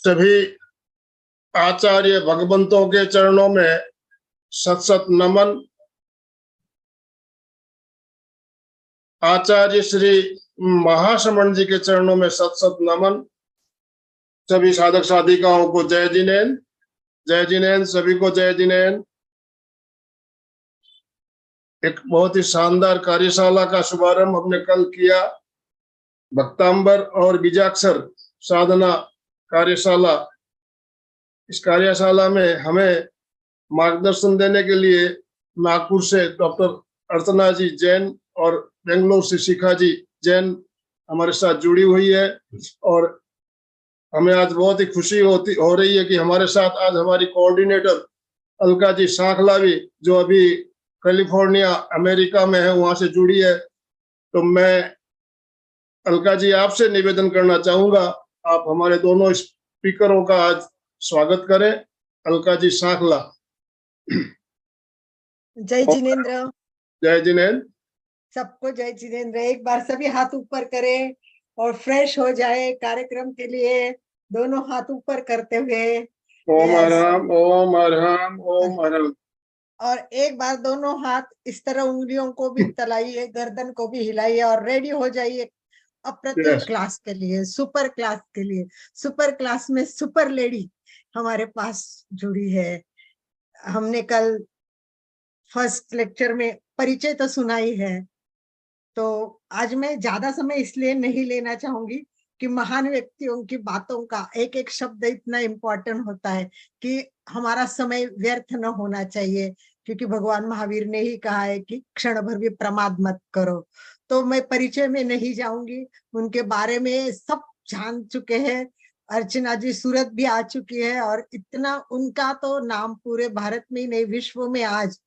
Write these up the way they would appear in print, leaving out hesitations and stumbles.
सभी आचार्य भगवंतों के चरणों में सत सत नमन। आचार्य श्री महाश्रमण जी के चरणों में सत सत नमन। सभी साधक साधिकाओं को जय जिनेन्द्र, जय जिनेन्द्र, सभी को जय जिनेन्द्र। एक बहुत ही शानदार कार्यशाला का शुभारंभ हमने कल किया। भक्तांबर और बीजाक्षर साधना कार्यशाला। इस कार्यशाला में हमें मार्गदर्शन देने के लिए नागपुर से डॉक्टर अर्चना जी जैन और बेंगलोर से शिखा जी जैन हमारे साथ जुड़ी हुई है। और हमें आज बहुत ही खुशी हो रही है कि हमारे साथ आज हमारी कोऑर्डिनेटर अलका जी सांखला भी, जो अभी कैलिफोर्निया अमेरिका में है, वहां से जुड़ी है। तो मैं अलका जी आपसे निवेदन करना चाहूंगा, आप हमारे दोनों स्पीकरों का आज स्वागत करें। अलका जी सांखला। जय जिनेन्द्र। जय जिनेन्द्र। सबको जय जिनेन्द्र। एक बार सभी हाथ ऊपर करें और फ्रेश हो जाए कार्यक्रम के लिए, दोनों हाथ ऊपर करते हुए। ओम अरहम, ओम अरहम, ओम अरहम। और एक बार दोनों हाथ इस तरह उंगलियों को भी तलाइए, गर्दन को भी हिलाइए और रेडी हो जाइए अप्रतिम क्लास के लिए, सुपर क्लास के लिए। सुपर क्लास में सुपर लेडी हमारे पास जुड़ी है। हमने कल फर्स्ट लेक्चर में परिचय तो सुना ही है, तो आज मैं ज्यादा समय इसलिए नहीं लेना चाहूंगी कि महान व्यक्तियों की बातों का एक एक शब्द इतना इम्पोर्टेंट होता है कि हमारा समय व्यर्थ न होना चाहिए, क्योंकि भगवान महावीर ने ही कहा है कि क्षण भर भी प्रमाद मत करो। तो मैं परिचय में नहीं जाऊंगी, उनके बारे में सब जान चुके हैं। अर्चना जी सूरत भी आ चुकी है और इतना उनका तो नाम पूरे भारत में ही नहीं, विश्व में आज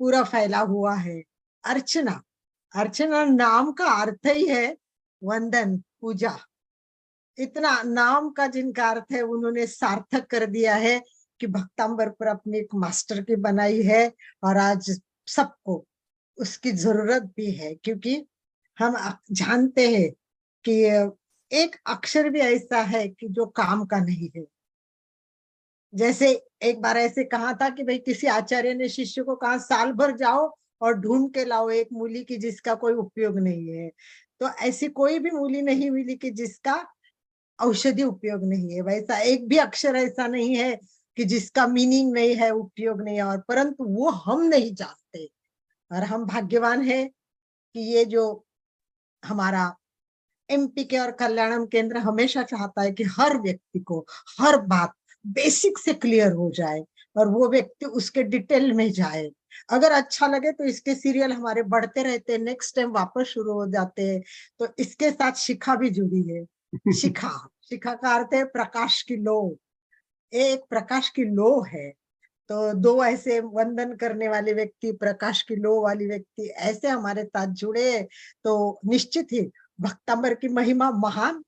पूरा फैला हुआ है। अर्चना, अर्चना नाम का अर्थ ही है वंदन, पूजा। इतना नाम का जिनका अर्थ है उन्होंने सार्थक कर दिया है कि भक्तांबर पर अपनी एक मास्टर की बनाई है। और आज सबको उसकी जरूरत भी है, क्योंकि हम जानते हैं कि एक अक्षर भी ऐसा है कि जो काम का नहीं है। जैसे एक बार ऐसे कहा था कि भाई किसी आचार्य ने शिष्य को कहा साल भर जाओ और ढूंढ के लाओ एक मूली की जिसका कोई उपयोग नहीं है। तो ऐसी कोई भी मूली नहीं मिली कि जिसका औषधि उपयोग नहीं है। वैसा एक भी अक्षर ऐसा नहीं है कि जिसका मीनिंग नहीं है, उपयोग नहीं है, और परंतु वो हम नहीं जानते। और हम भाग्यवान है कि ये जो हमारा एमपीके और कल्याणम केंद्र हमेशा चाहता है कि हर व्यक्ति को हर बात बेसिक से क्लियर हो जाए और वो व्यक्ति उसके डिटेल में जाए। अगर अच्छा लगे तो इसके सीरियल हमारे बढ़ते रहते हैं, नेक्स्ट टाइम वापस शुरू हो जाते हैं। तो इसके साथ शिखा भी जुड़ी है। शिखा, शिखा का अर्थ है प्रकाश की लो। एक प्रकाश की लो है, तो दो ऐसे वंदन करने वाले व्यक्ति, प्रकाश की लो वाली व्यक्ति ऐसे हमारे साथ जुड़े, तो निश्चित ही भक्तांबर की महिमा महान,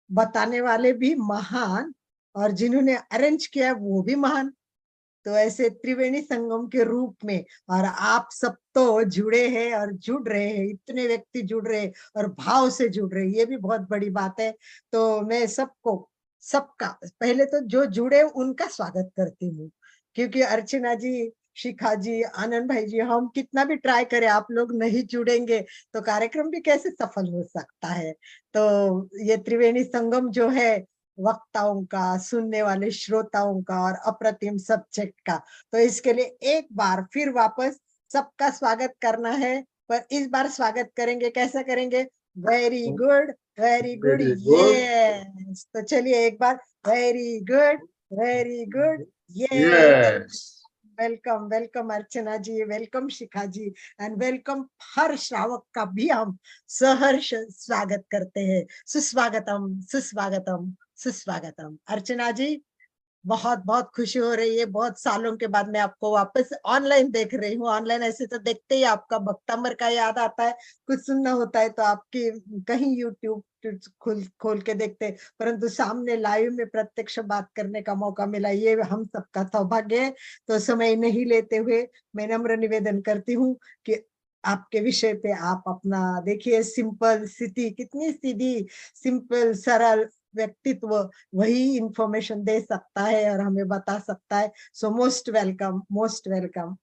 बताने वाले भी महान, और जिन्होंने अरेंज किया वो भी महान। तो ऐसे त्रिवेणी संगम के रूप में, और आप सब तो जुड़े हैं और जुड़ रहे हैं, इतने व्यक्ति जुड़ रहे हैं और भाव से जुड़ रहे हैं, ये भी बहुत बड़ी बात है। तो मैं सबको, सबका पहले तो जो जुड़े उनका स्वागत करती हूँ, क्योंकि अर्चना जी, शिखा जी, आनंद भाई जी, हम कितना भी ट्राई करें, आप लोग नहीं जुड़ेंगे तो कार्यक्रम भी कैसे सफल हो सकता है। तो ये त्रिवेणी संगम जो है, वक्ताओं का, सुनने वाले श्रोताओं का और अप्रतिम सब्जेक्ट का, तो इसके लिए एक बार फिर वापस सबका स्वागत करना है। पर इस बार स्वागत करेंगे, कैसा करेंगे? Very good, very good, yes. तो चलिए एक बार, very good, very good, yes. Welcome, welcome Archana ji, welcome Shikha ji, and welcome हर श्रावक का भी हम सहर्ष स्वागत करते हैं। सुस्वागतम, सुस्वागतम, सुस्वागतम। अर्चना जी, बहुत बहुत खुशी हो रही है, बहुत सालों के बाद मैं आपको वापस ऑनलाइन देख रही हूँ। ऑनलाइन ऐसे तो देखते ही आपका भक्तांबर का याद आता है, कुछ सुनना होता है तो आपकी कहीं यूट्यूब खोल के देखते, परंतु सामने लाइव में प्रत्यक्ष बात करने का मौका मिला, ये हम सबका सौभाग्य है। तो समय नहीं लेते हुए मैं नम्र निवेदन करती हूँ कि आपके विषय पे आप अपना देखिए। सिंपल सिटी, कितनी सीधी, सिंपल, सरल, व्यक्तित्व वही इंफॉर्मेशन दे सकता है और हमें बता सकता है। So most welcome, most welcome.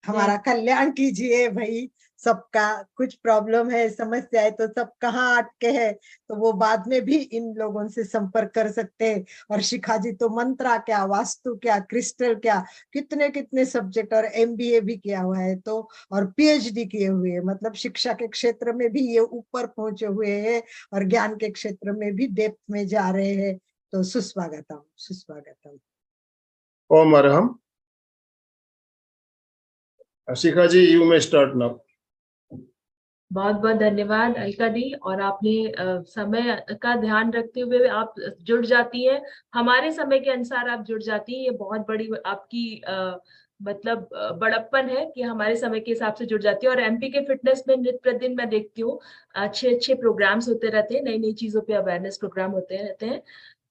हमारा कल्याण कीजिए भाई। सबका कुछ प्रॉब्लम है, समस्या है, तो सब कहाँ अटके हैं, तो वो बाद में भी इन लोगों से संपर्क कर सकते हैं। और शिखा जी तो मंत्रा क्या, वास्तु क्या, क्रिस्टल क्या, कितने कितने सब्जेक्ट, और एमबीए भी किया हुआ है, तो और पीएचडी किए हुए हैं। मतलब शिक्षा के क्षेत्र में भी ये ऊपर पहुंचे हुए हैं और ज्ञान के क्षेत्र में भी डेप्थ में जा रहे हैं। तो सुस्वागतम, सुस्वागतम। ओम अरहम। शिखा जी, यू मे स्टार्ट नाउ। बहुत बहुत धन्यवाद अलका दी। और आपने समय का ध्यान रखते हुए आप जुड़ जाती है, हमारे समय के अनुसार आप जुड़ जाती है। ये बहुत बड़ी आपकी मतलब बड़प्पन है कि हमारे समय के हिसाब से जुड़ जाती है। और एमपी के फिटनेस में नित्य प्रतिदिन मैं देखती हूँ अच्छे अच्छे प्रोग्राम्स होते रहते हैं, नई नई चीजों पे अवेयरनेस प्रोग्राम होते रहते हैं।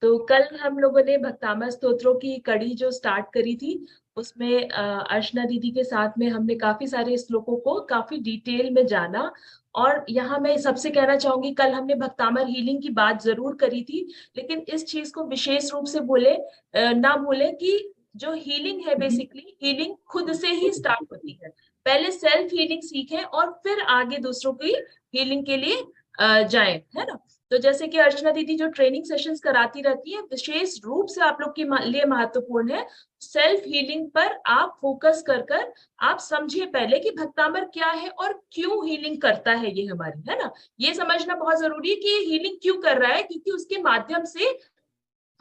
तो कल हम लोगों ने भक्तामर स्तोत्रों की कड़ी जो स्टार्ट करी थी, उसमें अर्चना दीदी के साथ में हमने काफी सारे श्लोकों को काफी डिटेल में जाना। और यहाँ मैं सबसे कहना चाहूंगी, कल हमने भक्तामर हीलिंग की बात जरूर करी थी, लेकिन इस चीज को विशेष रूप से ना भूले कि जो हीलिंग है, बेसिकली हीलिंग खुद से ही स्टार्ट होती है। पहले सेल्फ हीलिंग सीखें और फिर आगे दूसरों की हीलिंग के लिए जाएं, है ना। तो जैसे कि अर्चना दीदी जो ट्रेनिंग सेशंस कराती रहती है, विशेष रूप से आप लोग के लिए महत्वपूर्ण है सेल्फ हीलिंग पर आप फोकस कर आप समझिए पहले कि भक्तामर क्या है और क्यों हीलिंग करता है ये हमारी, है ना। ये समझना बहुत जरूरी है कि ये हीलिंग क्यों कर रहा है, क्योंकि उसके माध्यम से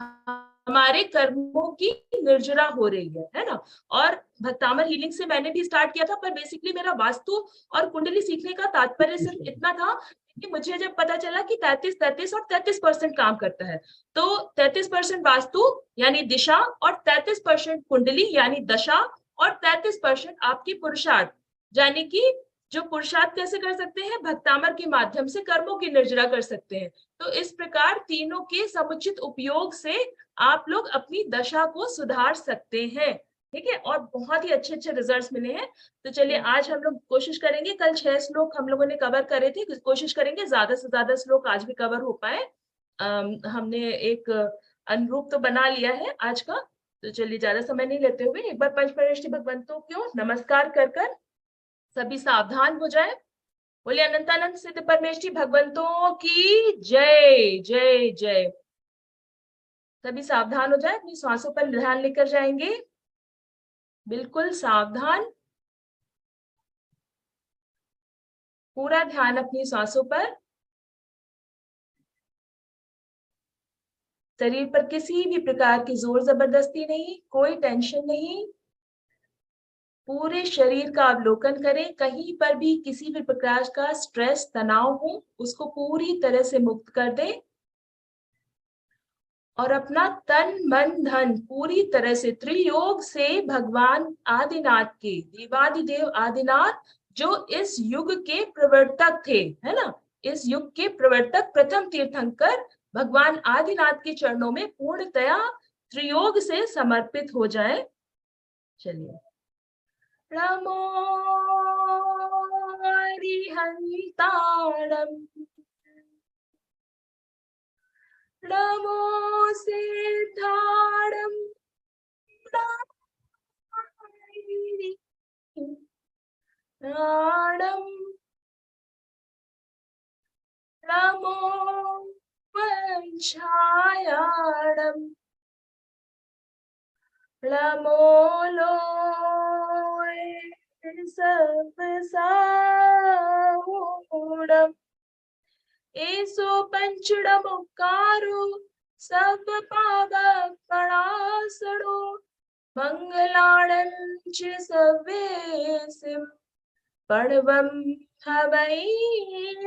हमारे कर्मों की निर्जरा हो रही है ना। और भक्तामर हीलिंग से मैंने भी स्टार्ट किया था, पर बेसिकली मेरा वास्तु और कुंडली सीखने का तात्पर्य सिर्फ इतना था कि मुझे जब पता चला कि 33 और 33% काम करता है, तो 33% वास्तु यानी दिशा और 33% कुंडली यानी दशा और 33% आपकी पुरुषार्थ, यानी कि जो पुरुषार्थ कैसे कर सकते हैं, भक्तामर के माध्यम से कर्मों की निर्जरा कर सकते हैं। तो इस प्रकार तीनों के समुचित उपयोग से आप लोग अपनी दशा को सुधार सकते हैं, ठीक है। और बहुत ही अच्छे अच्छे रिजल्ट्स मिले हैं। तो चलिए आज हम लोग कोशिश करेंगे, कल 6 श्लोक हम लोगों ने कवर करे थे, कोशिश करेंगे ज्यादा से ज्यादा श्लोक आज भी कवर हो पाए। हमने एक अनुरूप तो बना लिया है आज का। तो चलिए ज्यादा समय नहीं लेते हुए एक बार पंचपरमेष्ठी भगवंतों को नमस्कार कर सभी सावधान हो जाए। बोलिए अनंतानंद सिद्ध परमेष्ठी भगवंतों की जय जय जय। सभी सावधान हो जाए, अपनी सांसों पर ध्यान लेकर जाएंगे, बिल्कुल सावधान, पूरा ध्यान अपनी सांसों पर। शरीर पर किसी भी प्रकार की जोर जबरदस्ती नहीं, कोई टेंशन नहीं। पूरे शरीर का अवलोकन करें, कहीं पर भी किसी भी प्रकार का स्ट्रेस तनाव हो उसको पूरी तरह से मुक्त कर दें। और अपना तन मन धन पूरी तरह से त्रियोग से भगवान आदिनाथ के, देवादिदेव आदिनाथ जो इस युग के प्रवर्तक थे, है ना, इस युग के प्रवर्तक प्रथम तीर्थंकर भगवान आदिनाथ के चरणों में पूर्णतया त्रियोग से समर्पित हो जाए। चलिए नमो हरिहंताणम, नमो सिद्धाणम, प्राणम, नमो वंशायाणम, नमो लोय सर्वसाहूणम, एसो पंचडमुकारो सब पावकणासनो, मंगलाणं च सवेसिं प्रणवं हवै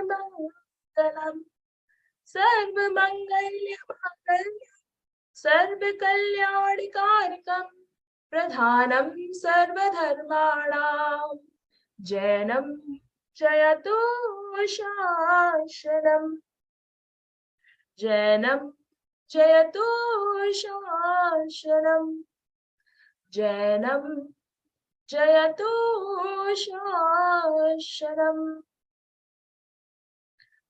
मंगलम्। सर्वमंगलमांगल्यं सर्वकल्याणकारकं प्रधानं सर्वधर्माणां जैनं जयतु शासनम्, जैनं जयतु शासनम्, जैनं जयतु शासनम्।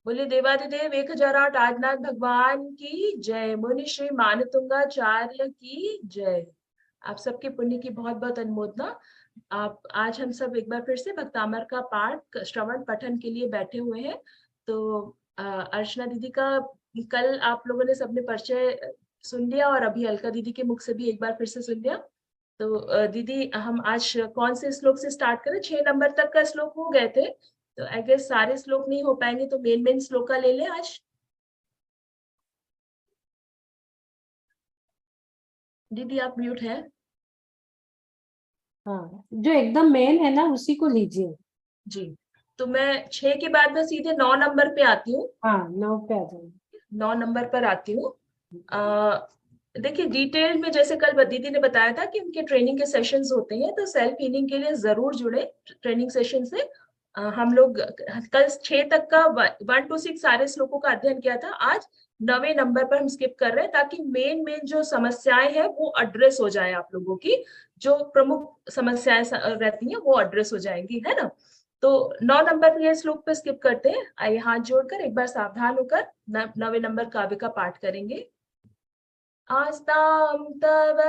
बोले देवादिदेव 1008 आदिनाथ भगवान की जय। मुनि श्री मानतुंगाचार्य की जय। आप सबके पुण्य की बहुत बहुत अनुमोदना। आप आज हम सब एक बार फिर से भक्तामर का पाठ श्रवण पठन के लिए बैठे हुए हैं। तो अर्चना दीदी का कल आप लोगों ने सबने परिचय सुन लिया और अभी अलका दीदी के मुख से भी एक बार फिर से सुन लिया। तो दीदी हम आज कौन से श्लोक से स्टार्ट करें? 6 नंबर तक का श्लोक हो गए थे, तो आई गेस सारे श्लोक नहीं हो पाएंगे, तो मेन श्लोक का ले लें आज। दीदी आप म्यूट है। हाँ, जो एकदम मेन है ना उसी को लीजिए। जी, तो मैं 6 के बाद में सीधे 9 नंबर पे आती हूँ। हाँ, 9 पे आ जाइए। 9 नंबर पर आती हूँ। देखिए डिटेल में जैसे कल दीदी ने बताया था कि उनके ट्रेनिंग के सेशंस होते हैं, तो सेल्फ हीलिंग के लिए जरूर जुड़े ट्रेनिंग सेशन से। हम लोग कल 6 तक का 1 to 6 सारे श्लोकों का अध्ययन किया था। आज 9वें नंबर पर हम स्किप कर रहे हैं ताकि मेन जो समस्याएं हैं वो एड्रेस हो जाए। आप लोगों की जो प्रमुख समस्याएं रहती हैं वो एड्रेस हो जाएंगी, है ना। तो 9 नंबर के श्लोक पे स्किप करते हैं। आइए हाथ जोड़कर एक बार सावधान होकर 9वें नंबर काव्य का पाठ करेंगे। आस्तां तव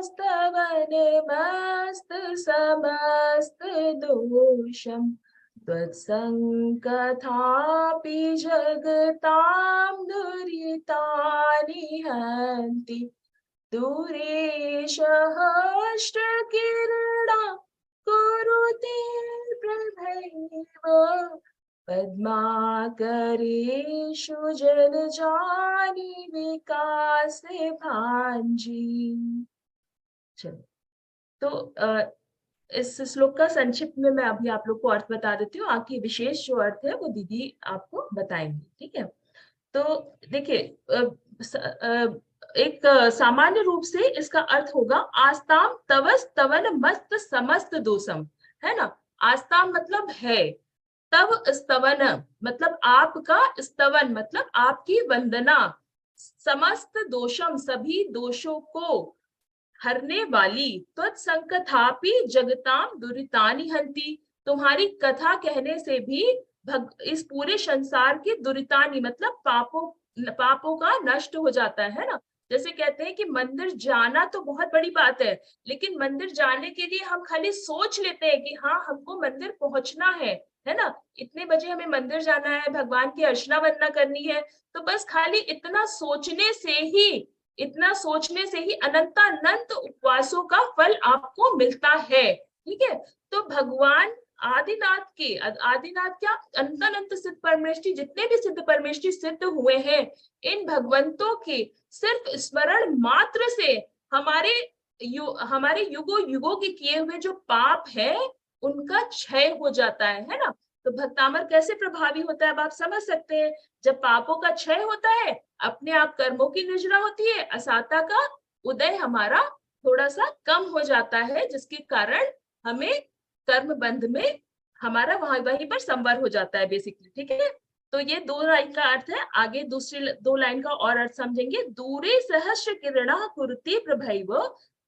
स्तवनमस्त समस्त दोषम् त्वत्सङ्कथापि जगतां दुरितानि हन्ति दूरेशहस्रकिरणा कुरुते प्रभैव पद्माकरेषु जलजानि विकासे भांजी। चलो, तो इस श्लोक का संक्षिप्त में मैं अभी आप लोग को अर्थ बता देती हूँ। आगे विशेष जो अर्थ है वो दीदी आपको बताएंगी, ठीक है। तो देखिए एक सामान्य रूप से इसका अर्थ होगा आस्ताम तव स्तवन मस्त समस्त दोषम, है ना। आस्ताम मतलब है, तव स्तवन मतलब आपका, स्तवन मतलब आपकी वंदना, समस्त दोषम सभी दोषों को हरने वाली, त्वत्संकथापि जगताम दुरितानि हन्ति तुम्हारी कथा कहने से भी इस पूरे संसार के दुरितानि मतलब पापों का नष्ट हो जाता है ना। जैसे कहते हैं कि मंदिर जाना तो बहुत बड़ी बात है, लेकिन मंदिर जाने के लिए हम खाली सोच लेते हैं कि हाँ हमको मंदिर पहुंचना है ना, इतने बजे हमें मंदिर जाना है, भगवान की अर्चना वंदना करनी है। तो बस खाली इतना सोचने से ही अनंतानंत उपवासों का फल आपको मिलता है, ठीक है। तो भगवान आदिनाथ क्या अनंत सिद्ध परमेष्ठी, जितने भी सिद्ध परमेष्ठी सिद्ध हुए हैं, इन भगवंतों के सिर्फ स्मरण मात्र से हमारे युगों युगों के किए हुए जो पाप है उनका क्षय हो जाता है ना। तो भक्तामर कैसे प्रभावी होता है अब आप समझ सकते हैं। जब पापों का क्षय होता है, अपने आप कर्मों की निर्जरा होती है, असाता का उदय हमारा थोड़ा सा कम हो जाता है, जिसके कारण हमें कर्म बंध में हमारा वहीं पर संवर हो जाता है बेसिकली, ठीक है। तो ये 2 लाइन का अर्थ है। आगे दूसरी 2 लाइन का और अर्थ समझेंगे। दूरे सहस्र किरणा कुरुते प्रभैव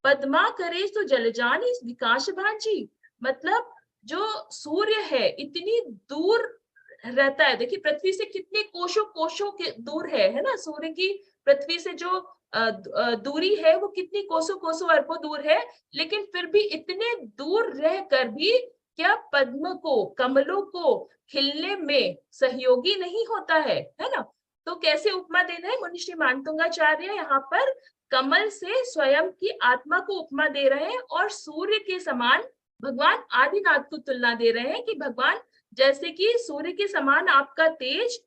पद्मा करे तो जलजानी विकास भांजी, मतलब जो सूर्य है इतनी दूर रहता है। देखिए पृथ्वी से कितने कोशों के दूर है ना। सूर्य की पृथ्वी से जो दूरी है वो कितनी कोसों अरबों दूर है, लेकिन फिर भी इतने दूर रहकर भी क्या पद्म को, कमलों को खिलने में सहयोगी नहीं होता है ना। तो कैसे उपमा देना है, मुनिश्री मानतुंगाचार्य यहाँ पर कमल से स्वयं की आत्मा को उपमा दे रहे हैं और सूर्य के समान भगवान आदिनाथ को तुलना दे रहे हैं कि भगवान जैसे कि सूर्य के समान आपका तेज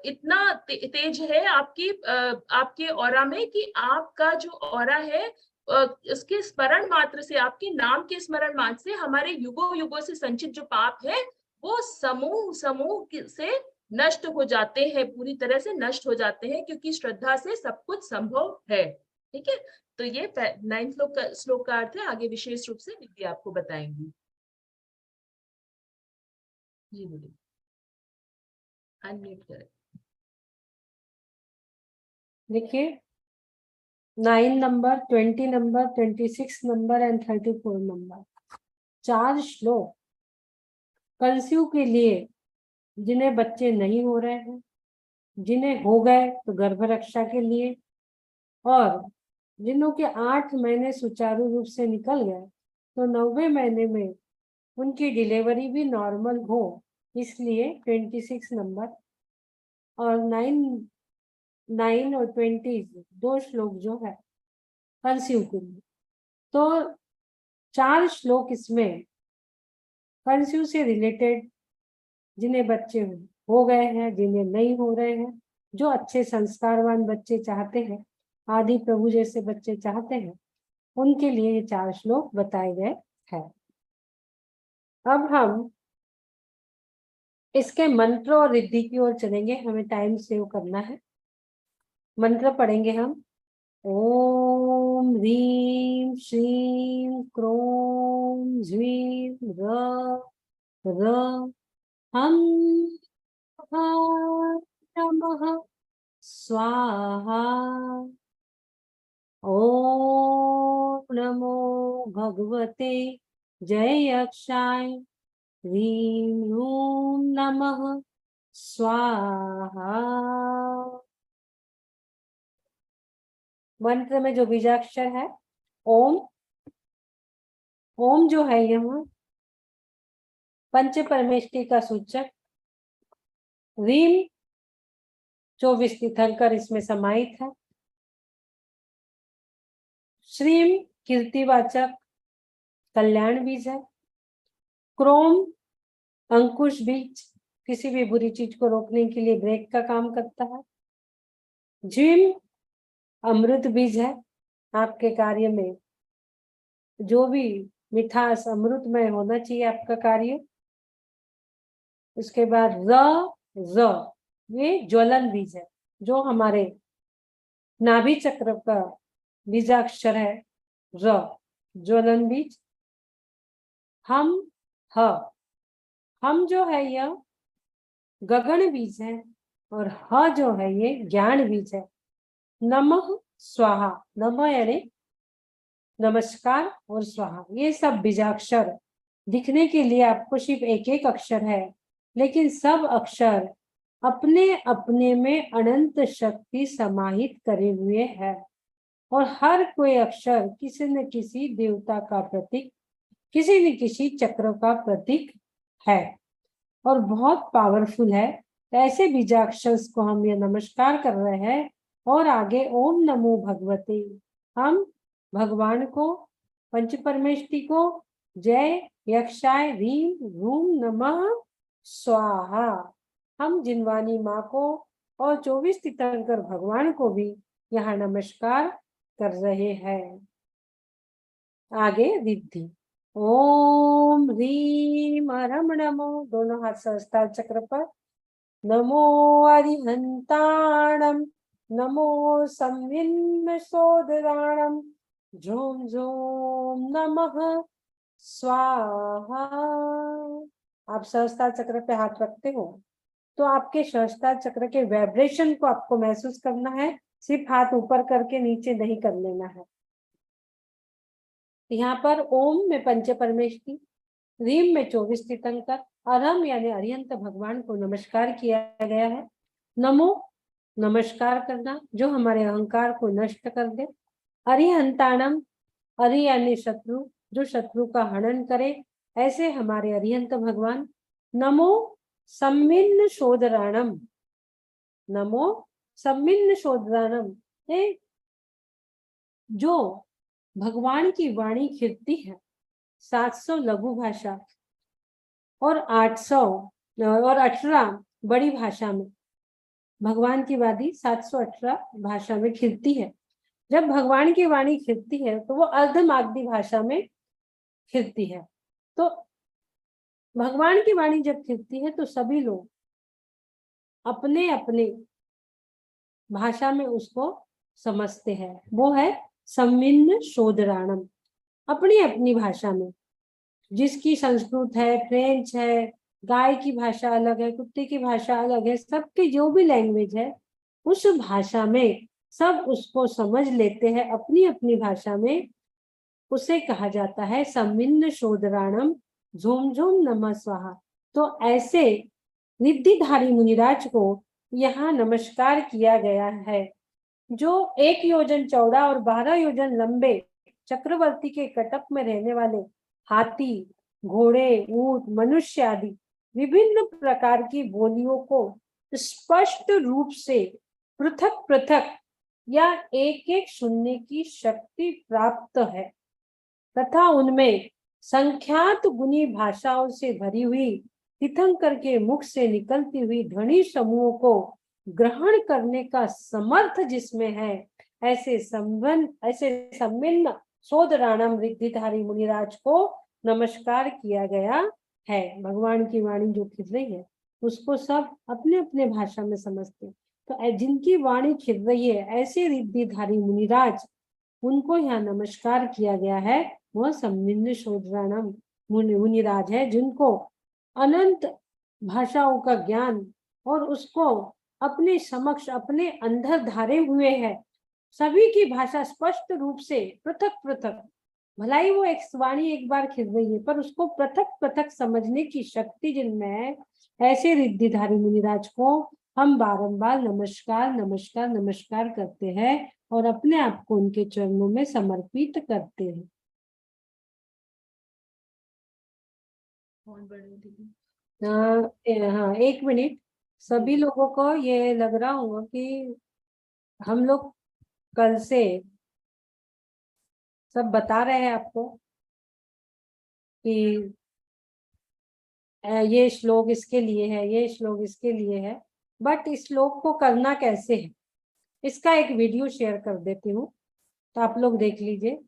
इतना तेज है आपके ऑरा में कि आपका जो ऑरा है उसके स्मरण मात्र से, आपके नाम के स्मरण मात्र से हमारे युगों से संचित जो पाप है वो समूह से नष्ट हो जाते हैं, पूरी तरह से नष्ट हो जाते हैं, क्योंकि श्रद्धा से सब कुछ संभव है, ठीक है। तो ये 9 श्लोक का अर्थ है। आगे विशेष रूप से दीदी आपको बताएंगी। जी दीदी अनम्यूट करें। देखिए 9 number, 20 number, 26 number and 34 number 4 श्लोक कंस्यू के लिए जिन्हें बच्चे नहीं हो रहे हैं, जिन्हें हो गए तो गर्भ रक्षा के लिए, और जिन्हों के 8 महीने सुचारू रूप से निकल गए तो 9वें महीने में उनकी डिलीवरी भी नॉर्मल हो, इसलिए 26 नंबर और 9 और 20 दो श्लोक जो है कंसीव के लिए। तो 4 श्लोक इसमें कंसीव से रिलेटेड, जिन्हें बच्चे हो गए हैं, जिन्हें नहीं हो रहे हैं, जो अच्छे संस्कारवान बच्चे चाहते हैं, आदि प्रभु जैसे बच्चे चाहते हैं, उनके लिए ये 4 श्लोक बताए गए हैं। अब हम इसके मंत्र और रिद्धि की ओर चलेंगे, हमें टाइम सेव करना है। मंत्र पढ़ेंगे हम। ओम ह्रीं श्रीं क्रों ज्वीं र हम नमः स्वाहा। ओम नमो भगवते जय अक्षाय ह्रीं ह्रूं नमः स्वाहा। मंत्र में जो बीजाक्षर है ओम, ओम जो है यह पंच परमेष्टि का सूचक। ह्रीं 24 तीर्थंकर इसमें समाहित है। श्रीं कीर्तिवाचक कल्याण बीज है। क्रोम अंकुश बीज, किसी भी बुरी चीज को रोकने के लिए ब्रेक का काम करता है। ज्वीं अमृत बीज है, आपके कार्य में जो भी मिठास अमृतमय होना चाहिए आपका कार्य। उसके बाद र ये ज्वलन बीज है, जो हमारे नाभि चक्र का बीजाक्षर है र, ज्वलन बीज। हम जो है यह गगन बीज है, और ह जो है ये ज्ञान बीज है। नमः स्वाहा, नमः यानी नमस्कार और स्वाहा, ये सब बीजाक्षर दिखने के लिए आपको सिर्फ एक एक अक्षर है, लेकिन सब अक्षर अपने अपने में अनंत शक्ति समाहित करे हुए है, और हर कोई अक्षर किसी न किसी देवता का प्रतीक, किसी न किसी चक्र का प्रतीक है और बहुत पावरफुल है। ऐसे बीजाक्षर को हम ये नमस्कार कर रहे हैं। और आगे ओम नमो भगवते, हम भगवान को, पंच परमेष्टि को जय यक्षाय ह्रीं ह्रूं नमः स्वाहा, हम जिनवानी माँ को और 24 तीर्थंकर भगवान को भी यहाँ नमस्कार कर रहे हैं। आगे रिद्धि। ओम ह्रीं अरम नमो, दोनों हाथ सहस्त्र चक्र पर। नमो अरिहंताणम, नमो संविन्नशोधराणम, झूम झूम नमः स्वाहा। आप सहस्त्र चक्र पे हाथ रखते हो तो आपके सहस्त्र चक्र के वाइब्रेशन को आपको महसूस करना है, सिर्फ हाथ ऊपर करके नीचे नहीं कर लेना है। यहाँ पर ओम में पंच परमेष्टि, ह्रीं में 24 तीर्थंकर, अरम यानी अरिहंत भगवान को नमस्कार किया गया है। नमो नमस्कार करना, जो हमारे अहंकार को नष्ट कर दे। अरिहंताणम, अरि यानी शत्रु, जो शत्रु का हनन करे, ऐसे हमारे अरिहंत भगवान। नमो सम्मिन्न शोधराणम, नमो सम्मिन्न शोधराणम, जो भगवान की वाणी खिलती है 700 लघु भाषा और 818 बड़ी भाषा में। भगवान की वाणी 718 भाषा में खिलती है। जब भगवान की वाणी खिलती है तो वो अर्धमागधी भाषा में खिलती है। तो भगवान की वाणी जब खिलती है तो सभी लोग अपने अपने भाषा में उसको समझते हैं। वो है सम्मिन्न शोधराणम, अपनी अपनी भाषा में। जिसकी संस्कृत है, फ्रेंच है, गाय की भाषा अलग है, कुत्ते की भाषा अलग है, सबकी जो भी लैंग्वेज है उस भाषा में सब उसको समझ लेते हैं अपनी अपनी भाषा में। उसे कहा जाता है सम्मिन्न शोधराणम, झूम झूम नमः स्वाहा। तो ऐसे रिद्धिधारी मुनिराज को यहाँ नमस्कार किया गया है। जो 1 योजन चौड़ा और 12 योजन लंबे चक्रवर्ती के कटक में रहने वाले हाथी, घोड़े, ऊंट, मनुष्य आदि विभिन्न प्रकार की बोलियों को स्पष्ट रूप से पृथक पृथक या एक एक सुनने की शक्ति प्राप्त है तथा उनमें संख्यात गुणी भाषाओं से भरी हुई तीर्थंकर के मुख से निकलती हुई ध्वनि समूहों को ग्रहण करने का समर्थ जिसमें है, ऐसे सम्मिन्न सोदराणम रिद्धिधारी मुनिराज को नमस्कार किया गया है। भगवान की वाणी जो खिल रही है उसको सब अपने अपने भाषा में समझते हैं, तो जिनकी वाणी खिल रही है ऐसे रिद्धिधारी मुनिराज, उनको यहाँ नमस्कार किया गया है। वह सम्मिन्न सोदराणम मुनिराज है जिनको अनंत भाषाओं का ज्ञान और उसको अपने समक्ष अपने अंदर धारे हुए है। सभी की भाषा स्पष्ट रूप से पृथक पृथक, भलाई वो एक वाणी एक बार खिल रही है पर उसको पृथक पृथक समझने की शक्ति जिनमें है, ऐसे रिद्धिधारी मुनिराज को हम बारंबार नमस्कार नमस्कार नमस्कार करते हैं और अपने आप को उनके चरणों में समर्पित करते हैं। हाँ, 1 मिनट। सभी लोगों को ये लग रहा होगा कि हम लोग कल से सब बता रहे हैं आपको कि ये श्लोक इसके लिए है, ये श्लोक इसके लिए है, बट इस श्लोक को करना कैसे है इसका एक वीडियो शेयर कर देती हूँ, तो आप लोग देख लीजिए।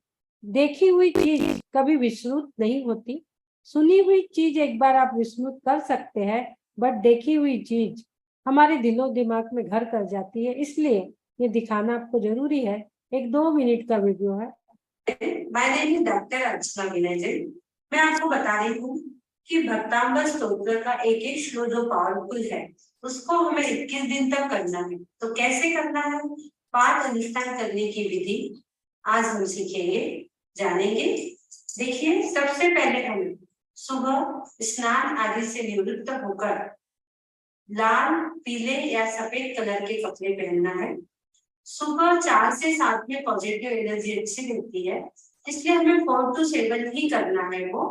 देखी हुई चीज कभी विस्मृत नहीं होती, सुनी हुई चीज एक बार आप विस्मृत कर सकते हैं, बट देखी हुई चीज हमारे दिलो दिमाग में घर कर जाती है, इसलिए ये दिखाना आपको जरूरी है। 1-2 मिनट का वीडियो है। माय नेम इज डॉक्टर अर्चना विनय। मैं आपको बता रही हूँ कि भक्तांबर स्तोत्र का एक एक श्लोक जो पावरफुल है उसको हमें 21 दिन तक करना है। तो कैसे करना है, पाठ अनुष्ठान करने की विधि आज हम सीखेंगे, जानेंगे। देखिए, सबसे पहले हमें सुबह स्नान आदि से निवृत्त होकर लाल, पीले या सफेद कलर के कपड़े पहनना है। सुबह 4 से 7 में पॉजिटिव एनर्जी अच्छी मिलती है, इसलिए हमें 4 to 7 ही करना है वो।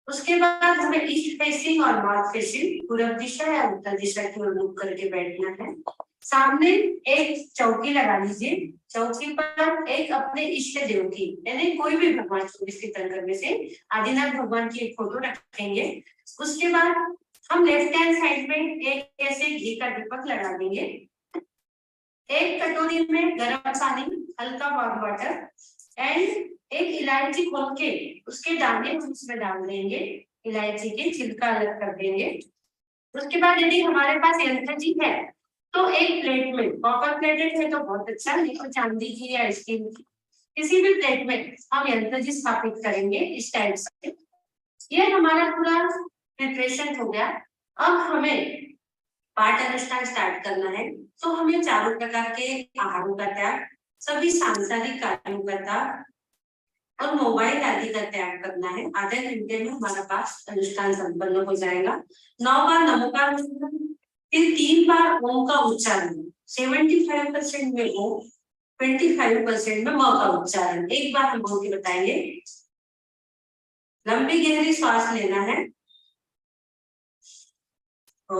उसके बाद हमें ईस्ट फेसिंग और नॉर्थ फेसिंग, पूर्व दिशा या उत्तर दिशा की ओर मुख करके बैठना है। सामने एक चौकी लगा लीजिए, चौकी पर एक अपने इष्ट देव की यानी कोई भी भगवान 24 तीर्थंकर में से आदिनाथ भगवान की एक फोटो रखेंगे। उसके बाद हम लेफ्ट हैंड साइड में एक ऐसे घी का दीपक लगा देंगे। एक कटोरी में गर्म पानी, हल्का वार्म वाटर एंड एक इलायची खोल के उसके दाने उसमें डाल देंगे, इलायची के छिलका अलग कर देंगे। उसके बाद यदि हमारे पास यंत्र जी है तो एक प्लेट में, कॉपर प्लेटेड है तो बहुत अच्छा, नहीं तो चांदी की या स्टील की किसी भी प्लेट में हम यंत्र जी स्थापित करेंगे इस टाइप से। ये हमारा पूरा प्रिपरेशन हो गया। अब हमें पाठ अनुष्ठान स्टार्ट करना है, तो हमें चारों प्रकार के आहारों का त्याग, सभी सांसारिक कार्यों का त्याग और मोबाइल आदि का त्याग करना है। आधे घंटे में हमारा पाठ अनुष्ठान संपन्न हो जाएगा। 9 बार नमो का फिर 3 बार ओम का उच्चारण, 75% में ओम, 25% में म का उच्चारण। एक बार हम बोल के बताएंगे। लंबी गहरी श्वास लेना है। ओ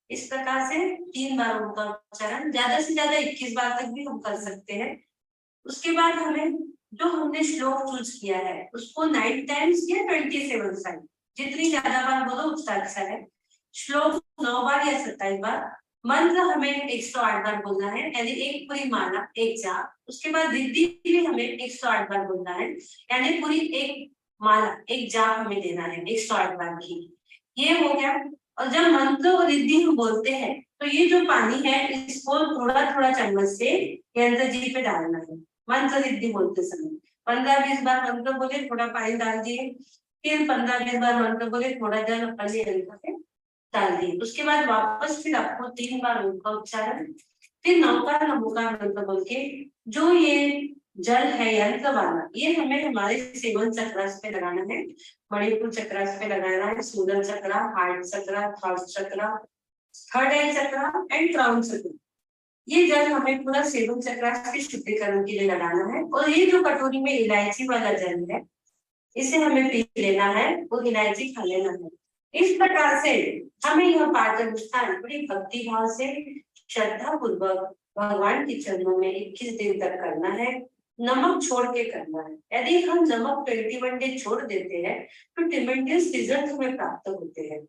इस प्रकार से 3 बार ओम का उच्चारण, ज्यादा से ज्यादा 21 बार तक भी हम कर सकते हैं। उसके बाद हमें जो हमने श्लोक चूज किया है उसको 9 टाइम्स या 27 टाइम, जितनी ज्यादा बार बोलो उतना अच्छा है। श्लोक 9 बार या 27 बार। मंत्र हमें 108 बार बोलना है, यानी एक पूरी माला, एक जाप। उसके बाद रिद्धि भी हमें 108 बार बोलना है, यानी पूरी एक माला, एक जाप हमें देना है 108 बार की। ये हो गया। और जब मंत्र और रिद्धि हम बोलते हैं तो ये जो पानी है इसको थोड़ा थोड़ा चम्मच से यंत्र जी पे डालना है। मंत्र रिद्धि बोलते समय 15-20 बार मंत्र बोले, थोड़ा पानी डाल दिए, फिर 15-20 बार मंत्र बोले, थोड़ा जल अपने यंत्र पे डाल दी। उसके बाद वापस फिर आपको 3 बार ओम का उच्चारण, फिर नौकार नमोकार मंत्र बोल के जो ये जल है यंत्र वाला, ये हमें हमारे सेवन चक्रास पे लगाना है, मणिपुर चक्रास पे लगाना है, Surya chakra, heart chakra, third chakra, third eye chakra and crown chakra. ये जल हमें पूरा सेवन चक्रास के शुद्धिकरण के लिए लगाना है। और ये जो कटोरी में इलायची वाला जल है, इसे हमें पी लेना है और इलायची खा लेना है। इस प्रकार से हमें यह पाठ अनुष्ठान बड़ी भक्ति भाव से श्रद्धा पूर्वक भगवान के चरणों में 21 दिन तक करना है। नमक छोड़ के करना है। यदि हम नमक 21 डे छोड़ देते हैं तो ट्रिमेंडियस रिजल्ट हमें प्राप्त होते हैं।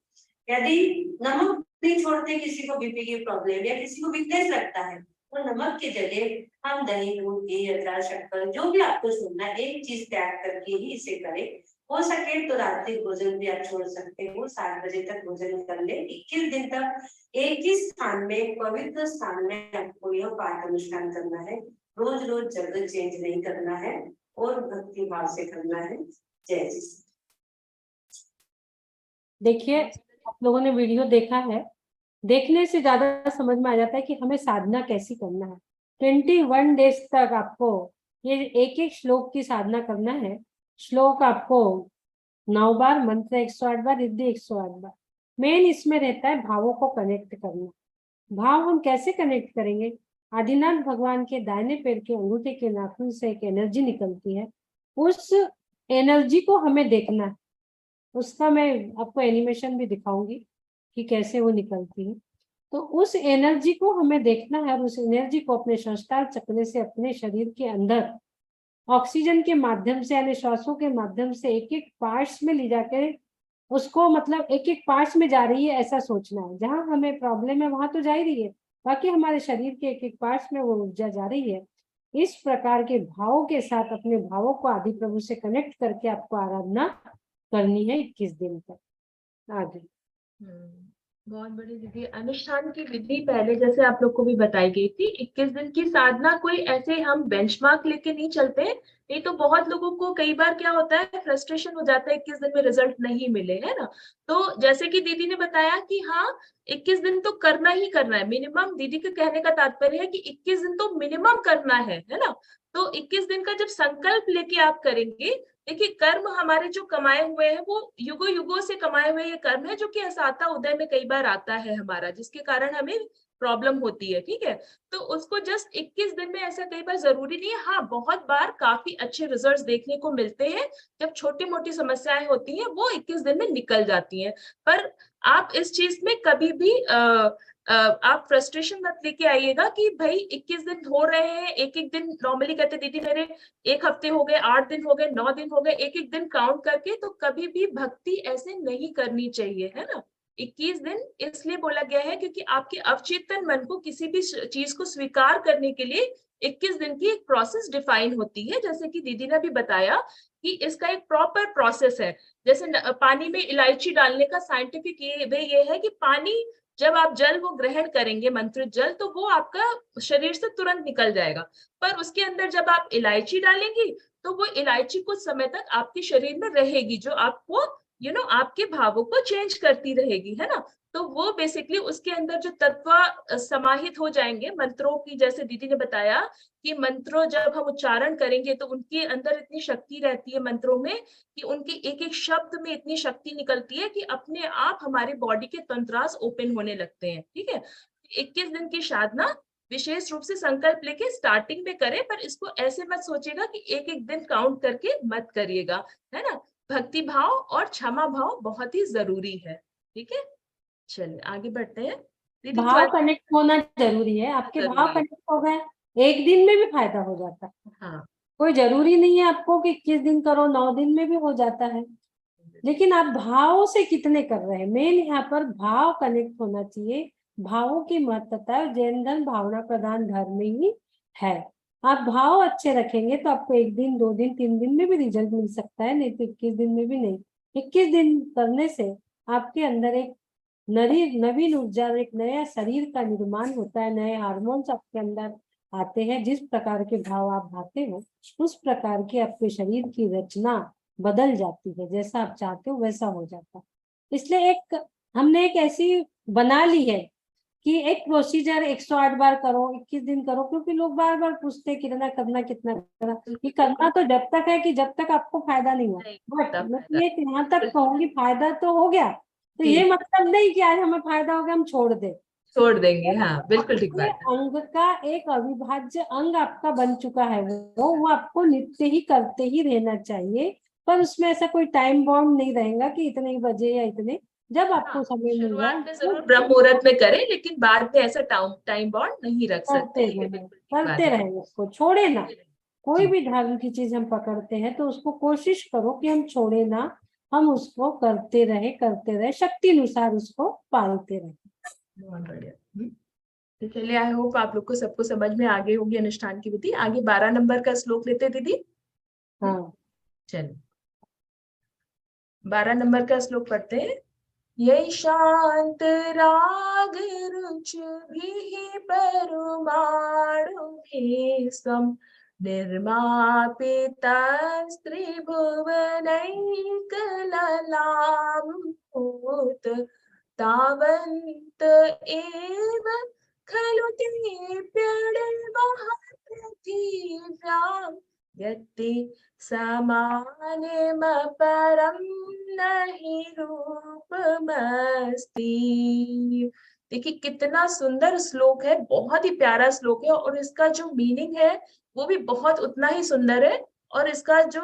यदि नमक नहीं छोड़ते, किसी को बीपी की प्रॉब्लम या किसी को वीकनेस लगता है, तो नमक के जगह हम दही, दूध, घी, अदरक, शक्कर, जो भी आपको सुनना है, एक चीज त्याग करके ही इसे करें। हो सके तो रात्रि भोजन भी आप छोड़ सकते हो, 7 बजे तक भोजन कर ले। 21 दिन तक एक ही स्थान में, पवित्र स्थान में आपको यह पाठ अनुष्ठान करना है। रोज रोज जगह चेंज नहीं करना है और भक्ति भाव से करना है। जय श्री। देखिए, आप लोगों ने वीडियो देखा है, देखने से ज्यादा समझ में आ जाता है कि हमें साधना कैसी करना है। 21 डेज तक आपको ये एक एक श्लोक की साधना करना है। श्लोक आपको 9 बार, मंत्र 108 बार, रिद्धि 108 बार। मेन इसमें रहता है भावों को कनेक्ट करना। भाव हम कैसे कनेक्ट करेंगे? आदिनाथ भगवान के दाहिने पैर के अंगूठे के नाखून से एक एनर्जी निकलती है, उस एनर्जी को हमें देखना है। उसका मैं आपको एनिमेशन भी दिखाऊंगी कि कैसे वो निकलती है। तो उस एनर्जी को हमें देखना है और उस एनर्जी को अपने सहस्त्रार चक्र से अपने शरीर के अंदर ऑक्सीजन के माध्यम से, यानी श्वासों के माध्यम से एक एक पार्ट्स में ले जाकर उसको, मतलब एक एक पार्ट्स में जा रही है ऐसा सोचना है। जहां हमें प्रॉब्लम है वहां तो जा ही रही है, बाकी हमारे शरीर के एक एक पार्ट्स में वो ऊर्जा जा रही है। इस प्रकार के भावों के साथ अपने भावों को आदि प्रभु से कनेक्ट करके आपको आराधना करनी है 21 दिन तक। आगे बहुत बड़ी दीदी, अनुष्ठान की विधि पहले जैसे आप लोग को भी बताई गई थी। 21 दिन की साधना कोई ऐसे हम बेंचमार्क लेके नहीं चलते। नहीं तो बहुत लोगों को कई बार क्या होता है, फ्रस्ट्रेशन हो जाता है 21 दिन में रिजल्ट नहीं मिले, है ना। तो जैसे कि दीदी ने बताया कि हाँ 21 दिन तो करना ही करना है मिनिमम। दीदी के कहने का तात्पर्य है कि 21 दिन तो मिनिमम करना है ना। तो 21 दिन का जब संकल्प लेके आप करेंगे, देखिए कर्म हमारे जो कमाए हुए हैं वो युगों युगों से कमाए हुए ये कर्म है, जो कि असाता उदय में कई बार आता है हमारा, जिसके कारण हमें प्रॉब्लम होती है। ठीक है, तो उसको जस्ट 21 दिन में ऐसा कई बार जरूरी नहीं है। हाँ, बहुत बार काफी अच्छे रिजल्ट्स देखने को मिलते हैं। जब छोटी मोटी समस्याएं होती हैं वो 21 दिन में निकल जाती हैं। पर आप इस चीज में कभी भी आप फ्रस्ट्रेशन मत लेके आइएगा कि भाई 21 दिन हो रहे हैं। एक एक दिन नॉर्मली कहते दीदी मेरे 1 हफ्ते हो गए, 8 दिन हो गए, 9 दिन हो गए, एक एक दिन काउंट करके, तो कभी भी भक्ति ऐसे नहीं करनी चाहिए, है ना। 21 दिन इसलिए बोला गया है क्योंकि आपके अवचेतन मन को किसी भी चीज को स्वीकार करने के लिए 21 दिन की एक प्रोसेस डिफाइन होती है। जैसे कि दीदी ने भी बताया कि इसका एक प्रॉपर प्रोसेस है। जैसे पानी में इलायची डालने का साइंटिफिक वे ये है कि पानी जब आप जल वो ग्रहण करेंगे, मंत्रित जल, तो वो आपका शरीर से तुरंत निकल जाएगा। पर उसके अंदर जब आप इलायची डालेंगी तो वो इलायची कुछ समय तक आपके शरीर में रहेगी, जो आपको आपके भावों को चेंज करती रहेगी, है ना। तो वो बेसिकली उसके अंदर जो तत्व समाहित हो जाएंगे मंत्रों की, जैसे दीदी ने बताया कि मंत्रों जब हम उच्चारण करेंगे तो उनके अंदर इतनी शक्ति रहती है मंत्रों में कि उनके एक एक शब्द में इतनी शक्ति निकलती है कि अपने आप हमारे बॉडी के तंत्रास ओपन होने लगते हैं। ठीक है, 21 दिन की साधना विशेष रूप से संकल्प लेके स्टार्टिंग में करें, पर इसको ऐसे मत सोचिएगा कि एक एक दिन काउंट करके मत करिएगा, है ना। भक्ति भाव और क्षमा भाव बहुत ही जरूरी है। ठीक है, चलिए आगे बढ़ते हैं। दीदी भाव कनेक्ट होना जरूरी है। आपके भाव कनेक्ट हो गए, एक दिन में भी फायदा हो जाता है। हाँ, कोई जरूरी नहीं है आपको कि 21 दिन करो, 9 दिन में भी हो जाता है। लेकिन आप भाव से कितने कर रहे हैं, मेन यहाँ पर भाव कनेक्ट होना चाहिए। भावों की महत्वता जैन धर्म भावना प्रधान धर्म ही है। आप भाव अच्छे रखेंगे तो आपको 1 दिन, 2 दिन, 3 दिन में भी रिजल्ट मिल सकता है, नहीं तो 21 दिन में भी नहीं। 21 दिन करने से आपके अंदर एक नवीन ऊर्जा और एक नया शरीर का निर्माण होता है, नए हार्मोन्स आपके अंदर आते हैं। जिस प्रकार के भाव आप भाते हो उस प्रकार के आपके शरीर की रचना बदल जाती है, जैसा आप चाहते हो वैसा हो जाता है। इसलिए एक हमने एक ऐसी बना ली है कि एक प्रोसीजर 108 बार करो, 21 दिन करो, क्योंकि लोग बार बार पूछते हैं कितना करना कितना करना। ये करना तो जब तक है कि जब तक आपको फायदा नहीं हुआ। नहीं बट होता मैं फायदा। ये यहाँ तक कहूंगी, फायदा तो हो गया, तो जी, ये मतलब नहीं कि आज हमें फायदा हो गया हम छोड़ दें। छोड़ देंगे, वो हाँ बिल्कुल ठीक अपने बात है। अंग का एक अविभाज्य अंग आपका बन चुका है, वो आपको नित्य ही करते ही रहना चाहिए। पर उसमें ऐसा कोई टाइम बाउंड नहीं रहेगा कि इतने ही बजे या इतने, जब आपको हाँ, समय मिल रहा शुरुआत है में वो जरूर ब्रह्म मुहूर्त में करें, लेकिन बाद में ऐसा टाइम बाउंड नहीं रख सकते, करते ये रहे, बिल्कुल ठीक बात करते है। रहे, उसको छोड़े ना। कोई जी, भी धर्म की चीज हम पकड़ते हैं तो उसको कोशिश करो कि हम छोड़े ना, हम उसको करते रहे, शक्ति अनुसार उसको पालते रहे। बहुत बढ़िया। तो चलिए, आई होप आप लोग को सबको समझ में आ गई होगी अनुष्ठान की विधि। आगे 12 नंबर का श्लोक लेते दीदी। हाँ, चलिए 12 नंबर का श्लोक पढ़ते हैं। ये शांत राग रुचिभिः परमाणु स्वम निर्मापितस्त्रिभुवनैकललाभूत तावन्त एव खलु ते प्रणवः पृथिव्यां यत्ते समानेमपरं नहि रूपमस्ति। देखिए कितना सुंदर श्लोक है, बहुत ही प्यारा श्लोक है, और इसका जो मीनिंग है वो भी बहुत उतना ही सुंदर है, और इसका जो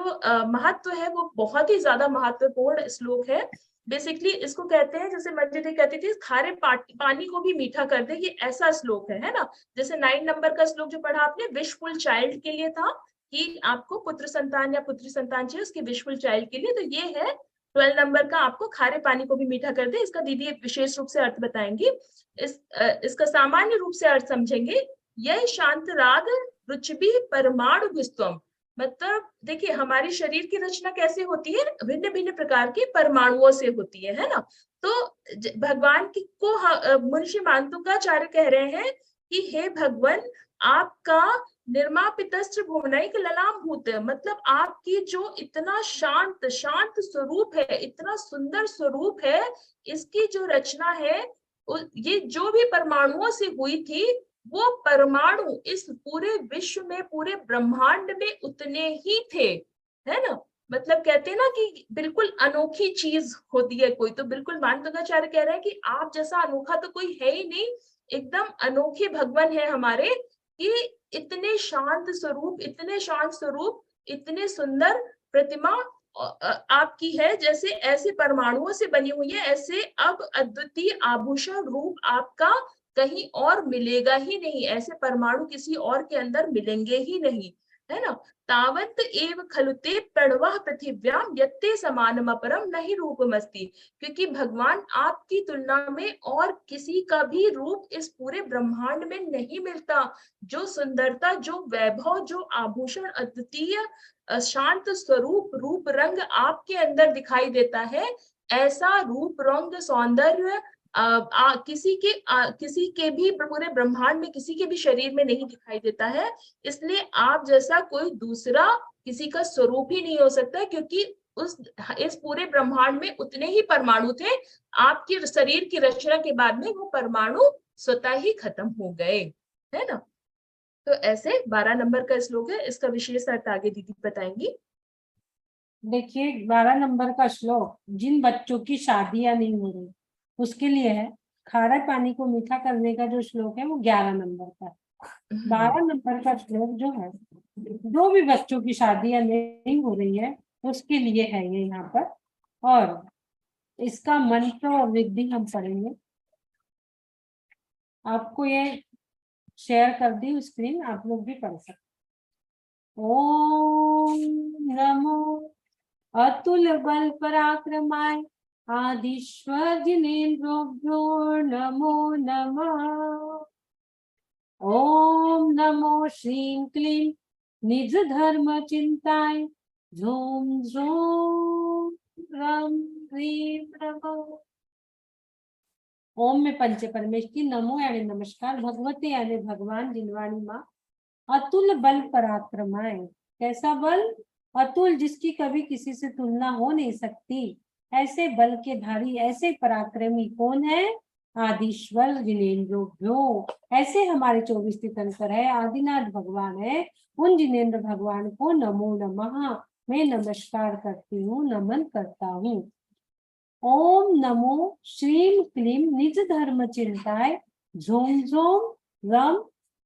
महत्व है वो बहुत ही ज्यादा महत्वपूर्ण श्लोक है। बेसिकली इसको कहते हैं, जैसे मंजू दी कहती थी, खारे पानी को भी मीठा कर दे, ये ऐसा श्लोक है ना। जैसे 9 नंबर का श्लोक जो पढ़ा आपने विशफुल चाइल्ड के लिए था, कि आपको पुत्र संतान या पुत्री संतान चाहिए उसके विशफुल चाइल्ड के लिए, तो ये है 12 नंबर का, आपको खारे पानी को भी मीठा कर दे। इसका दीदी एक विशेष रूप से अर्थ बताएंगी। इसका सामान्य रूप से अर्थ समझेंगे। यह शांत राग रुचिबी परमाणु विस्तम, मतलब देखिए हमारी शरीर की रचना कैसे होती है, भिन्न भिन्न प्रकार के परमाणुओं से होती है ना। तो भगवान की को मुनिषि मांडुक्याचार्य कह रहे हैं कि हे भगवान, आपका निर्मापितस्त्र भुवनैक ललाम भूत, मतलब आपकी जो इतना शांत शांत स्वरूप है, इतना सुंदर स्वरूप है, इसकी जो रचना है, ये जो भी परमाणुओं से हुई थी, वो परमाणु इस पूरे विश्व में, पूरे ब्रह्मांड में उतने ही थे, है ना। मतलब कहते हैं ना कि बिल्कुल अनोखी चीज होती है कोई, तो बिल्कुल मांडुक्याचार्य कह रहे हैं कि आप जैसा अनोखा तो कोई है ही नहीं, एकदम अनोखे भगवान है हमारे, कि इतने शांत स्वरूप, इतने शांत स्वरूप, इतने सुंदर प्रतिमा आपकी है, जैसे ऐसे परमाणुओं से बनी हुई है, ऐसे अब अद्वितीय आभूषण रूप आपका कहीं और मिलेगा ही नहीं, ऐसे परमाणु किसी और के अंदर मिलेंगे ही नहीं, है ना। तावंत एव खलुते प्रणवः पृथिव्याम यत्ते समानम अपरम नहीं रूपमस्ति, क्योंकि भगवान आपकी तुलना में और किसी का भी रूप इस पूरे ब्रह्मांड में नहीं मिलता। जो सुंदरता, जो वैभव, जो आभूषण, अद्वितीय शांत स्वरूप, रूप रंग आपके अंदर दिखाई देता है, ऐसा रूप रंग सौंदर्य किसी के भी पूरे ब्रह्मांड में, किसी के भी शरीर में नहीं दिखाई देता है। इसलिए आप जैसा कोई दूसरा किसी का स्वरूप ही नहीं हो सकता, क्योंकि इस पूरे ब्रह्मांड में उतने ही परमाणु थे, आपके शरीर की रचना के बाद में वो परमाणु स्वतः ही खत्म हो गए, है ना। तो ऐसे 12 नंबर का श्लोक है, इसका विशेष अर्थ आगे दीदी बताएंगी। देखिए 12 नंबर का श्लोक, जिन बच्चों की शादियां नहीं हो रही उसके लिए है। खारे पानी को मीठा करने का जो श्लोक है वो 11 नंबर का है। 12 नंबर का श्लोक जो है, जो भी बच्चों की शादियां नहीं हो रही है उसके लिए है ये यहाँ पर, और इसका मंत्र और विधि हम पढ़ेंगे। आपको ये शेयर कर दी स्क्रीन, आप लोग भी पढ़ सकते। ओम नमो अतुल बल पराक्रमाय आदिश्वर जिनेन्द्रोभ्यो नमो नमः। ओम नमो श्रीं क्लीं निज धर्म चिंताय झोम झोम रम ह्रीं नमः। ओम में पंच परमेश की, नमो यानी नमस्कार, भगवते यानी भगवान जिनवाणी माँ, अतुल बल पराक्रमाय, कैसा बल, अतुल जिसकी कभी किसी से तुलना हो नहीं सकती, ऐसे बल के धारी, ऐसे पराक्रमी कौन है? आदिश्वर जिनेन्द्रोभ्यो। ऐसे हमारे 24 तीर्थंकर है, आदिनाथ भगवान है, उन जिनेन्द्र भगवान को नमो नमः मैं नमस्कार करती हूँ, नमन करता हूँ। ओम नमो श्रीम क्लीम निज धर्म चिंताय झोम झोम रम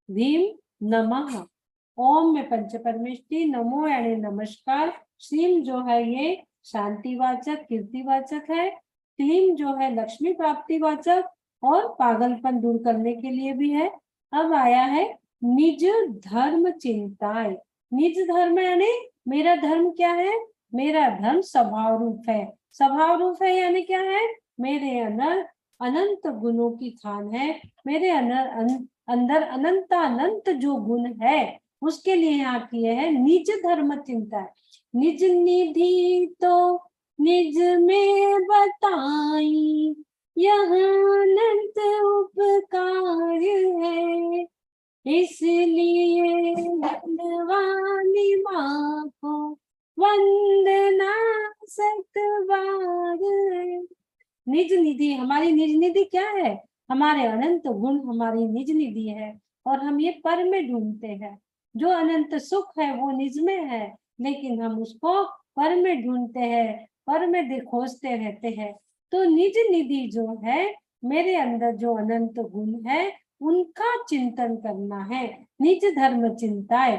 भीम नमः। ओम में पंच परमेष्टि, नमो यानी नमस्कार, श्रीम जो है ये शांतिवाचक कीर्तिवाचक है, क्लीम जो है लक्ष्मी प्राप्तिवाचक और पागलपन दूर करने के लिए भी है। अब आया है निज धर्म चिंताय। निज धर्म यानी मेरा धर्म क्या है? मेरा धर्म स्वभाव रूप है। स्वभाव रूप है यानी क्या है? मेरे अंदर अनंत गुणों की खान है, मेरे अंदर अनंत जो गुण है उसके लिए यहाँ किए हैं निज धर्म चिंता। निज निधि तो निज में बताई, यह अनंत उपकार है, इसलिए धनवानी माँ को वंदना सतबार। निज निधि, हमारी निज निधि क्या है? हमारे अनंत गुण हमारी निज निधि है और हम ये पर में ढूंढते हैं। जो अनंत सुख है वो निज में है, लेकिन हम उसको पर में ढूंढते हैं, पर में खोजते रहते हैं। तो निज निधि जो है, मेरे अंदर जो अनंत गुण है उनका चिंतन करना है। निज धर्म चिंताए,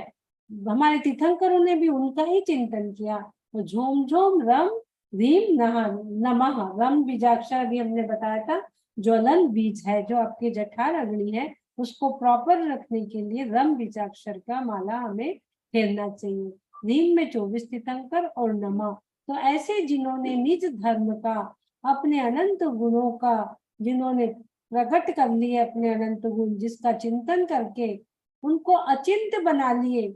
हमारे तीर्थंकरों ने भी उनका ही चिंतन किया। तो झोम झोम रम भीम नमः। रम बीजाक्षर भी हमने बताया था, ज्वलन बीज है जो आपके जठार अग्नि है, उसको प्रॉपर रखने के लिए रम बीजाक्षर का माला हमें फेरना चाहिए। भीम में 24 तीर्थंकर और नमः, तो ऐसे जिन्होंने निज धर्म का, अपने अनंत गुणों का, जिन्होंने प्रकट कर लिए अपने अनंत गुण, जिसका चिंतन करके उनको अचिंत्य बना लिए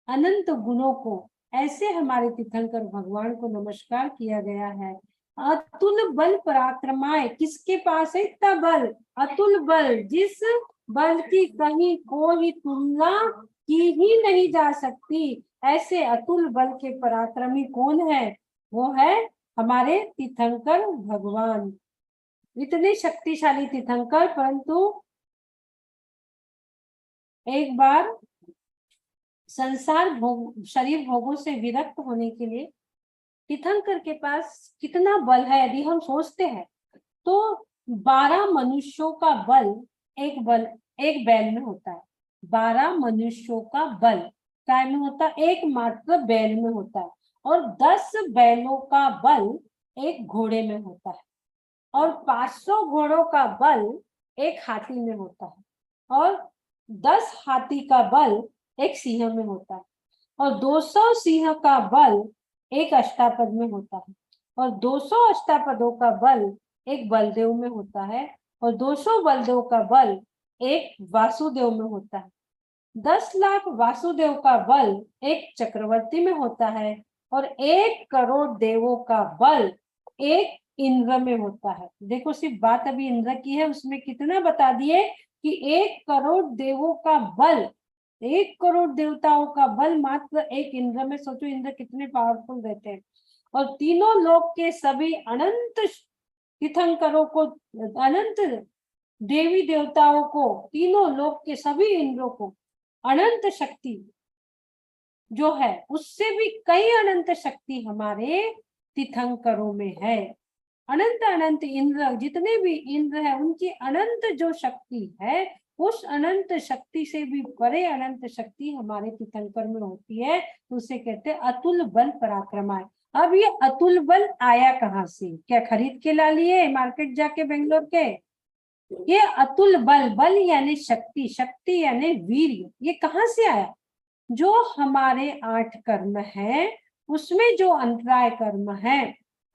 अनंत गुणों को, ऐसे हमारे तीर्थंकर भगवान को नमस्कार किया गया है। अतुल बल पराक्रमाय, किसके पास है इतना बल? अतुल बल, जिस बल की कहीं कोई तुलना की ही नहीं जा सकती, ऐसे अतुल बल के पराक्रमी कौन है? वो है हमारे तीर्थंकर भगवान। इतने शक्तिशाली तीर्थंकर, परंतु एक बार संसार भोग, शरीर भोगों से विरक्त होने के लिए तीर्थंकर के पास कितना बल है यदि हम सोचते हैं तो 12 मनुष्यों का बल एक बैल में होता है। 12 मनुष्यों का बल काय में होता है? एक मात्र बैल में होता है। और 10 बैलों का बल एक घोड़े में होता है, और 500 घोड़ों का बल एक हाथी में होता है, और 10 हाथी का बल एक सिंह में होता है, और 200 सिंह का बल एक अष्टापद में होता है, और 200 अष्टापदों का बल एक बलदेव में होता है, और 200 बलदेव का बल एक वासुदेव में होता है। 10 लाख वासुदेव का बल एक चक्रवर्ती में होता है, और 1 करोड़ देवों का बल एक इंद्र में होता है। देखो, सिर्फ बात अभी इंद्र की है, उसमें कितना बता दिए कि 1 करोड़ देवों का बल, 1 करोड़ देवताओं का बल मात्र एक इंद्र में। सोचो इंद्र कितने पावरफुल रहते हैं। और तीनों लोक के सभी अनंत तीर्थंकरों को, अनंत देवी देवताओं को, तीनों लोक के सभी इंद्रों को अनंत शक्ति जो है उससे भी कई अनंत शक्ति हमारे तीर्थंकरों में है। अनंत अनंत इंद्र, जितने भी इंद्र है उनकी अनंत जो शक्ति है, उस अनंत शक्ति से भी परे अनंत शक्ति हमारे तीर्थंकर में होती है। तो उसे कहते हैं अतुल बल पराक्रमाय। अब ये अतुल बल आया कहाँ से? क्या खरीद के ला लिए मार्केट जाके बेंगलोर के? ये अतुल बल, बल यानी शक्ति, शक्ति यानी वीर, ये कहाँ से आया? जो हमारे 8 कर्म है उसमें जो अंतराय कर्म है,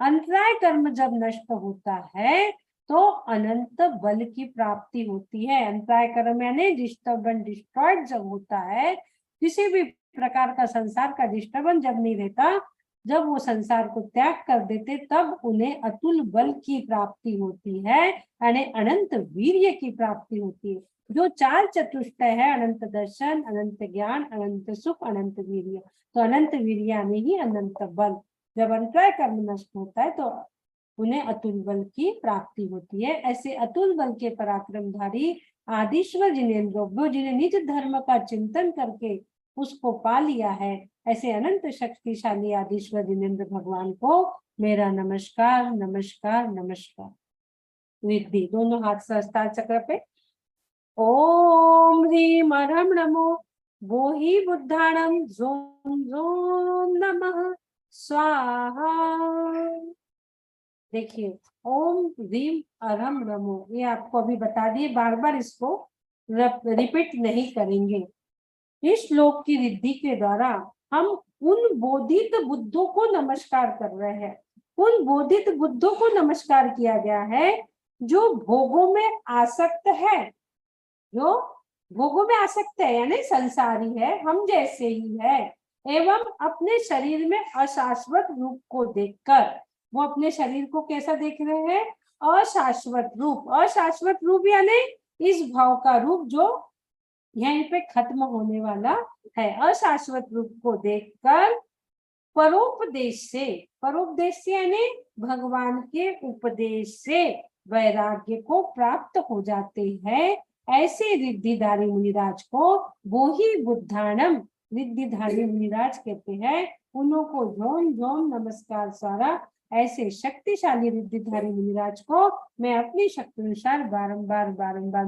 अंतराय कर्म जब नष्ट होता है तो अनंत बल की प्राप्ति होती है। अंतराय कर्म यानी डिस्टर्बेंस, डिस्ट्रॉयड जब होता है, किसी भी प्रकार का संसार का डिस्टर्बेंस जब नहीं रहता, जब वो संसार को त्याग कर देते, तब उन्हें अतुल बल की प्राप्ति होती है, यानी अनंत वीर्य की प्राप्ति होती है। जो 4 चतुष्टय है, अनंत दर्शन, अनंत ज्ञान, अनंत सुख, अनंत वीर्य, तो अनंत वीर्य यानी ही अनंत बल। जब अंतराय कर्म नष्ट होता है तो उन्हें अतुल बल की प्राप्ति होती है। ऐसे अतुल बल के पराक्रमधारी आदिश्वर जिनेन्द्र जिन्हें निज धर्म का चिंतन करके उसको पा लिया है, ऐसे अनंत शक्तिशाली आदिश्वर जिनेन्द्र भगवान को मेरा नमस्कार नमस्कार नमस्कार। रिद्धि दोनों हाथ सहस्त्रार चक्र पे। ओम ह्रीम अरहम नमो बोहि बुद्धाणम जोम जोम नमः स्वाहा। देखिए ओम ह्रीम अरहम नमो, ये आपको अभी बता दिए, बार बार इसको रिपीट नहीं करेंगे। इस श्लोक की रिद्धि के द्वारा हम उन बोधित बुद्धों को नमस्कार कर रहे हैं। उन बोधित बुद्धों को नमस्कार किया गया है जो भोगों में आसक्त है, जो भोगों में आसक्त है यानी संसारी है, हम जैसे ही है, एवं अपने शरीर में अशाश्वत रूप को देखकर, वो अपने शरीर को कैसा देख रहे हैं? अशाश्वत रूप। अशाश्वत रूप यानी इस भाव का रूप जो यहीं पे खत्म होने वाला है। अशाश्वत रूप को देखकर परोपदेश से, परोपदेश से यानी भगवान के उपदेश से वैराग्य को प्राप्त हो जाते हैं। ऐसे रिद्धिधारी मुनिराज को बोहि बुद्धानम, रिद्धिधारी मुनिराज कहते हैं। उनको झोम झोम नमस्कार सारा। ऐसे शक्तिशाली रिद्धिधारी मुनिराज को मैं अपनी शक्ति अनुसार बारंबार बारंबार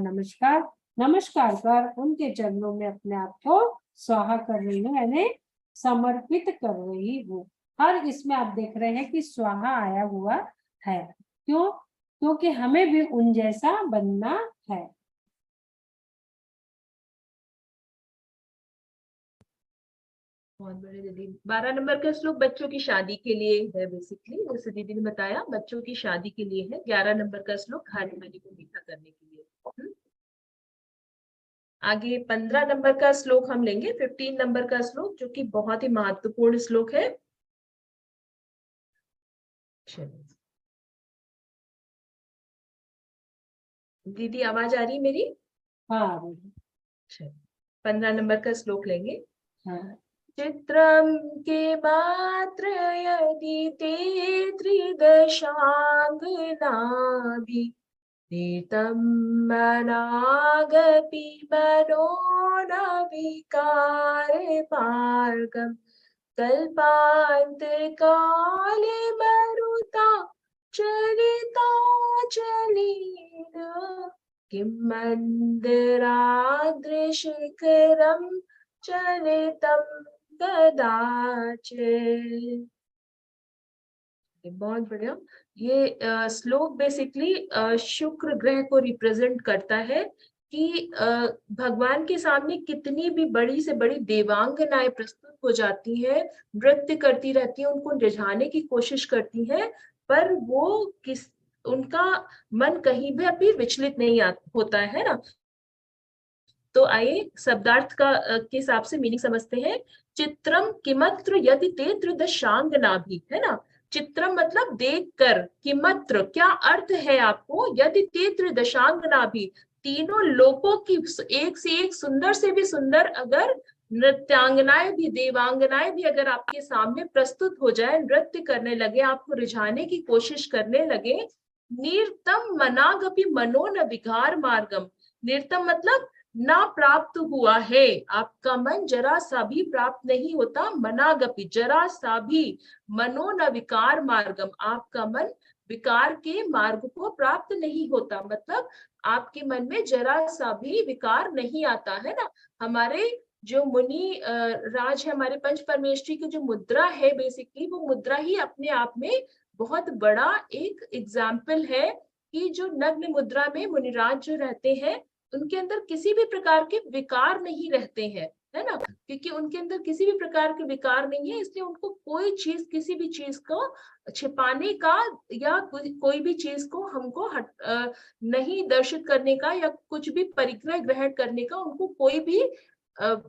नमस्कार कर उनके चरणों में अपने आप को स्वाहा कर रही हूँ, यानी समर्पित कर रही हूँ। हर इसमें आप देख रहे हैं कि स्वाहा आया हुआ है। क्यों? क्योंकि हमें भी उन जैसा बनना है। बहुत बड़े दीदी। 12 नंबर का श्लोक बच्चों की शादी के लिए है बेसिकली, जैसे दीदी ने बताया बच्चों की शादी के लिए है। 11 नंबर का श्लोक खाने वाली को मीठा करने के लिए। आगे 15 नंबर का श्लोक हम लेंगे, 15 नंबर का श्लोक जो कि बहुत ही महत्वपूर्ण श्लोक है। दीदी आवाज आ रही मेरी? हाँ। 15 नंबर का श्लोक लेंगे। हाँ। चित्रम के मात्र यदि ते त्रिदशांगनाभि नीतम मनागपि मनो न विकार मार्गम कल्पांत काले मरुता चलिता चलेन किम मंदराद्रिशिखरम चलितम कदाचित्। बहुत बढ़िया। ये श्लोक बेसिकली शुक्र ग्रह को रिप्रेजेंट करता है कि भगवान के सामने कितनी भी बड़ी से बड़ी देवांगनाएं प्रस्तुत हो जाती हैं, नृत्य करती रहती हैं, उनको रिझाने की कोशिश करती हैं, पर वो उनका मन कहीं भी अभी विचलित नहीं होता है ना। तो आइए शब्दार्थ का के हिसाब से मीनिंग समझते हैं। चित्रम किमत्र यदि ते त्रिदशांगनाभि, है ना। चित्रम मतलब देखकर, किमत्र क्या अर्थ है आपको, यदि ते त्रिदशांगनाभि तीनों लोकों की एक से एक सुंदर से भी सुंदर अगर नृत्यांगनाएं भी, देवांगनाएं भी अगर आपके सामने प्रस्तुत हो जाए, नृत्य करने लगे, आपको रिझाने की कोशिश करने लगे, निर्तम मनागपि मनो न विकार मार्गम। निर्तम मतलब ना प्राप्त हुआ है, आपका मन जरा सा भी प्राप्त नहीं होता। मनागपि जरा सा भी, मनो न विकार मार्गम आपका मन विकार के मार्ग को प्राप्त नहीं होता, मतलब आपके मन में जरा सा भी विकार नहीं आता है ना। हमारे जो मुनि राज है, हमारे पंच परमेष्ठी की जो मुद्रा है बेसिकली, वो मुद्रा ही अपने आप में बहुत बड़ा एक एग्जाम्पल है कि जो नग्न मुद्रा में मुनिराज जो रहते हैं उनके अंदर किसी भी प्रकार के विकार नहीं रहते हैं, है ना। क्योंकि उनके अंदर किसी भी प्रकार के विकार नहीं है, इसलिए उनको कोई चीज, किसी भी चीज को छिपाने का या कोई भी चीज को हमको नहीं दर्शित करने का या कुछ भी परिग्रह ग्रहण करने का उनको कोई भी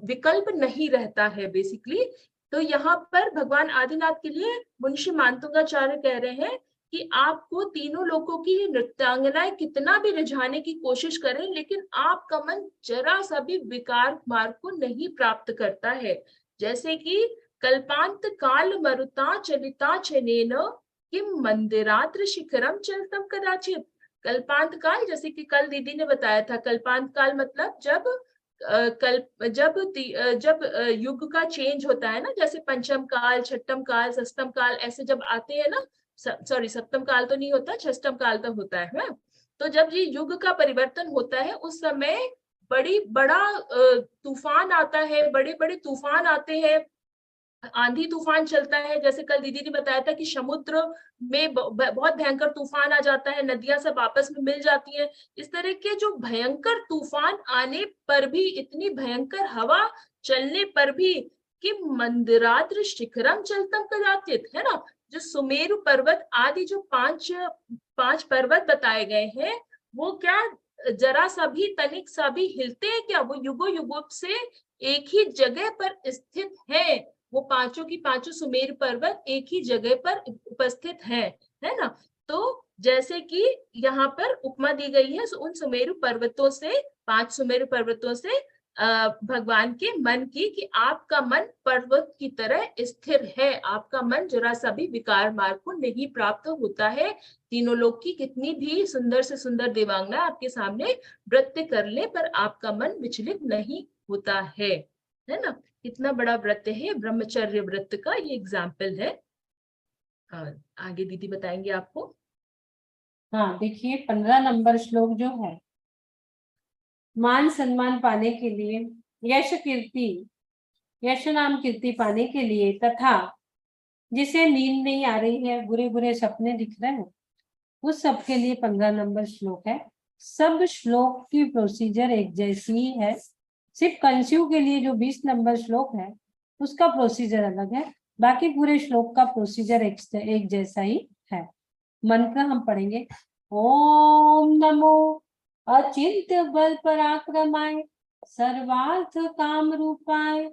विकल्प नहीं रहता है बेसिकली। तो यहाँ पर भगवान आदिनाथ के लिए मुंशी मानतुंगाचार्य कह रहे हैं कि आपको तीनों लोगों की नृत्यांगनाएं कितना भी रिझाने की कोशिश करें, लेकिन आपका मन जरा सा भी विकार मार्ग को नहीं प्राप्त करता है। जैसे कि कल्पांत काल मरुता चलिता चनेन किम मंदिरात्र शिखरम चलतम कदाचित। कल्पांत काल, जैसे कि कल दीदी ने बताया था, कल्पांत काल मतलब जब जब युग का चेंज होता है ना, जैसे पंचम काल, छठम काल, सप्तम काल, ऐसे जब आते हैं ना, सॉरी सप्तम काल तो नहीं होता, षष्टम काल तक होता है ना। तो जब ये युग का परिवर्तन होता है उस समय बड़ा तूफान आता है, बड़े बड़े तूफान आते हैं, आंधी तूफान चलता है। जैसे कल दीदी ने बताया था कि समुद्र में बहुत भयंकर तूफान आ जाता है, नदियां सब आपस में मिल जाती हैं। इस तरह के जो भयंकर तूफान आने पर भी, इतनी भयंकर हवा चलने पर भी, कि मंदिराद्र शिखरम चलतम कदाचित, है ना, जो सुमेरु पर्वत आदि जो पांच पर्वत बताए गए हैं, वो क्या जरा सा भी, तनिक सा भी हिलते हैं क्या? वो युगों युगों से एक ही जगह पर स्थित है। वो पांचों की पांचों सुमेरु पर्वत एक ही जगह पर उपस्थित है ना। तो जैसे कि यहाँ पर उपमा दी गई है उन सुमेरु पर्वतों से, 5 सुमेरु पर्वतों से भगवान के मन की, कि आपका मन पर्वत की तरह स्थिर है, आपका मन जरा सा भी विकार मार्ग को नहीं प्राप्त होता है। तीनों लोग की कितनी भी सुंदर से सुंदर देवांगना आपके सामने नृत्य कर ले, पर आपका मन विचलित नहीं होता है ना। कितना बड़ा व्रत है ब्रह्मचर्य व्रत का, ये एग्जाम्पल है। आगे दीदी बताएंगे आपको। हाँ देखिए 15 नंबर श्लोक जो है, मान सम्मान पाने के लिए, यश नाम कीर्ति पाने के लिए, तथा जिसे नींद नहीं आ रही है, बुरे बुरे सपने दिख रहे हैं, उस सब के लिए 15 नंबर श्लोक है। सब श्लोक की प्रोसीजर एक जैसी ही है, सिर्फ कंस्यू के लिए जो 20 नंबर श्लोक है उसका प्रोसीजर अलग है, बाकी पूरे श्लोक का प्रोसीजर एक जैसा ही है। मंत्र हम पढ़ेंगे। ओम नमो अचिंत्य बल पराक्रमाय सर्वार्थ काम रूपाय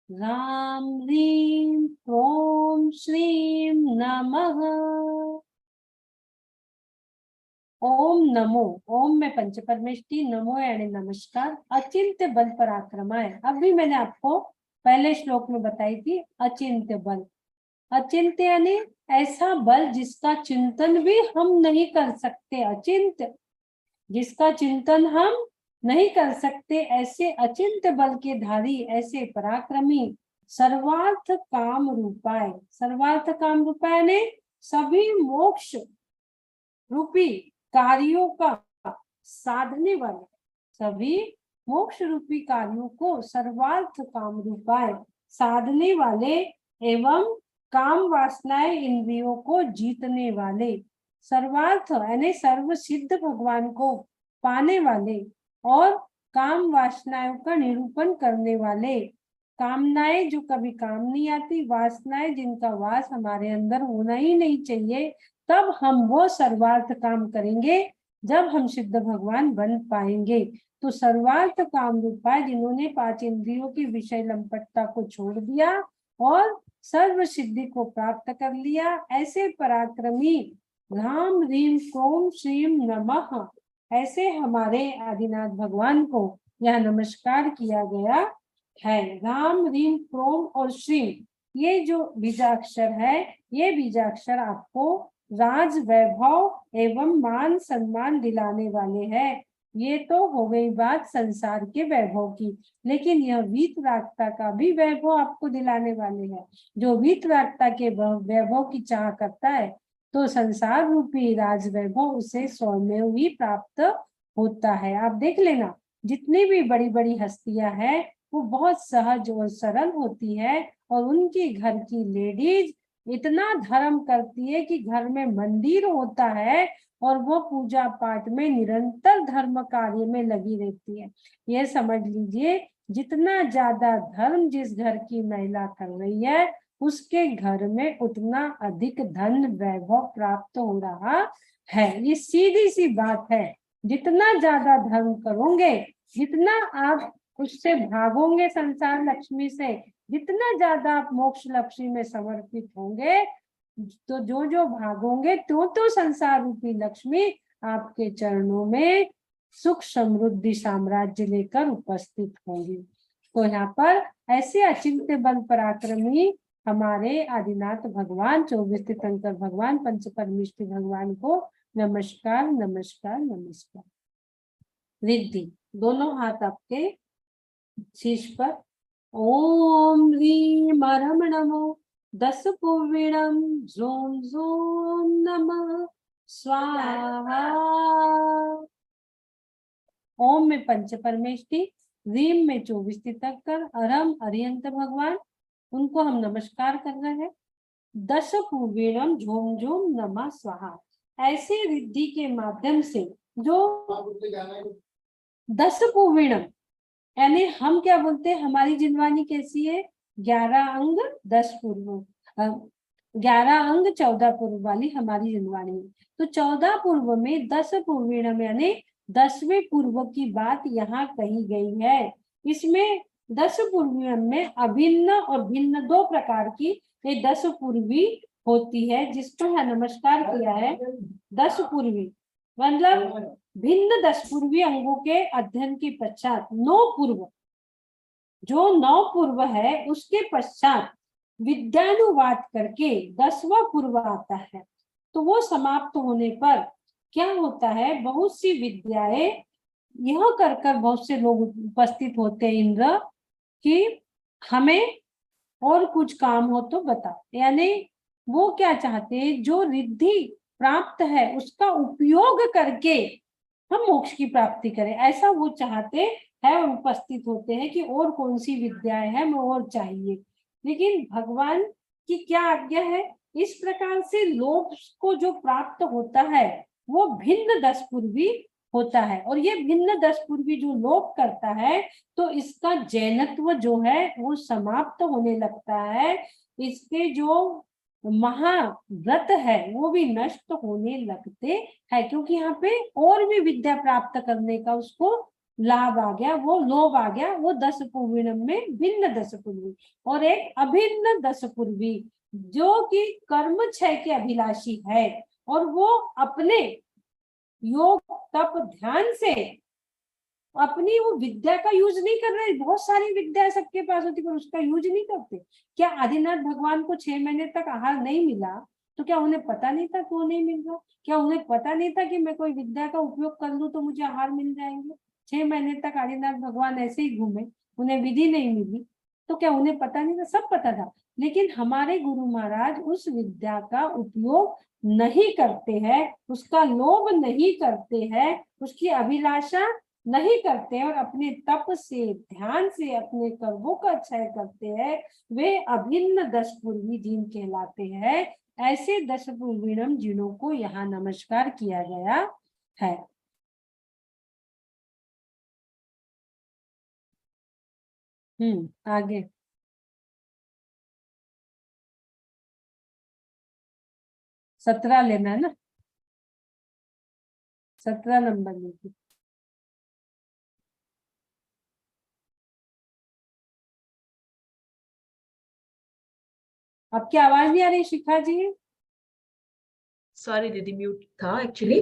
राम ह्रीं क्रों श्रीं नमः। ओम नमो, ओम में पंच परमेष्टि, नमो यानी नमस्कार, अचिंत्य बल पराक्रमाय। अब भी मैंने आपको पहले श्लोक में बताई थी अचिंत्य बल। अचिंत्य यानी ऐसा बल जिसका चिंतन भी हम नहीं कर सकते, अचिंत्य जिसका चिंतन हम नहीं कर सकते, ऐसे अचिंत्य बल के धारी, ऐसे पराक्रमी, सर्वार्थ काम रूपाय। सर्वार्थ काम रूपाय ने सभी मोक्ष रूपी कार्यों का साधने वाले, सभी मोक्ष रूपी कार्यों को सर्वार्थ काम रूपाय साधने वाले, एवं काम वासनाएं इंद्रियों को जीतने वाले, सर्वार्थ यानी सर्व सिद्ध भगवान को पाने वाले, और काम वासनाओं का निरूपण करने वाले, कामनाएं जो कभी काम नहीं आती, वासनाएं जिनका वास हमारे अंदर होना ही नहीं चाहिए, तब हम वो सर्वार्थ काम करेंगे जब हम सिद्ध भगवान बन पाएंगे। तो सर्वार्थ काम रूपा जिन्होंने 5 इंद्रियों की विषय लंपटता को छोड़ दिया और सर्व सिद्धि को प्राप्त कर लिया, ऐसे पराक्रमी राम ह्रीं क्रों श्रीं नमः, ऐसे हमारे आदिनाथ भगवान को यह नमस्कार किया गया है। राम ह्रीं क्रों और श्रीं, ये जो बीजाक्षर है, ये बीजाक्षर आपको राज वैभव एवं मान सम्मान दिलाने वाले हैं। ये तो हो गई बात संसार के वैभव की, लेकिन यह वीतरागता का भी वैभव आपको दिलाने वाले हैं। जो वीतरागता के वैभव की चाह करता है तो संसार रूपी राज वैभव उसे स्वयं ही प्राप्त होता है। आप देख लेना, जितनी भी बड़ी बड़ी हस्तियां हैं वो बहुत सहज और सरल होती है, और उनके घर की लेडीज इतना धर्म करती है कि घर में मंदिर होता है और वो पूजा पाठ में निरंतर धर्म कार्य में लगी रहती है। ये समझ लीजिए, जितना ज्यादा धर्म जिस घर की महिला कर रही है उसके घर में उतना अधिक धन वैभव प्राप्त हो रहा है। ये सीधी सी बात है। जितना ज्यादा धर्म करोगे, जितना आप उससे भागोगे संसार लक्ष्मी से, जितना ज्यादा आप मोक्ष लक्ष्मी में समर्पित होंगे, तो जो जो भागोगे तो संसार रूपी लक्ष्मी आपके चरणों में सुख समृद्धि साम्राज्य लेकर उपस्थित होंगी। तो यहाँ पर ऐसे अचिंत्य बल पराक्रमी हमारे आदिनाथ भगवान 24 तीर्थंकर भगवान पंच परमेष्ठी भगवान को नमस्कार नमस्कार नमस्कार। रिद्धि, दोनों हाथ आपके शीश पर। ओम ह्रीम अरम नमो 10 पूर्णम ज़ोम ज़ोम नमः स्वाहा। ओम में पंच परमेष्ठी, रीम में 24 तीर्थंकर, अरम अरिहंत भगवान, उनको हम नमस्कार कर रहे हैं। 10 पूर्णम झोम झोम नमः स्वाहा। ऐसे रिद्धि के माध्यम से जो 10 पूर्णम, यानी हम क्या बोलते हैं, हमारी जिनवानी कैसी है, 11 अंग 10 पूर्व, 11 अंग 14 पूर्व वाली हमारी जिनवानी है। तो 14 पूर्व में 10 पूर्णम यानी 10वें पूर्व की बात यहाँ कही गई है। इसमें 10 पूर्णम में अभिन्न और भिन्न 2 प्रकार की ये 10 पूर्वी होती है, जिसको है नमस्कार किया है। 10 पूर्वी मतलब भिन्न 10 पूर्वी अंगों के अध्ययन के पश्चात 9 पूर्व, जो 9 पूर्व है उसके पश्चात विद्यानुवाद करके 10वां पूर्व आता है। तो वो समाप्त होने पर क्या होता है, बहुत सी विद्याएं यह कर बहुत से लोग उपस्थित होते हैं इंद्र कि हमें और कुछ काम हो तो बता, यानी वो क्या चाहते हैं, जो रिद्धि प्राप्त है उसका उपयोग करके हम मोक्ष की प्राप्ति करें, ऐसा वो चाहते हैं और उपस्थित होते हैं कि और कौन सी विद्याएं हैं मैं और चाहिए। लेकिन भगवान की क्या आज्ञा है, इस प्रकार से लोक को जो प्राप्त होता है वो भिन्न 10 पूर्वी होता है। और ये भिन्न 10 पूर्वी जो लोक करता है तो इसका जैनत्व जो है वो समाप्त होने लगता है, इसके जो महाव्रत है वो भी नष्ट होने लगते हैं, क्योंकि यहाँ पे और भी विद्या प्राप्त करने का उसको लाभ आ गया, वो लोभ आ गया। वो 10 पूर्णम में भिन्न 10 पूर्वी और एक अभिन्न 10 पूर्वी जो कि कर्म क्षय के अभिलाषी है, और वो अपने योग तप ध्यान से अपनी वो विद्या का यूज नहीं कर रहे। बहुत सारी विद्या सबके पास होती पर उसका यूज नहीं करते। क्या आदिनाथ भगवान को 6 महीने तक आहार नहीं मिला तो क्या उन्हें पता नहीं था क्यों नहीं मिल रहा? क्या उन्हें पता नहीं था कि मैं कोई विद्या का उपयोग कर लूं तो मुझे आहार मिल जाएंगे? 6 महीने तक आदिनाथ भगवान ऐसे ही घूमे, उन्हें विधि नहीं मिली तो क्या उन्हें पता नहीं था? सब पता था। लेकिन हमारे गुरु महाराज उस विद्या का उपयोग नहीं करते हैं, उसका लोभ नहीं करते हैं, उसकी अभिलाषा नहीं करते और अपने तप से ध्यान से अपने कर्मों का क्षय करते हैं। वे अभिन्न 10 पूर्वी जिन कहलाते हैं। ऐसे 10 पूर्वीणम जिनों को यहाँ नमस्कार किया गया है। आगे 17 लेना है ना, 17 नंबर लेगी। आपकी आवाज नहीं आ रही शिखा जी? सॉरी दीदी, म्यूट था एक्चुअली।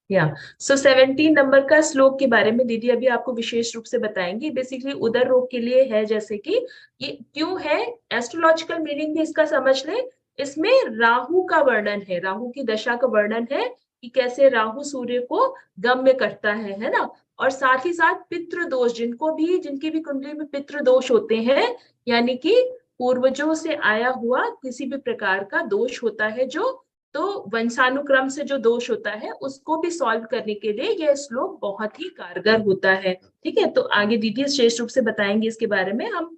या सो 17 नंबर का श्लोक के बारे में दीदी अभी आपको विशेष रूप से बताएंगे। बेसिकली उदर रोग के लिए है, जैसे कि ये क्यों है, एस्ट्रोलॉजिकल मीनिंग भी इसका समझ ले। इसमें राहु का वर्णन है, राहु की दशा का वर्णन है कि कैसे राहु सूर्य को गम्य करता है ना। और साथ ही साथ पितृ दोष, जिनकी भी कुंडली में पितृ दोष होते हैं, यानी कि पूर्वजों से आया हुआ किसी भी प्रकार का दोष होता है जो, तो वंशानुक्रम से जो दोष होता है उसको भी सॉल्व करने के लिए यह श्लोक बहुत ही कारगर होता है। ठीक है, तो आगे दीदी विशेष रूप से बताएंगे इसके बारे में। हम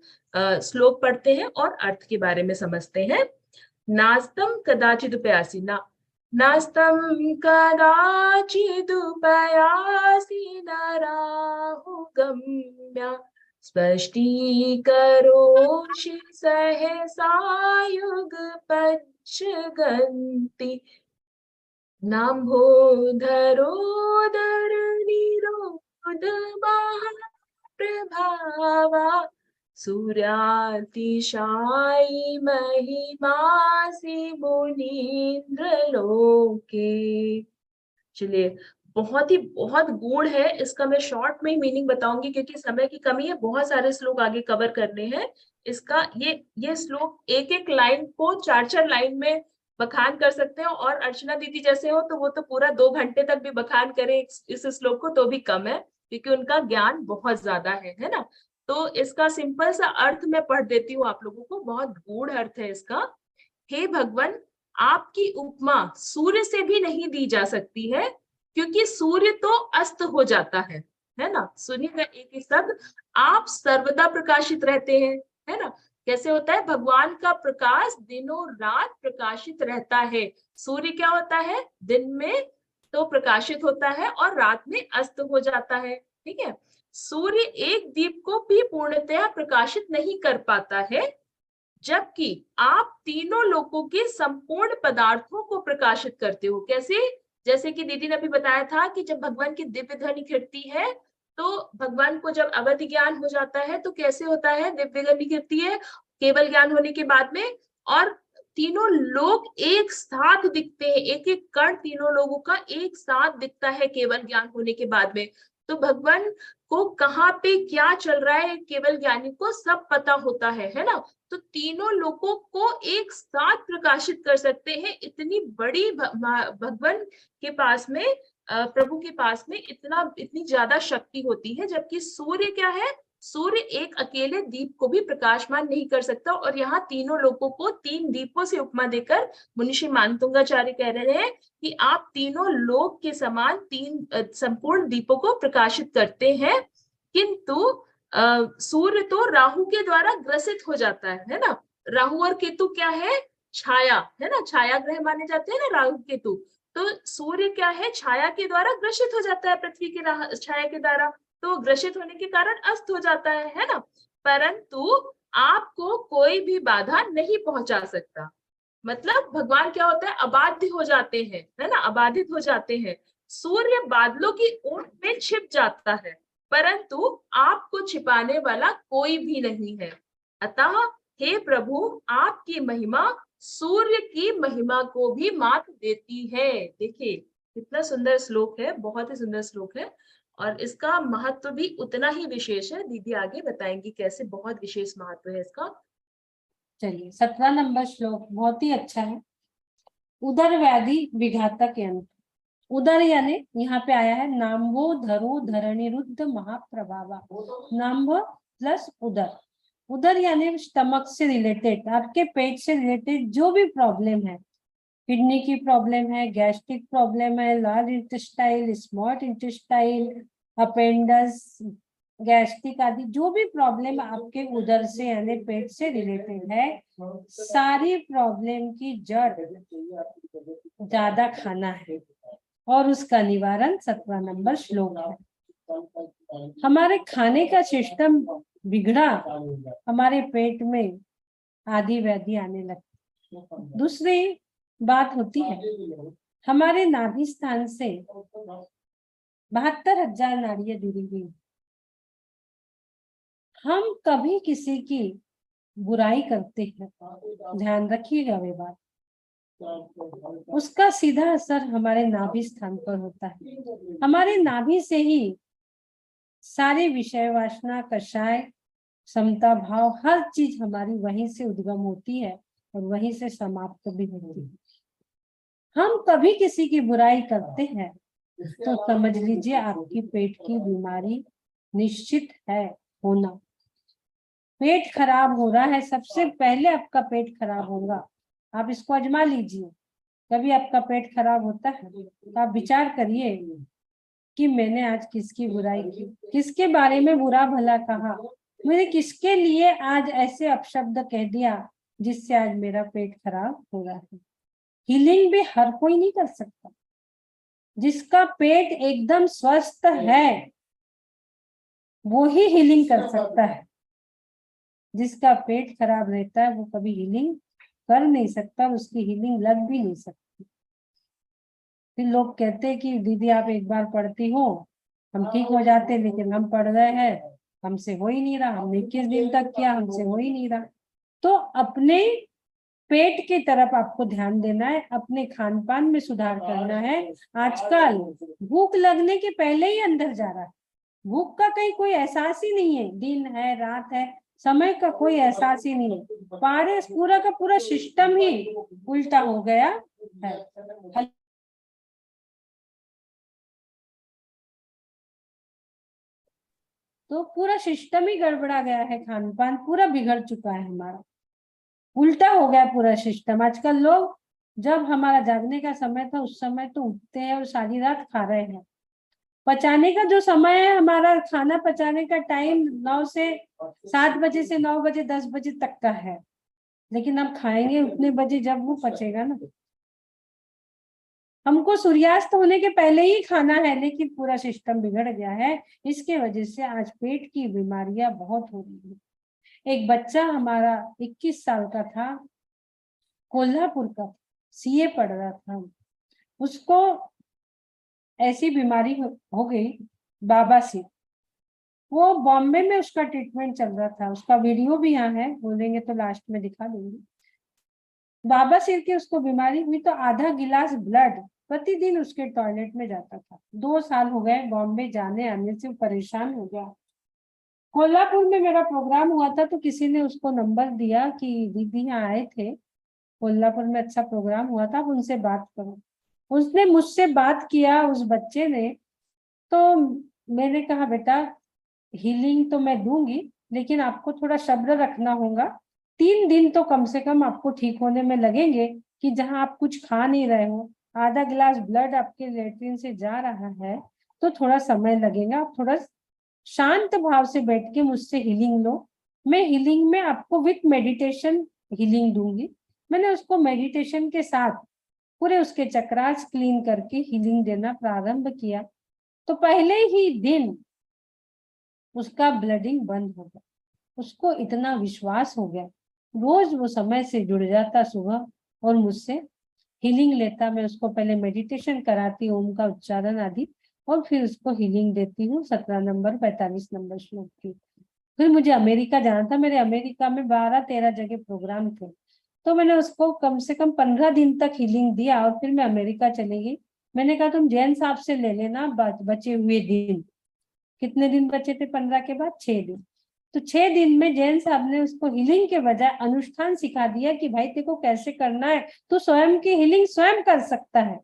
श्लोक पढ़ते हैं और अर्थ के बारे में समझते हैं। नास्तम कदाचिदुपयासी नास्तम कदाचिदुपयासी न राहु गम्य स्पष्टीकरोषि सहसा युगपच्चगन्ति नाम्भोधरोदरनिरोधमहाप्रभावा सूर्यातिशायी महिमासि मुनीन्द्रलोके। चलिए बहुत गूढ़ है। इसका मैं शॉर्ट में ही मीनिंग बताऊंगी क्योंकि समय की कमी है, बहुत सारे श्लोक आगे कवर करने हैं। इसका ये श्लोक एक एक लाइन को 4-4 लाइन में बखान कर सकते हैं, और अर्चना दीदी जैसे हो तो वो तो पूरा 2 घंटे तक भी बखान करें इस श्लोक को तो भी कम है, क्योंकि उनका ज्ञान बहुत ज्यादा है ना। तो इसका सिंपल सा अर्थ मैं पढ़ देती हूँ आप लोगों को, बहुत गूढ़ अर्थ है इसका। हे भगवान, आपकी उपमा सूर्य से भी नहीं दी जा सकती है, क्योंकि सूर्य तो अस्त हो जाता है ना। सुनिए का एक ही शब्द, आप सर्वदा प्रकाशित रहते हैं, है ना। कैसे होता है, भगवान का प्रकाश दिनों रात प्रकाशित रहता है। सूर्य क्या होता है, दिन में तो प्रकाशित होता है और रात में अस्त हो जाता है, ठीक है। सूर्य एक दीप को भी पूर्णतया प्रकाशित नहीं कर पाता है, जबकि आप तीनों लोकों के संपूर्ण पदार्थों को प्रकाशित करते हो। कैसे, जैसे कि दीदी ने अभी बताया था कि जब भगवान की दिव्य ध्वनि गिरती है तो भगवान को जब अवधि ज्ञान हो जाता है तो कैसे होता है, दिव्य ध्वनि गिरती है केवल ज्ञान होने के बाद में, और तीनों लोग एक साथ दिखते हैं, एक एक कण तीनों लोगों का एक साथ दिखता है केवल ज्ञान होने के बाद में। तो भगवान को कहाँ पे क्या चल रहा है केवल ज्ञानी को सब पता होता है ना। तो तीनों लोगों को एक साथ प्रकाशित कर सकते हैं, इतनी बड़ी भगवान के पास में, प्रभु के पास में इतनी ज्यादा शक्ति होती है। जबकि सूर्य क्या है, सूर्य एक अकेले दीप को भी प्रकाशमान नहीं कर सकता। और यहाँ तीनों लोगों को 3 दीपों से उपमा देकर मुनिषी मानतुंगाचार्य कह रहे हैं कि आप तीनों लोक के समान 3 संपूर्ण दीपों को प्रकाशित करते हैं, किंतु सूर्य तो राहु के द्वारा ग्रसित हो जाता है ना। राहु और केतु क्या है, छाया है ना, छाया ग्रह माने जाते हैं ना राहु केतु। तो सूर्य क्या है, छाया के द्वारा ग्रसित हो जाता है पृथ्वी के छाया के द्वारा, तो ग्रसित होने के कारण अस्त हो जाता है ना। परंतु आपको कोई भी बाधा नहीं पहुंचा सकता। मतलब भगवान क्या होता है, अबाध्य हो जाते हैं, है ना, अबाधित हो जाते हैं। सूर्य बादलों की ओट में छिप जाता है, परंतु आपको छिपाने वाला कोई भी नहीं है। अतः हे प्रभु, आपकी महिमा सूर्य की महिमा को भी मात देती है। देखिए कितना सुंदर श्लोक है, बहुत ही सुंदर श्लोक है, और इसका महत्व भी उतना ही विशेष है। दीदी आगे बताएंगी कैसे बहुत विशेष महत्व है इसका। चलिए 17 नंबर श्लोक बहुत ही अच्छा है। उदर व्याधि विघातक यंत्र। उदर यानी यहाँ पे आया है नाम्भो धरो धरणिरुद्ध महाप्रभावा। नाम्भ प्लस उदर। उदर यानी स्टमक से रिलेटेड, आपके पेट से रिलेटेड जो भी प्रॉब्लम है, किडनी की प्रॉब्लम है, गैस्ट्रिक प्रॉब्लम है, large intestinal, small intestinal, appendix, gastric आदि जो भी प्रॉब्लम आपके उदर से यानी पेट से रिलेटेड है, सारी प्रॉब्लम की जड़ ज्यादा खाना है और उसका निवारण 17 नंबर श्लोक है। हमारे खाने का सिस्टम बिगड़ा, हमारे पेट में आदि व्याधि आने लगती। दूसरी बात होती है, हमारे नाभि स्थान से 72,000 नाड़ियां जुड़ी हुई। हम कभी किसी की बुराई करते हैं, ध्यान रखिएगा वे बात, उसका सीधा असर हमारे नाभि स्थान पर होता है। हमारे नाभि से ही सारे विषय वासना, कषाय, समता भाव, हर चीज हमारी वहीं से उद्गम होती है और वहीं से समाप्त भी होती है। हम कभी किसी की बुराई करते हैं तो समझ लीजिए आपकी पेट की बीमारी निश्चित है होना। पेट खराब हो रहा है, सबसे पहले आपका पेट खराब होगा। आप इसको आजमा लीजिए, कभी आपका पेट खराब होता है तो आप विचार करिए कि मैंने आज किसकी बुराई की, किसके बारे में बुरा भला कहा, मैंने किसके लिए आज ऐसे अपशब्द कह दिया जिससे आज मेरा पेट खराब हो रहा है। हीलिंग भी हर कोई नहीं कर सकता। जिसका पेट एकदम स्वस्थ है वो ही हीलिंग कर सकता है। जिसका पेट खराब रहता है वो कभी हीलिंग कर नहीं सकता, उसकी हीलिंग लग भी नहीं सकती। फिर लोग कहते हैं कि दीदी आप एक बार पढ़ती हो हम ठीक हो जाते, लेकिन हम पढ़ रहे हैं हमसे हो ही नहीं रहा, हमने 21 दिन तक किया हमसे हो ही नहीं रहा। तो अपने पेट की तरफ आपको ध्यान देना है, अपने खान पान में सुधार करना है। आजकल भूख लगने के पहले ही अंदर जा रहा है, भूख का कहीं कोई एहसास ही नहीं है, दिन है रात है समय का कोई एहसास ही नहीं है। पूरा का पूरा सिस्टम ही उल्टा हो गया है। तो पूरा सिस्टम ही गड़बड़ा गया है, खान पान पूरा बिगड़ चुका है हमारा, उल्टा हो गया पूरा सिस्टम। आजकल लोग जब हमारा जागने का समय था उस समय तो उठते हैं और सारी रात खा रहे हैं। पचाने का जो समय है, हमारा खाना पचाने का टाइम 9 से 7 बजे से 9 बजे 10 बजे तक का है, लेकिन हम खाएंगे उतने बजे जब वो पचेगा ना। हमको सूर्यास्त होने के पहले ही खाना है, लेकिन पूरा सिस्टम बिगड़ गया है। इसके वजह से आज पेट की बीमारियां बहुत हो रही है। एक बच्चा हमारा 21 साल का था, कोल्हापुर का, सीए पढ़ रहा था, उसको ऐसी बीमारी हो गई बाबासीर। वो बॉम्बे में उसका ट्रीटमेंट चल रहा था, उसका वीडियो भी यहाँ है, बोलेंगे तो लास्ट में दिखा देंगे। बाबासीर की उसको बीमारी हुई तो आधा गिलास ब्लड प्रतिदिन उसके टॉयलेट में जाता था। 2 साल हो गए बॉम्बे जाने आने से परेशान हो गया। कोल्हापुर में मेरा प्रोग्राम हुआ था तो किसी ने उसको नंबर दिया कि दीदी यहाँ आए थे, कोल्हापुर में अच्छा प्रोग्राम हुआ था, आप उनसे बात करो। उसने मुझसे बात किया उस बच्चे ने, तो मैंने कहा बेटा हीलिंग तो मैं दूंगी, लेकिन आपको थोड़ा सब्र रखना होगा। 3 दिन तो कम से कम आपको ठीक होने में लगेंगे, कि जहां आप कुछ खा नहीं रहे हो, आधा गिलास ब्लड आपके लेट्रिन से जा रहा है, तो थोड़ा समय लगेगा। आप थोड़ा शांत भाव से बैठ के मुझसे हीलिंग लो, मैं हीलिंग में आपको विथ मेडिटेशन हीलिंग दूंगी। मैंने उसको मेडिटेशन के साथ पूरे उसके चक्रास क्लीन करके हीलिंग देना प्रारंभ किया, तो पहले ही दिन उसका ब्लडिंग बंद हो गया। उसको इतना विश्वास हो गया, रोज वो समय से जुड़ जाता सुबह और मुझसे हीलिंग लेता। मैं उसको पहले मेडिटेशन कराती हूँ, ओम का उच्चारण आदि, और फिर उसको हीलिंग देती हूँ 17 नंबर 45 नंबर श्लोक की। फिर मुझे अमेरिका जाना था, मेरे अमेरिका में 12-13 जगह प्रोग्राम थे, तो मैंने उसको कम से कम 15 दिन तक हीलिंग दिया और फिर मैं अमेरिका चली गई। मैंने कहा तुम जैन साहब से ले लेना बचे हुए दिन। कितने दिन बचे थे 15 के बाद? 6 दिन। तो 6 दिन में जैन साहब ने उसको हीलिंग के बजाय अनुष्ठान सिखा दिया कि भाई तेको कैसे करना है, तो स्वयं की हीलिंग स्वयं कर सकता है।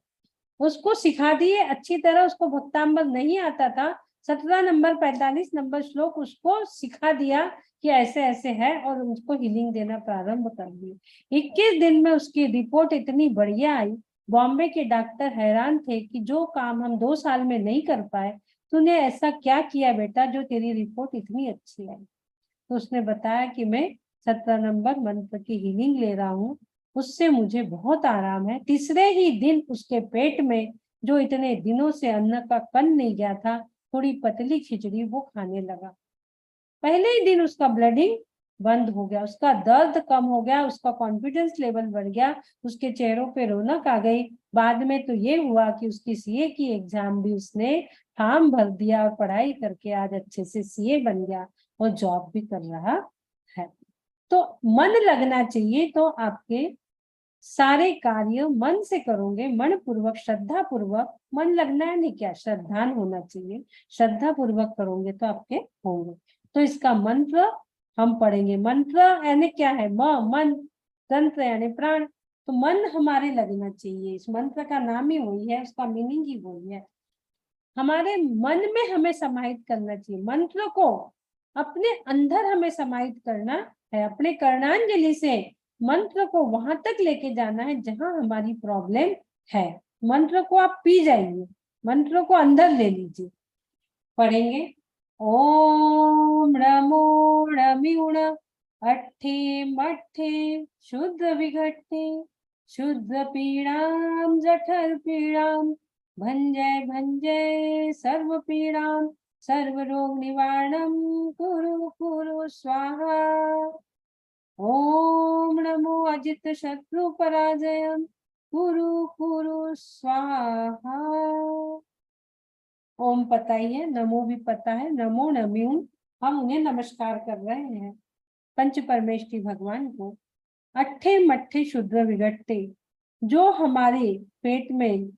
उसको सिखा दिए अच्छी तरह। उसको भक्तांबर नहीं आता था, 17 नंबर 45 नंबर श्लोक उसको सिखा दिया कि ऐसे ऐसे है, और उसको हीलिंग देना प्रारंभ कर दिए। 21 दिन में उसकी रिपोर्ट इतनी बढ़िया आई, बॉम्बे के डॉक्टर हैरान थे कि जो काम हम 2 साल में नहीं कर पाए, तूने ऐसा क्या किया बेटा जो तेरी रिपोर्ट इतनी अच्छी आई। तो उसने बताया कि मैं 17 नंबर मंत्र की हीलिंग ले रहा हूँ, उससे मुझे बहुत आराम है। तीसरे ही दिन उसके पेट में जो इतने दिनों से अन्न का कण नहीं गया था, थोड़ी पतली खिचड़ी वो खाने लगा। पहले ही दिन उसका ब्लडिंग बंद हो गया, उसका दर्द कम हो गया, उसका कॉन्फिडेंस लेवल बढ़ गया, उसके चेहरों पे रौनक आ गई। बाद में तो ये हुआ कि उसकी सीए की एग्जाम भी उसने फॉर्म भर दिया और पढ़ाई करके आज अच्छे से सीए बन गया और जॉब भी कर रहा है। तो मन लगना चाहिए, तो आपके सारे कार्य मन से करोगे, मन पूर्वक श्रद्धा पूर्वक। मन लगना है नहीं, क्या श्रद्धान होना चाहिए, श्रद्धा पूर्वक करोगे तो आपके होंगे। तो इसका मंत्र हम पढ़ेंगे। मंत्र यानी क्या है? मन, तंत्र यानी प्राण। तो मन हमारे लगना चाहिए, इस मंत्र का नाम ही वही है, उसका मीनिंग ही वही है। हमारे मन में हमें समाहित करना चाहिए मंत्र को, अपने अंदर हमें समाहित करना है। अपने कर्णांजलि से मंत्र को वहां तक लेके जाना है जहां हमारी प्रॉब्लम है। मंत्र को आप पी जाइए, मंत्र को अंदर ले लीजिए। पढ़ेंगे ओम नमो नमिउण अट्ठे मट्ठे शुद्ध विघट्टे शुद्ध पीड़ाम जठर पीड़ाम भंजय भंजय सर्व पीड़ाम सर्व रोग निवारणम कुरु कुरु स्वाहा। ओम नमो अजित शत्रु पराजयम कुरु कुरु स्वाहा। ओम पता ही है, नमो भी पता है, नमो नमिउन हम उन्हें नमस्कार कर रहे हैं, पंच परमेष्ठी भगवान को। अट्ठे मट्ठे शुद्र विघट्टे, जो हमारे पेट में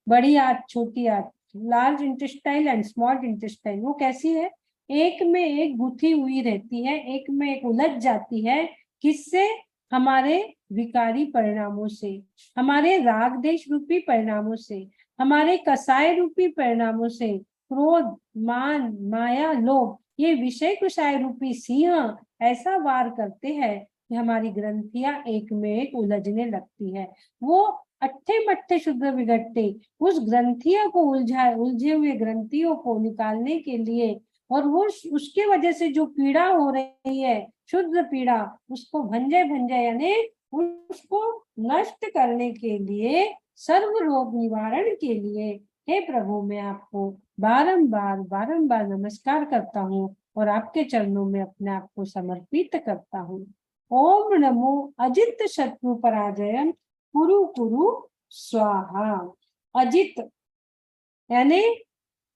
बड़ी आंत, छोटी आंत, large intestine and small intestine, वो कैसी है? एक में एक गुथी हुई रहती है, एक में एक उलझ जाती है। किससे? हमारे विकारी परिणामों से, हमारे राग देश रूपी परिणामों से, हमारे कसाय रूपी परिणामों से। क्रोध, मान, माया, लोभ, ये विषय कुशाय रूपी सिंह ऐसा वार करते हैं कि हमारी ग्रंथियां एक में एक उलझने लगती है। वो अट्ठे मट्ठे शुद्र विघट्टे, उस ग्रंथियों को उलझे हुए ग्रंथियों को निकालने के लिए, और वो उसके वजह से जो पीड़ा हो रही है, शुद्ध पीड़ा, उसको भंजे भंजे यानी उसको नष्ट करने के लिए, सर्व रोग निवारण के लिए, हे प्रभु मैं आपको बारंबार बारंबार नमस्कार करता हूँ और आपके चरणों में अपने आप को समर्पित करता हूँ। ओम नमो अजित शत्रु पराजयम कुरु कुरु स्वाहा। अजित यानी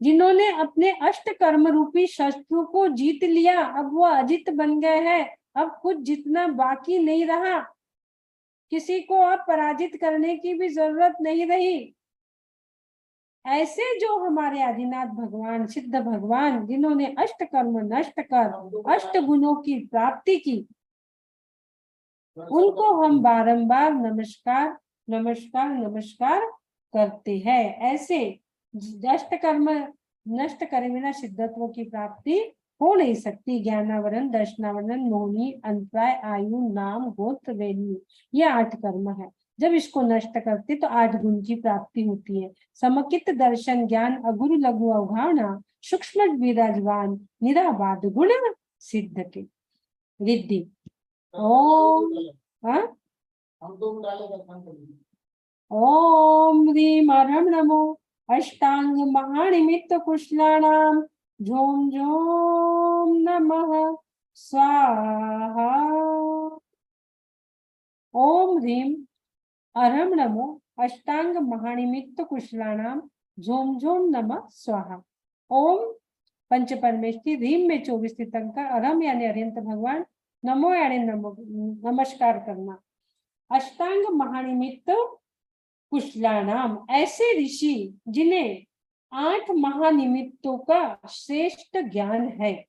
जिन्होंने अपने अष्ट कर्म रूपी शत्रु को जीत लिया, अब वो अजित बन गए हैं, अब कुछ जितना बाकी नहीं रहा, किसी को अब पराजित करने की भी जरूरत नहीं रही। ऐसे जो हमारे आदिनाथ भगवान, सिद्ध भगवान, जिन्होंने अष्ट कर्म नष्ट कर अष्ट गुणों की प्राप्ति की, उनको हम बारंबार नमस्कार नमस्कार नमस्कार करते हैं। ऐसे अष्ट कर्म नष्ट करे बिना सिद्धत्व की प्राप्ति हो नहीं सकती। ज्ञानावरण, दर्शनावरण, मोहनी, अंतराय, आयु, नाम, गोत्र, वेणी, ये 8 कर्म है। जब इसको नष्ट करते तो 8 गुण की प्राप्ति होती है। समकित दर्शन ज्ञान अगुरु लघु अवघावना सूक्ष्म विराजवान निराबाद गुण सिद्ध के रिद्धि। ओम ओम ह्रीं अरहं नमो अष्टांग महानिमित्त कुशलानां झोम झोम नमः स्वाहा। ओम ह्रीं अरहं नमो अष्टांग महानिमित्त कुशलानां झोम झोम नमः स्वाहा। ओम पंच परमेष्ठी, रीम में 24 तीर्थंकर, अरहं यानी अरिहंत भगवान, नमो यानी नमस्कार करना। अष्टांग महानिमित्त कुशलानाम, ऐसे ऋषि जिन्हें 8 महानिमित्तों का श्रेष्ठ ज्ञान है,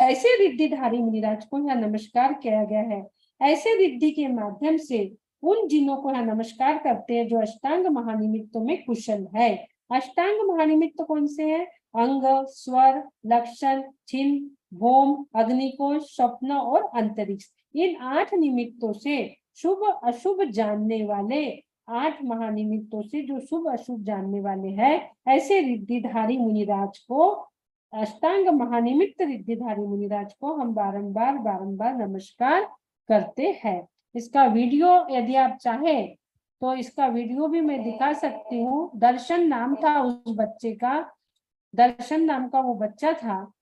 ऐसे रिद्धिधारी मुनिराज को यहाँ नमस्कार किया गया है। ऐसे रिद्धि के माध्यम से उन जिनों को यहाँ नमस्कार करते हैं जो अष्टांग महानिमित्तों में कुशल है। अष्टांग महानिमित्त कौन से हैं? अंग, स्वर, लक्षण, चिन्ह, भौम, अग्निकोश, स्वप्न और अंतरिक्ष। इन 8 निमित्तों से शुभ अशुभ जानने वाले, 8 महानिमित्तों से जो शुभ अशुभ जानने वाले हैं, ऐसे रिद्धिधारी मुनिराज को, अष्टांग महानिमित्त रिद्धिधारी मुनिराज को हम बारंबार बारंबार नमस्कार करते हैं। इसका वीडियो यदि आप चाहे तो इसका वीडियो भी मैं दिखा सकती हूँ। दर्शन नाम था उस बच्चे का, दर्शन नाम का वो बच्चा था।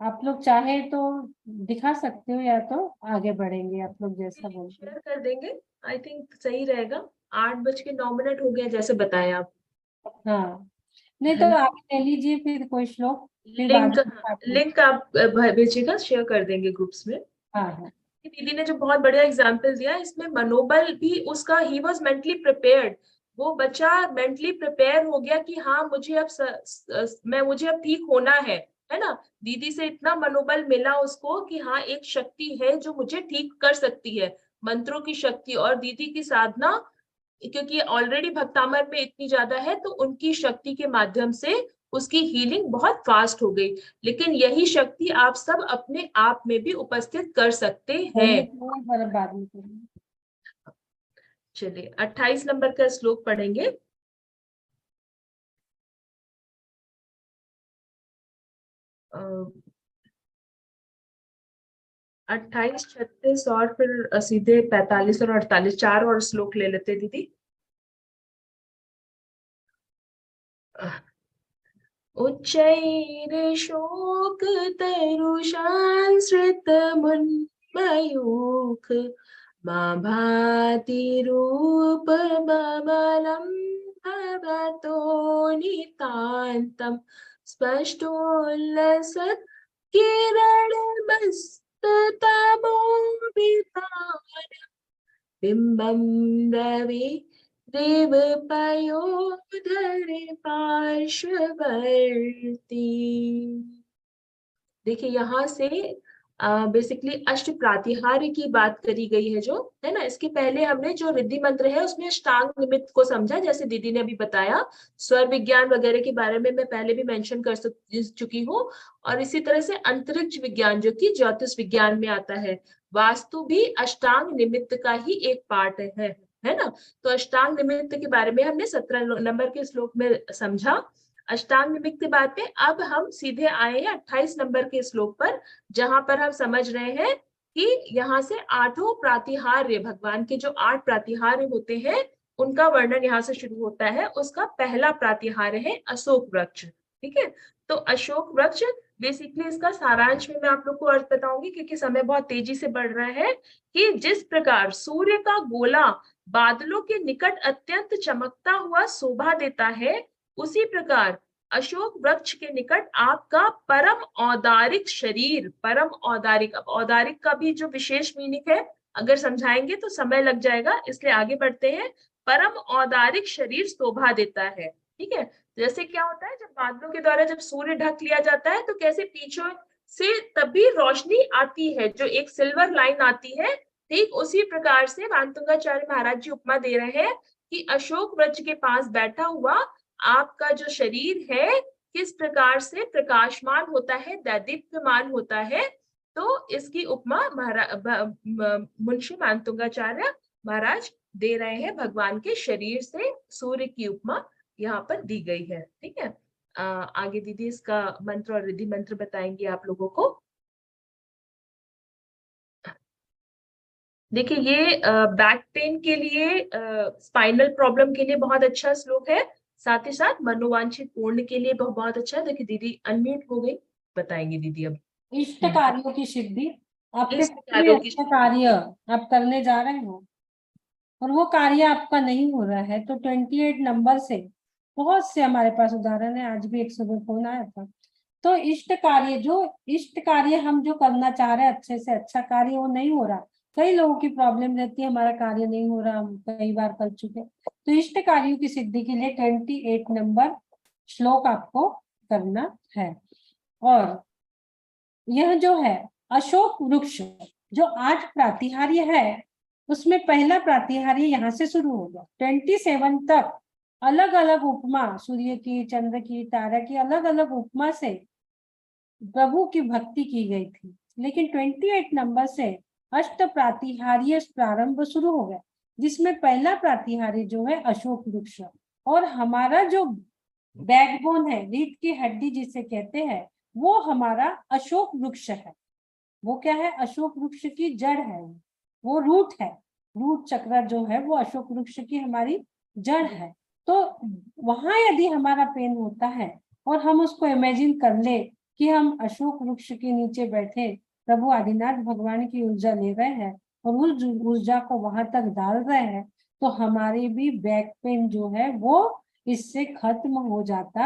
आप लोग चाहे तो दिखा सकते हो या तो आगे बढ़ेंगे, आप लोग जैसा बोलते शेयर कर देंगे, आई थिंक सही रहेगा। 8:09 हो गया जैसे बताया आप। हाँ, नहीं तो आप ले लीजिए फिर कोई श्लोक, फिर लिंक बाद में लिंक आप भेजिएगा, शेयर कर देंगे ग्रुप्स में। हाँ हाँ दीदी ने जो बहुत बढ़िया एग्जाम्पल दिया, इसमें मनोबल भी उसका, ही वॉज मेंटली प्रिपेयर्ड, वो बच्चा मेंटली प्रिपेयर हो गया कि हाँ मुझे अब ठीक होना है ना। दीदी से इतना मनोबल मिला उसको कि हाँ एक शक्ति है जो मुझे ठीक कर सकती है, मंत्रों की शक्ति और दीदी की साधना, क्योंकि ऑलरेडी भक्तामर में इतनी ज्यादा है तो उनकी शक्ति के माध्यम से उसकी हीलिंग बहुत फास्ट हो गई। लेकिन यही शक्ति आप सब अपने आप में भी उपस्थित कर सकते हैं। बाद में करेंगे। चलिए 28 नंबर का श्लोक पढ़ेंगे। अ, 28, 36 और फिर सीधे 45 और 48, 4 और श्लोक ले लेते दीदी। उच्चैर्शोकतरुषांसृतमुन्मयूख मा भाति रूपममलं भवतो नितान्तं स्पष्टोल्लसत् किरणमस्तकाशे बिंबं रवि देवपयोधरे पार्श्ववर्ती। देखिए यहाँ से बेसिकली अष्ट प्रातिहार्य की बात करी गई है, जो है ना। इसके पहले हमने जो रिद्धि मंत्र है उसमें अष्टांग निमित्त को समझा, जैसे दीदी ने अभी बताया। स्वर विज्ञान वगैरह के बारे में मैं पहले भी मेंशन कर चुकी हूँ। और इसी तरह से अंतरिक्ष विज्ञान जो कि ज्योतिष विज्ञान में आता है, वास्तु भी अष्टांग निमित्त का ही एक पार्ट है ना। तो अष्टांग निमित्त के बारे में हमने 17 नंबर के श्लोक में समझा। अष्टांग निमित्त के बाद में अब हम सीधे आए हैं 28 नंबर के श्लोक पर, जहां पर हम समझ रहे हैं कि यहाँ से 8 प्रातिहार्य, भगवान के जो 8 प्रातिहार्य होते हैं उनका वर्णन यहाँ से शुरू होता है। उसका पहला प्रातिहार्य है अशोक वृक्ष। ठीक है, तो अशोक वृक्ष बेसिकली इसका सारांश में मैं आप लोग को अर्थ बताऊंगी, क्योंकि समय बहुत तेजी से बढ़ रहा है। कि जिस प्रकार सूर्य का गोला बादलों के निकट अत्यंत चमकता हुआ शोभा देता है, उसी प्रकार अशोक वृक्ष के निकट आपका परम औदारिक शरीर, परम औदारिक, अब औदारिक का भी जो विशेष मीनिंग है अगर समझाएंगे तो समय लग जाएगा, इसलिए आगे बढ़ते हैं। परम औदारिक शरीर शोभा देता है। ठीक है, जैसे क्या होता है, जब बादलों के द्वारा जब सूर्य ढक लिया जाता है तो कैसे पीछे से तभी रोशनी आती है, जो एक सिल्वर लाइन आती है। ठीक उसी प्रकार से वानतुंगाचार्य महाराज जी उपमा दे रहे हैं कि अशोक वृक्ष के पास बैठा हुआ आपका जो शरीर है किस प्रकार से प्रकाशमान होता है, दैदीप्यमान होता है। तो इसकी उपमा मुंशी वानतुंगाचार्य महाराज दे रहे हैं, भगवान के शरीर से सूर्य की उपमा यहाँ पर दी गई है। ठीक है, आगे दीदी इसका मंत्र और रिद्धि मंत्र बताएंगे आप लोगों को। देखिए ये बैक पेन के लिए, स्पाइनल प्रॉब्लम के लिए बहुत अच्छा श्लोक है, साथ ही साथ मनोवांछित पूर्ण के लिए बहुत अच्छा है। देखिए दीदी अनम्यूट हो गई, बताएंगे दीदी अब। इष्ट कार्यों की सिद्धि, आपके इष्ट कोई कार्यों की अच्छा कार्य आप करने जा रहे हो और वो कार्य आपका नहीं हो रहा है, तो 28 नंबर से बहुत से हमारे पास उदाहरण है। आज भी 102 फोन आया था। तो इष्ट कार्य, जो इष्ट कार्य हम जो करना चाह रहे हैं, अच्छे से अच्छा कार्य, वो नहीं हो रहा। कई लोगों की प्रॉब्लम रहती है, हमारा कार्य नहीं हो रहा, हम कई बार कर चुके। तो इष्ट कार्यों की सिद्धि के लिए 28 नंबर श्लोक आपको करना है। और यह जो है अशोक वृक्ष, जो 8 प्रातिहार्य है, उसमें पहला प्रातिहार्य यहाँ से शुरू होगा। 27 तक अलग अलग उपमा, सूर्य की, चंद्र की, तारा की, अलग अलग उपमा से प्रभु की भक्ति की गई थी। लेकिन 28 नंबर से अष्ट प्रातिहार्य प्रारंभ शुरू हो गया, जिसमें पहला प्रातिहार्य जो है अशोक वृक्ष। और हमारा जो बैकबोन है, रीढ़ की हड्डी जिसे कहते हैं, वो हमारा अशोक वृक्ष है। वो क्या है? अशोक वृक्ष की जड़ है, वो रूट है। रूट चक्र जो है वो अशोक वृक्ष की हमारी जड़ है। तो वहां यदि हमारा पेन होता है और हम उसको इमेजिन कर ले कि हम अशोक वृक्ष के नीचे बैठे प्रभु आदिनाथ भगवान की ऊर्जा ले रहे हैं और उस ऊर्जा को वहां तक डाल रहे हैं, तो हमारे भी बैक पेन जो है वो इससे खत्म हो जाता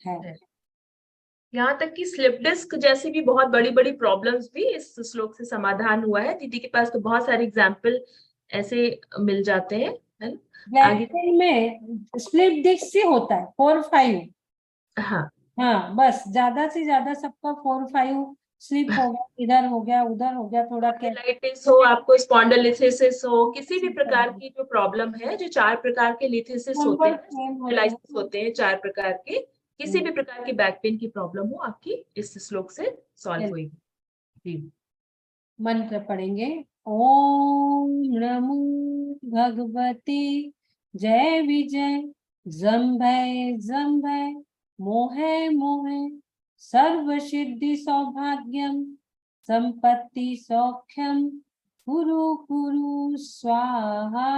है। यहाँ तक कि स्लिप डिस्क जैसी भी बहुत बड़ी बड़ी प्रॉब्लम्स भी इस श्लोक से समाधान हुआ है। दीदी के पास तो बहुत सारे एग्जाम्पल ऐसे मिल जाते हैं, है ना। बैक पेन में स्लिप डिस्क से होता है 4-5। हाँ हाँ, बस ज्यादा से ज्यादा सबका 4-5 स्लिप हो गया, इधर हो गया, उधर हो गया, थोड़ा लाइटिस हो, आपको स्पॉन्डिलोलिसिस हो, किसी भी प्रकार की जो प्रॉब्लम है, जो 4 प्रकार के लिथिसिस होते हैं, स्पॉन्डिलोलिसिस होते हैं 4 प्रकार के, किसी भी प्रकार की बैक पेन की प्रॉब्लम हो आपकी इस श्लोक से सॉल्व होगी। जी, मंत्र पढ़ेंगे। ओम नमो भगवते जय विजय जम्भय जम्भय मोहे मोहे सर्व सिद्धि सौभाग्यम संपत्ति सौख्यम कुरु कुरु स्वाहा।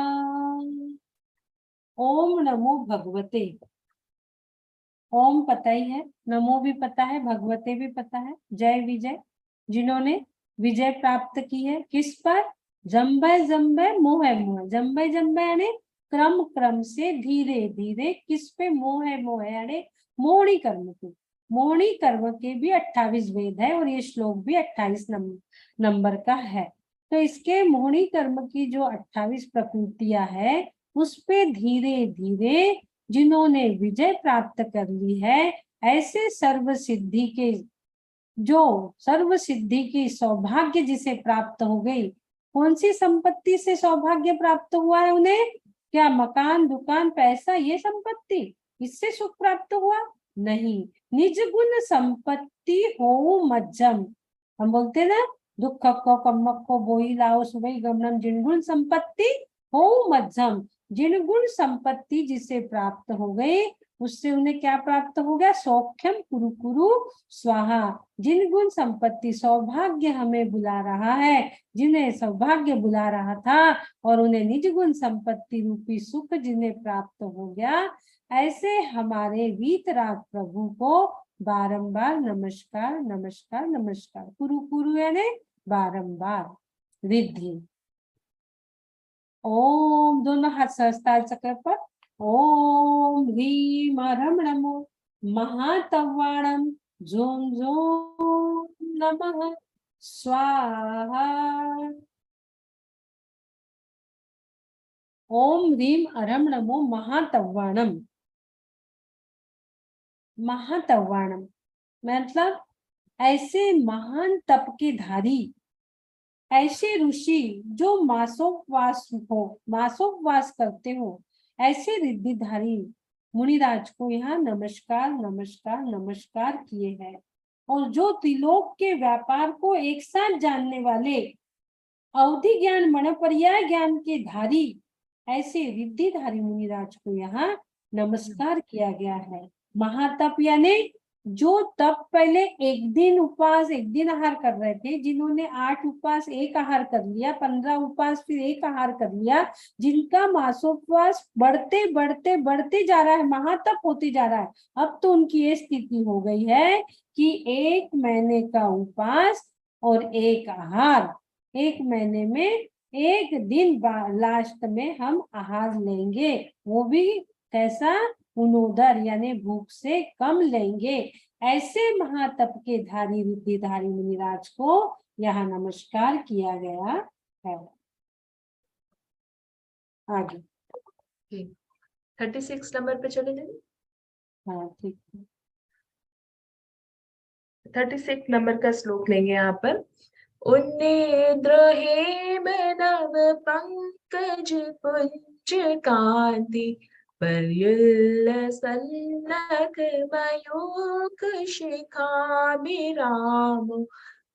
ओम नमो भगवते। ओम पता ही है, नमो भी पता है, भगवते भी पता है। जय विजय, जिन्होंने विजय प्राप्त की है किस पर? जम्बय जम्बय मोह मोह। जम्बय जम्बय यानी क्रम क्रम से, धीरे धीरे, किस पे? मोह मोह यानी मोहनी कर्म पे। मोहिनी कर्म के भी 28 वेद है और ये श्लोक भी 28 नंबर का है। तो इसके मोहिनी कर्म की जो 28 प्रकृतियां है उस पे धीरे धीरे जिन्होंने विजय प्राप्त कर ली है, ऐसे सर्व सिद्धि के, जो सर्व सिद्धि की सौभाग्य जिसे प्राप्त हो गई, कौन सी संपत्ति से सौभाग्य प्राप्त हुआ है उन्हें? क्या मकान, दुकान, पैसा, ये संपत्ति, इससे सुख प्राप्त हुआ? नहीं, निज गुण संपत्ति हो मज्जम। हम बोलते ना, दुख को कम्मक को बोई लाओ सुबह गमनम, जिन गुण संपत्ति हो मज्जम। जिन गुण संपत्ति जिसे प्राप्त हो गई उससे उन्हें क्या प्राप्त हो गया? सौख्यम कुरु कुरु स्वाहा। जिन गुण संपत्ति सौभाग्य हमें बुला रहा है, जिन्हें सौभाग्य बुला रहा था और उन्हें निज गुण संपत्ति रूपी सुख जिन्हें प्राप्त हो गया, ऐसे हमारे वीतराग प्रभु को बारंबार नमस्कार नमस्कार नमस्कार। कुरु कुरु यानी बारंबार, रिद्धि। ओम, दोनों हाथ सहस्त्रार चक्र पर। ओम ह्रीम हरम नमो महातवाणम जोम जोम नमः स्वाहा। ओम ह्रीम हरम नमो महातवाणम। महातवाणम मतलब ऐसे महान तप के धारी, ऐसे ऋषि जो मासोपवास करते हो, ऐसे रिद्धिधारी मुनिराज को यहाँ नमस्कार नमस्कार नमस्कार किए हैं। और जो त्रिलोक के व्यापार को एक साथ जानने वाले, अवधि ज्ञान मनपर्याय ज्ञान के धारी, ऐसे रिद्धिधारी मुनिराज को यहाँ नमस्कार किया गया है। महातप यानी जो तप पहले एक दिन उपवास एक दिन आहार कर रहे थे, जिन्होंने 8 उपवास एक आहार कर लिया, 15 उपवास फिर एक आहार कर लिया, जिनका मासोपवास बढ़ते बढ़ते बढ़ते जा रहा है, महातप होते जा रहा है। अब तो उनकी ये स्थिति हो गई है कि 1 महीने का उपवास और एक आहार, 1 महीने में 1 दिन लास्ट में हम आहार लेंगे, वो भी कैसा? उनोदर यानी भूख से कम लेंगे। ऐसे महातप के धारी रिद्धिधारी मुनिराज को यहाँ नमस्कार किया गया है। आगे 36 नंबर पे चले जाइए। हाँ ठीक है। 36 नंबर का श्लोक लेंगे यहाँ पर। उन्नेद्र हेम नव पंकज पुंज कांति, पर्युल्लसन्नक मयूख शिखाभिराम,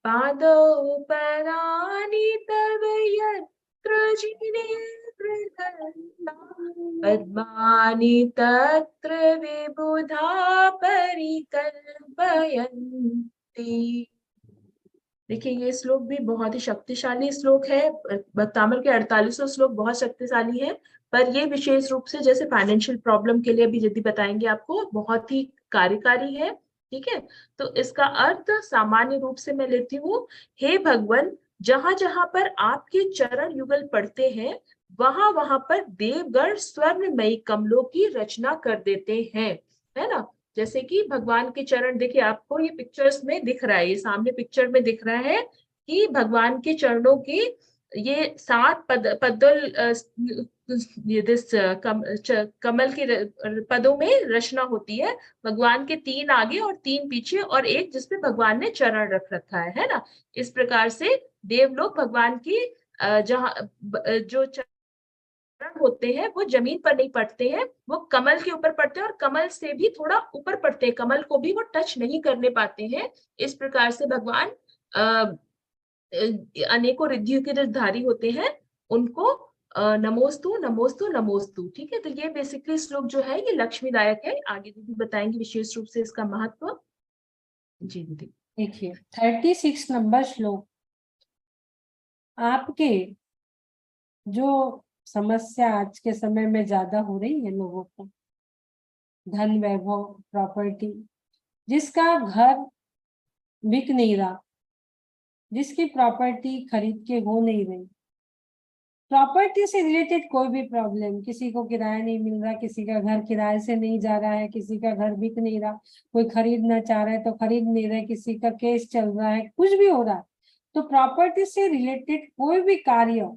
पादौ परानि तव यत्र जिनेन्द्र पद्मानि तत्र विबुधा परिकल्पयन्ति। देखिए ये श्लोक भी बहुत ही शक्तिशाली श्लोक है। भक्तामल के 48 श्लोक बहुत शक्तिशाली है, पर ये विशेष रूप से जैसे फाइनेंशियल प्रॉब्लम के लिए भी यदि बताएंगे आपको, बहुत ही कार्यकारी है। ठीक है, तो इसका अर्थ सामान्य रूप से मैं लेती हूँ। हे भगवान, जहां जहां पर आपके चरण युगल पड़ते हैं, वहां वहां पर देवगण स्वर्णमयी कमलों की रचना कर देते हैं, है ना। जैसे कि भगवान के चरण, देखिए आपको ये पिक्चर्स में दिख रहा है, ये सामने पिक्चर में दिख रहा है कि भगवान के चरणों की ये 7 पदल कमल के पदों में रचना होती है। भगवान के 3 आगे और 3 पीछे और एक जिसपे भगवान ने चरण रख रखा है ना। इस प्रकार से देवलोक भगवान की जहाँ जो होते हैं वो जमीन पर नहीं पड़ते हैं, वो कमल के ऊपर पड़ते हैं और कमल से भी थोड़ा ऊपर पड़ते हैं, कमल को भी वो टच नहीं करने पाते हैं। इस प्रकार से भगवान अनेकों रिद्धियों के जो धारी होते हैं उनको नमोस्तु नमोस्तु नमोस्तु। ठीक है, तो ये बेसिकली श्लोक जो है ये लक्ष्मीदायक है। आगे दीदी बताएंगे विशेष रूप से इसका महत्व। जी दीदी। देखिए 36 नंबर श्लोक, आपके जो समस्या आज के समय में ज्यादा हो रही है लोगों को, धन वैभव प्रॉपर्टी, जिसका घर बिक नहीं रहा, जिसकी प्रॉपर्टी खरीद के हो नहीं रही, प्रॉपर्टी से रिलेटेड कोई भी प्रॉब्लम, किसी को किराया नहीं मिल रहा, किसी का घर किराए से नहीं जा रहा है, किसी का घर बिक नहीं रहा, कोई खरीदना चाह रहा है तो खरीद नहीं रहा है, किसी का केस चल रहा है, कुछ भी हो रहा है, तो प्रॉपर्टी से रिलेटेड कोई भी कार्य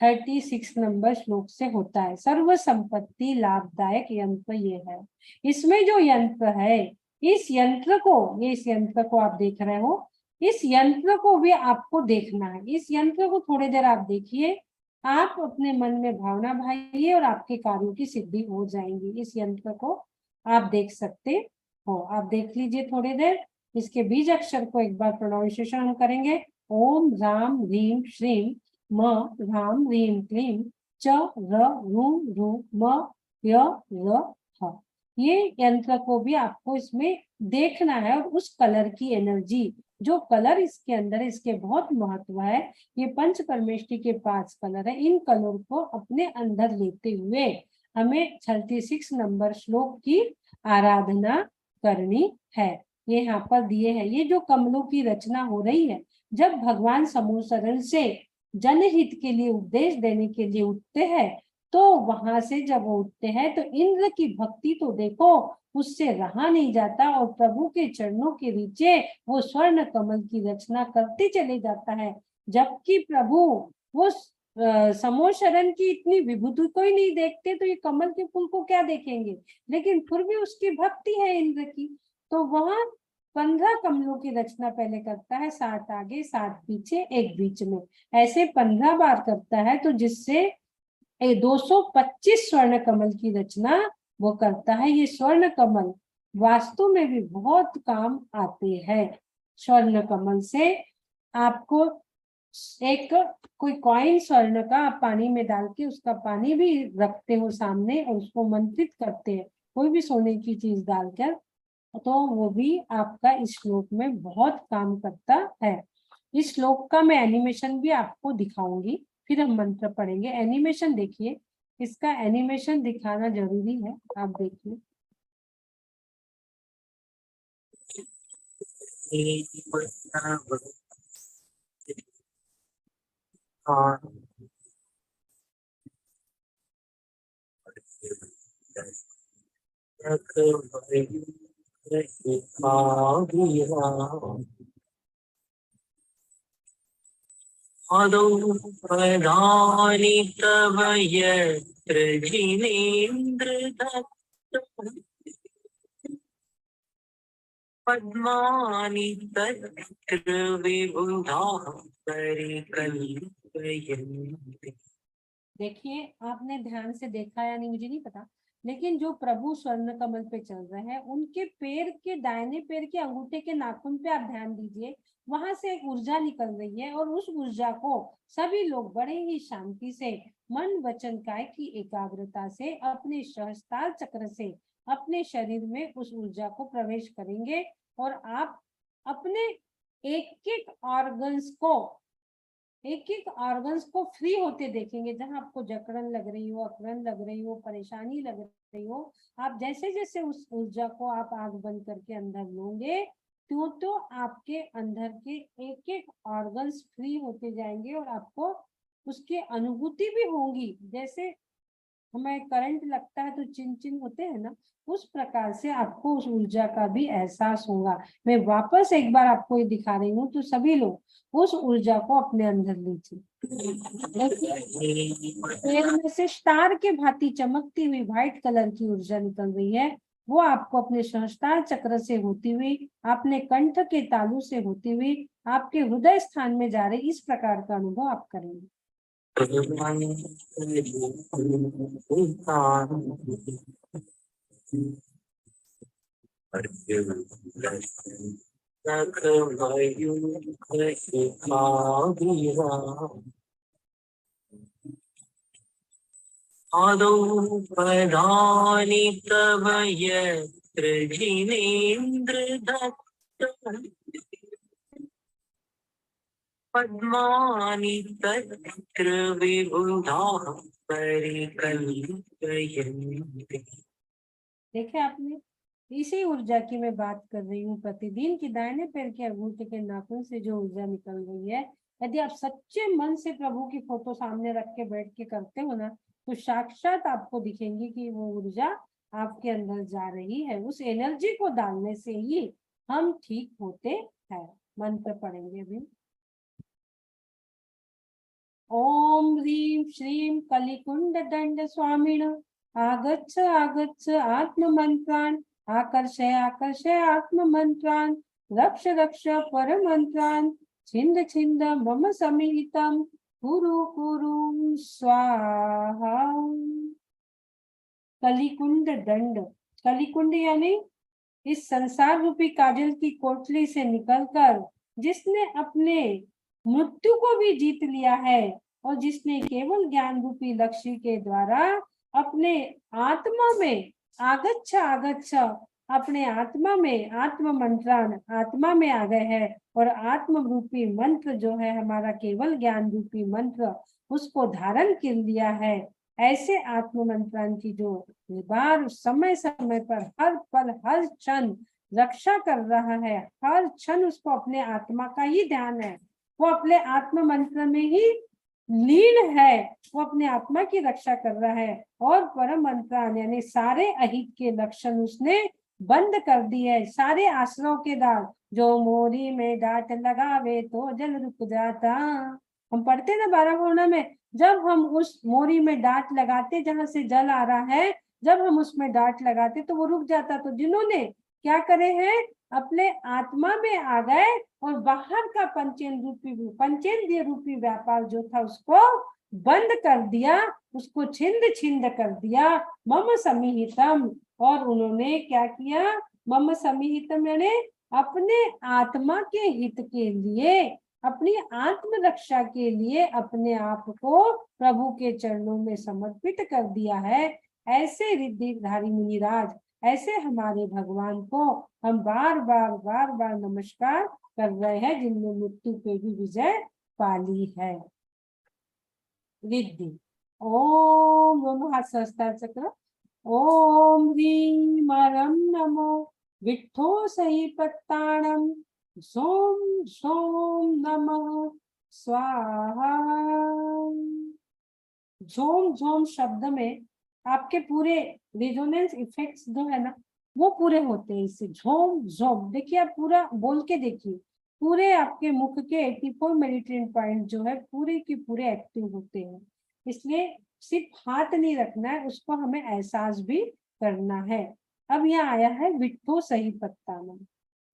36 नंबर श्लोक से होता है। सर्व संपत्ति लाभदायक यंत्र ये है। इसमें जो यंत्र है, इस यंत्र को आप देख रहे हो, इस यंत्र को भी आपको देखना है। इस यंत्र को थोड़ी देर आप देखिए, आप अपने मन में भावना भाइये और आपके कार्यों की सिद्धि हो जाएंगी। इस यंत्र को आप देख सकते हो, आप देख लीजिए थोड़ी देर। इसके बीज अक्षर को एक बार प्रोनाउंसिएशन हम करेंगे। ओम राम ह्रीम श्रीम म राम ह्रीम क्लीम च र रूम रू म य र ह। ये यंत्र को भी आपको इसमें देखना है, और उस कलर की एनर्जी, जो कलर इसके अंदर है, इसके बहुत महत्व है। ये पंच परमेष्टि के 5 कलर है, इन कलर को अपने अंदर लेते हुए हमें 36 नंबर श्लोक की आराधना करनी है। ये यहाँ पर दिए हैं, ये जो कमलों की रचना हो रही है, जब भगवान समूह सरल से जनहित के लिए उपदेश देने के लिए उठते हैं, तो वहां से जब वो उठते हैं तो इंद्र की भक्ति तो देखो, उससे रहा नहीं जाता, और प्रभु के चरणों के नीचे वो स्वर्ण कमल की रचना करते चले जाता है। जबकि प्रभु वो समूह शरण की इतनी विभूति को ही नहीं देखते, तो ये कमल के फूल को क्या देखेंगे, लेकिन फिर भी उसकी भक्ति है इंद्र की। तो वहां 15 कमलों की रचना पहले करता है, 7 आगे 7 पीछे 1 बीच में, ऐसे 15 बार करता है, तो जिससे 225 स्वर्ण कमल की रचना वो करता है। ये स्वर्ण कमल वास्तु में भी बहुत काम आते हैं। स्वर्ण कमल से आपको एक कोई कॉइन स्वर्ण का आप पानी में डाल के उसका पानी भी रखते हो सामने, और उसको मंत्रित करते हैं कोई भी सोने की चीज डालकर, तो वो भी आपका इस श्लोक में बहुत काम करता है। इस श्लोक का मैं एनिमेशन भी आपको दिखाऊंगी, फिर हम मंत्र पढ़ेंगे। एनिमेशन देखिए, इसका एनिमेशन दिखाना जरूरी है, आप देखिए। प्रधानि तव यत्र जिनेन्द्र दत्त पद्मानि तत्र विबुधाः परिकल्पयन्ति। देखिए, आपने ध्यान से देखा या नहीं मुझे नहीं पता, लेकिन जो प्रभु स्वर्ण कमल पे चल रहे हैं, उनके पैर के दाहिने पैर के अंगूठे के नाखून पे आप ध्यान दीजिए, वहां से एक ऊर्जा निकल रही है, और उस ऊर्जा को सभी लोग बड़े ही शांति से, मन वचन काय की एकाग्रता से, अपने सहस्त्रार चक्र से अपने शरीर में उस ऊर्जा को प्रवेश करेंगे, और आप अपने एक एक ऑर्गन्स को फ्री होते देखेंगे। जहां आपको जकड़न लग रही हो, अकड़न लग रही हो, परेशानी लग रही हो, आप जैसे जैसे उस ऊर्जा को आप आंख बंद करके अंदर लोगे, तो आपके अंदर के एक एक ऑर्गन्स फ्री होते जाएंगे, और आपको उसकी अनुभूति भी होगी। जैसे हमें करंट लगता है तो चिन चिन होते हैं ना, उस प्रकार से आपको उस ऊर्जा का भी एहसास होगा। मैं वापस एक बार आपको ये दिखा रही हूँ, तो सभी लोग उस ऊर्जा को अपने अंदर लीजिए। पैर में से स्टार के भांति चमकती हुई व्हाइट कलर की ऊर्जा निकल रही है, वो आपको अपने सहस्त्रार चक्र से होती हुई, अपने कंठ के तालु से होती हुई आपके हृदय स्थान में जा रही, इस प्रकार का अनुभव आप करेंगे। आदौ प्रधानि तव यत्र जिनेन्द्र दत्त पद्मानि तत्र विबुधाः परिकल्पयन्ति। देखिए आपने, इसी ऊर्जा की मैं बात कर रही हूँ। प्रतिदिन की दाहिने पैर के अंगूठे के नाखून से जो ऊर्जा निकल रही है, यदि आप सच्चे मन से प्रभु की फोटो सामने रख के बैठ के करते हो ना, तो साक्षात आपको दिखेंगी कि वो ऊर्जा आपके अंदर जा रही है। उस एनर्जी को डालने से ही हम ठीक होते हैं। मंत्र पढ़ेंगे अभी। ओम ह्रीं श्रीं कलिकुंड दंड स्वामिन आगच्छ आगच्छ आत्म मंत्रान आकर्षय आकर्षय आत्म मंत्रान रक्ष रक्ष पर मंत्रान छिंद छिंद मम समीहितम कुरु कुरु स्वाहा। कलिकुंड दंड, कलिकुंड यानी इस संसार रूपी काजल की कोठरी से निकलकर जिसने अपने मृत्यु को भी जीत लिया है और जिसने केवल ज्ञान रूपी लक्ष्य के द्वारा अपने आत्मा में आगच्छ आगच्छ, अपने आत्मा में आत्म मंत्रान, आत्मा में आ गए हैं और आत्म रूपी मंत्र जो है हमारा केवल ज्ञान रूपी मंत्र, उसको धारण कर लिया है। ऐसे आत्म मंत्रान की जो बार समय समय पर हर पल हर क्षण रक्षा कर रहा है, हर क्षण उसको अपने आत्मा का ही ध्यान है, वो अपने आत्म मंत्र में ही लीन है, वो अपने आत्मा की रक्षा कर रहा है। और परम मंत्रान यानी सारे अहित के लक्षण उसने बंद कर दिए है, सारे आश्रयों के द्वार। जो मोरी में डांट लगावे तो जल रुक जाता, हम पढ़ते ना 12 वर्णों में, जब हम उस मोरी में डांट लगाते जहां से जल आ रहा है, जब हम उसमें डांट लगाते तो वो रुक जाता। तो जिन्होंने क्या करे हैं, अपने आत्मा में आ गए और बाहर का पंचेंद्रिय रूपी व्यापार जो था उसको बंद कर दिया, उसको छिंद छिंद कर दिया। मम समीहितम, और उन्होंने क्या किया, मम समीहितम यानी अपने आत्मा के हित के लिए, अपनी आत्म रक्षा के लिए अपने आप को प्रभु के चरणों में समर्पित कर दिया है। ऐसे रिद्धिधारी मुनिराज, ऐसे हमारे भगवान को हम बार बार नमस्कार कर रहे हैं, जिनने मृत्यु पे भी विजय पाली है। रिद्धि ओम, दोनों हाथ सहस्त्र चक्र। ओम ह्रीं नमो विट्ठो सही पत्ताणम सोम सोम नमः स्वाहा। झोम झोम शब्द में आपके पूरे रेजोनेंस इफेक्ट्स जो है ना वो पूरे होते हैं इससे। झोम झोम देखिए, आप पूरा बोल के देखिए, पूरे आपके मुख के 84 मेरिडियन पॉइंट जो है पूरे के पूरे एक्टिव होते हैं। इसलिए सिर्फ हाथ नहीं रखना है, उसको हमें एहसास भी करना है। अब यहाँ आया है विट्ठो सही पत्तानम।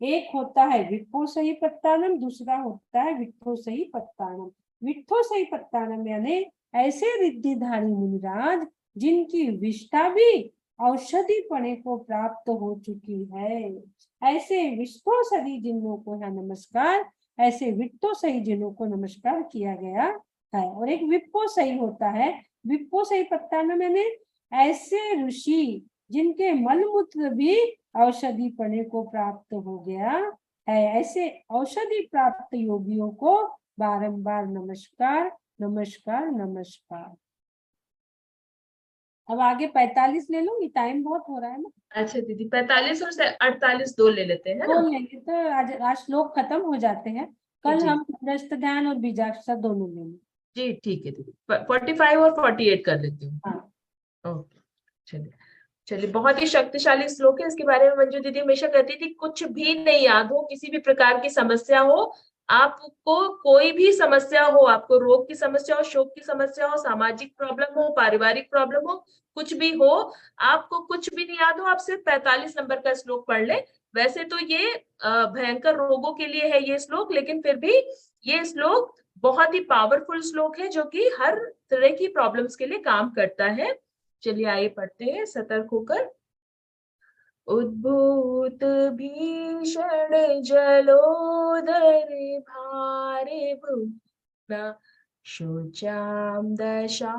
एक होता है विट्ठो सही पत्तानम, दूसरा होता है विट्ठो सही पत्तानम। विट्ठो सही पत्तानम यानी ऐसे रिद्धिधारी मुनिराज जिनकी विष्ठा भी औषधि पने को प्राप्त हो चुकी है, ऐसे विष्ठो सही जिन्हों को है नमस्कार, ऐसे विट्ठो सही जिन्हों को नमस्कार किया गया है। और एक विप्पो सही होता है, विप्पो सही पत्तानम मैंने ऐसे ऋषि जिनके मलमूत्र भी औषधि पने को प्राप्त हो गया है, ऐसे औषधि प्राप्त योगियों को बारंबार नमस्कार नमस्कार नमस्कार। अब आगे 45 ले लूंगी, टाइम बहुत हो रहा है ना। अच्छा दीदी, 45 और 48 दो ले लेते हैं दो ना। लेंगे तो आज श्लोक खत्म हो जाते हैं, कल जी हम दस्त ध्यान और बीजाक्षर दोनों लेंगे। जी ठीक है दीदी, 45 और 48 कर लेती हूँ। हाँ ओके, चलिए चलिए, बहुत ही शक्तिशाली श्लोक है। इसके बारे में मंजू दीदी हमेशा कहती थी, कुछ भी नहीं याद हो, किसी भी प्रकार की समस्या हो, आपको कोई भी समस्या हो, आपको रोग की समस्या हो, शोक की समस्या हो, सामाजिक प्रॉब्लम हो, पारिवारिक प्रॉब्लम हो, कुछ भी हो, आपको कुछ भी नहीं याद हो, आप सिर्फ 45 नंबर का श्लोक पढ़ ले। वैसे तो ये भयंकर रोगों के लिए है ये श्लोक, लेकिन फिर भी ये श्लोक बहुत ही पावरफुल श्लोक है जो कि हर तरह की प्रॉब्लम्स के लिए काम करता है। चलिए आइए पढ़ते हैं सतर्क होकर। उद्भूत भीषण जलोदर भारे भुना शुचाम दशा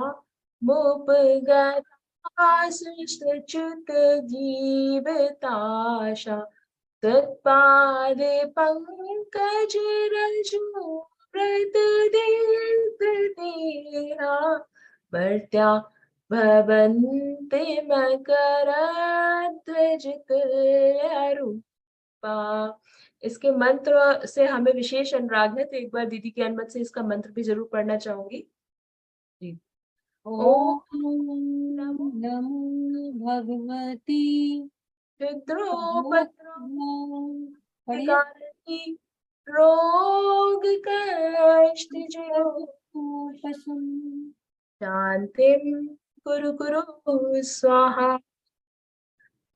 मुपगता सृष्टच्युत जीवताशा तत्पाद पंकज रजो व्रत देहा वर्त्या भवन्ति मकरध्वजितयरु इसके मंत्र से हमें विशेष अनुराग है, तो एक बार दीदी की अनुमति से इसका मंत्र भी जरूर पढ़ना चाहूंगी। जी। ओम नमो भगवती पढ़िए। कारिणी रोग कष्ट जो शांतिं कुरु कुरु स्वाहा।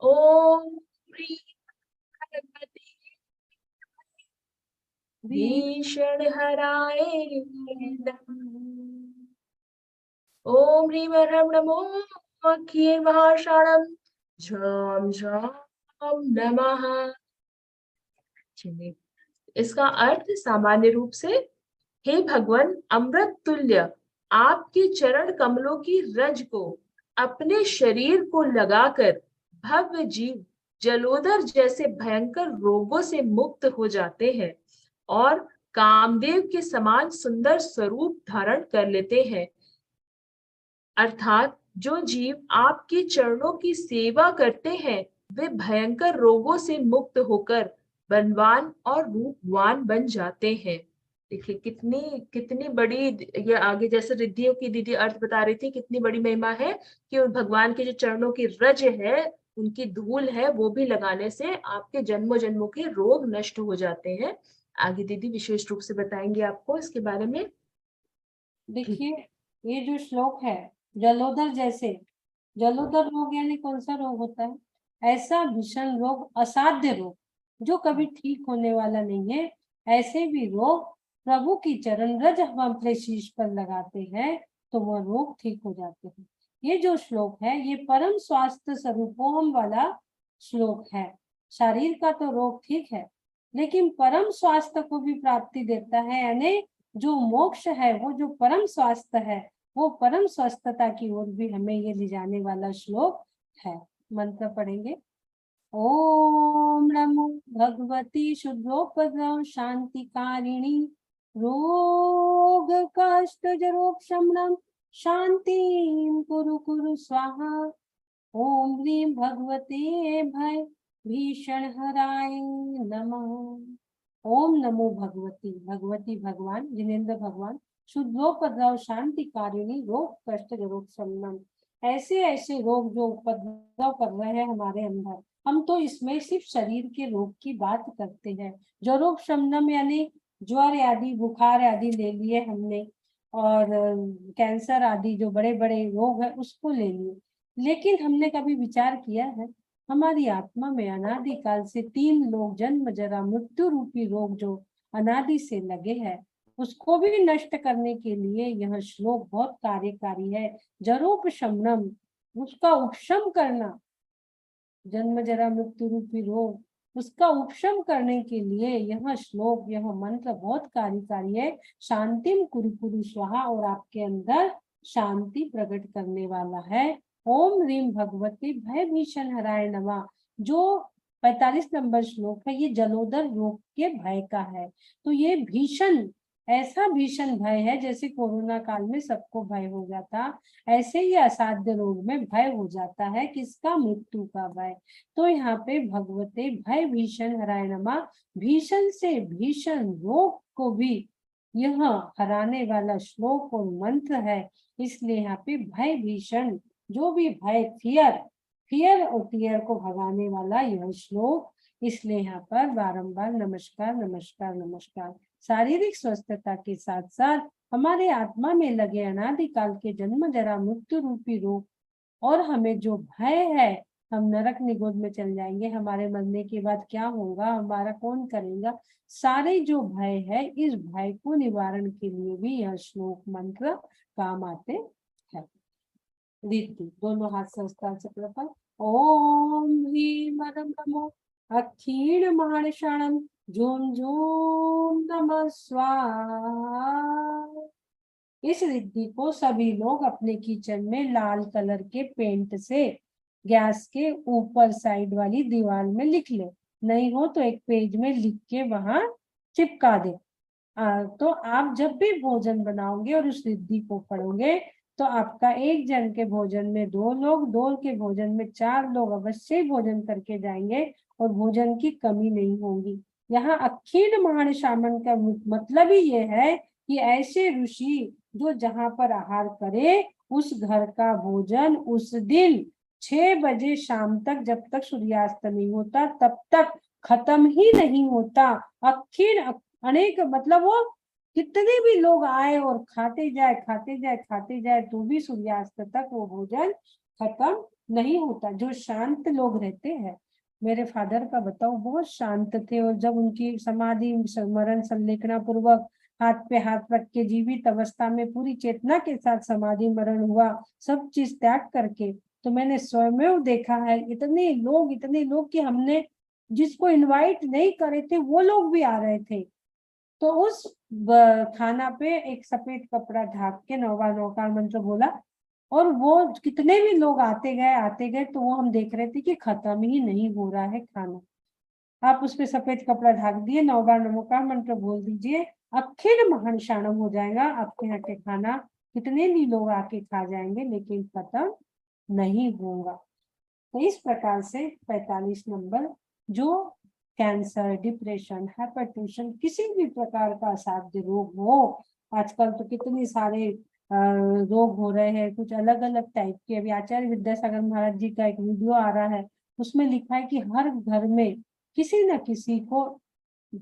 ओम ह्रीं भगवती भीषण हराय नमः। ओम ह्रीं ह्रम नमो अखिल महाषाणम झ्रम झ्रम नमः। चलिए, इसका अर्थ सामान्य रूप से, हे भगवान अमृत तुल्य आपके चरण कमलों की रज को अपने शरीर को लगाकर भव्य जीव जलोदर जैसे भयंकर रोगों से मुक्त हो जाते हैं और कामदेव के समान सुंदर स्वरूप धारण कर लेते हैं। अर्थात जो जीव आपके चरणों की सेवा करते हैं वे भयंकर रोगों से मुक्त होकर बलवान और रूपवान बन जाते हैं। देखिए कितनी कितनी बड़ी, ये आगे जैसे रिद्धियों की दीदी अर्थ बता रही थी, कितनी बड़ी महिमा है कि उन भगवान के जो चरणों की रज है, उनकी धूल है, वो भी लगाने से आपके जन्मों जन्मों के रोग नष्ट हो जाते हैं। आगे दीदी विशेष रूप से बताएंगे आपको इसके बारे में। देखिए ये जो श्लोक है, जलोदर जैसे, जलोदर रोग यानी कौन सा रोग होता है? ऐसा भीषण रोग, असाध्य रोग जो कभी ठीक होने वाला नहीं है। ऐसे भी रोग प्रभु की चरण रज हम अपने शीश पर लगाते हैं तो वह रोग ठीक हो जाते हैं। ये जो श्लोक है ये परम स्वास्थ्य स्वरूपोहम वाला श्लोक है। शरीर का तो रोग ठीक है, लेकिन परम स्वास्थ्य को भी प्राप्ति देता है, यानी जो मोक्ष है, वो जो परम स्वास्थ्य है, वो परम स्वस्थता की ओर भी हमें ये ले जाने वाला श्लोक है। मंत्र पढ़ेंगे। ओम नमो भगवती शुद्धोपद्रव शांतिकारिणी रोग कष्ट जरोग शमनम शांतिं कुरु कुरु स्वाहा। ओम ह्रीं भगवते भय भीषण हराय नमः। ओम नमो भगवती, भगवती भगवान जिनेन्द्र भगवान, शुद्धोपद्रव शांतिकारिणी रोग कष्ट जरोग शमनम। ऐसे ऐसे रोग जो उपद्रव कर रहे हैं हमारे अंदर, हम तो इसमें सिर्फ शरीर के रोग की बात करते हैं। जरोग शमनम यानी ज्वर आदि बुखार आदि ले लिए हमने, और कैंसर आदि जो बड़े बड़े रोग है उसको ले लिए, लेकिन हमने कभी विचार किया है हमारी आत्मा में अनादिकाल से 3 लोग जन्म जरा मृत्यु रूपी रोग जो अनादि से लगे हैं, उसको भी नष्ट करने के लिए यह श्लोक बहुत कार्यकारी है। जरोपशमनम, उसका उपशम करना, जन्म जरा मृत्यु रूपी रोग, उसका उपशम करने के लिए यह श्लोक, यह मंत्र बहुत कार्यकारी है। शांतिम कुरु कुरु स्वाहा, और आपके अंदर शांति प्रकट करने वाला है। ओम ह्रीं भगवती भय भीषण हराय नमः, जो 45 नंबर श्लोक है, ये जलोदर रोग के भय का है। तो ये भीषण, ऐसा भीषण भय है जैसे कोरोना काल में सबको भय हो जाता, ऐसे ही असाध्य रोग में भय हो जाता है। किसका? मृत्यु का भय। तो यहाँ पे भगवते भय भीषण हराय नमः, भीषण से भीषण रोग को भी यह हराने वाला श्लोक और मंत्र है। इसलिए यहाँ पे भय भीषण, जो भी भय, फियर और टीयर को भगाने वाला यह श्लोक, इसलिए यहाँ पर बारंबार नमस्कार नमस्कार नमस्कार। शारीरिक स्वस्थता के साथ साथ हमारे आत्मा में लगे अनादिकाल के जन्म जरा मृत्यु रूपी रोग, और हमें जो भय है हम नरक निगोद में चल जाएंगे, हमारे मरने के बाद क्या होगा, हमारा कौन करेगा, सारे जो भय है, इस भय को निवारण के लिए भी यह श्लोक मंत्र काम आते हैं। रीति दोनों हाथ संस्कार चक्र पर। ओम ह्रीं नमो अक्षीण महाणषाणम झूम झूम नमः स्वाहा। इस रिद्धि को सभी लोग अपने किचन में लाल कलर के पेंट से गैस के ऊपर साइड वाली दीवार में लिख ले, नहीं हो तो एक पेज में लिख के वहां चिपका दे। तो आप जब भी भोजन बनाओगे और उस रिद्धि को पढ़ोगे तो आपका एक जन के भोजन में 2 लोग, 2 के भोजन में 4 लोग अवश्य भोजन करके जाएंगे, और भोजन की कमी नहीं होगी। यहाँ अखीन महान शामन का मतलब ही ये है कि ऐसे ऋषि जो जहाँ पर आहार करे उस घर का भोजन उस दिन 6 बजे शाम तक, जब तक सूर्यास्त नहीं होता तब तक खत्म ही नहीं होता। अखीन अनेक मतलब वो कितने भी लोग आए और खाते जाए खाते जाए खाते जाए तो भी सूर्यास्त तक वो भोजन खत्म नहीं होता। जो शांत लोग रहते हैं, मेरे फादर का बताओ, बहुत शांत थे, और जब उनकी समाधि स्मरण संलेखना पूर्वक हाथ पे हाथ रख के जीवित अवस्था में पूरी चेतना के साथ समाधि मरण हुआ, सब चीज त्याग करके, तो मैंने स्वयं देखा है इतने लोग कि हमने जिसको इनवाइट नहीं करे थे वो लोग भी आ रहे थे। तो उस खाना पे एक सफेद कपड़ा ढाक के 9 बार नौकार मंत्र बोला, और वो कितने भी लोग आते गए तो वो हम देख रहे थे कि खत्म ही नहीं हो रहा है खाना। आप उस पे सफेद कपड़ा ढाक दिए, 9 बार नमोकार मंत्र बोल दीजिए, अखिल महान शाणम हो जाएगा। आपके यहाँ के खाना कितने भी लोग आके खा जाएंगे लेकिन खत्म नहीं होगा। तो इस प्रकार से 45 नंबर, जो कैंसर, डिप्रेशन, हाइपरटेंशन, किसी भी प्रकार का असाध्य रोग हो, आजकल तो कितने सारे रोग हो रहे हैं, कुछ अलग अलग टाइप के। अभी आचार्य विद्यासागर महाराज जी का एक वीडियो आ रहा है, उसमें लिखा है कि हर घर में किसी न किसी को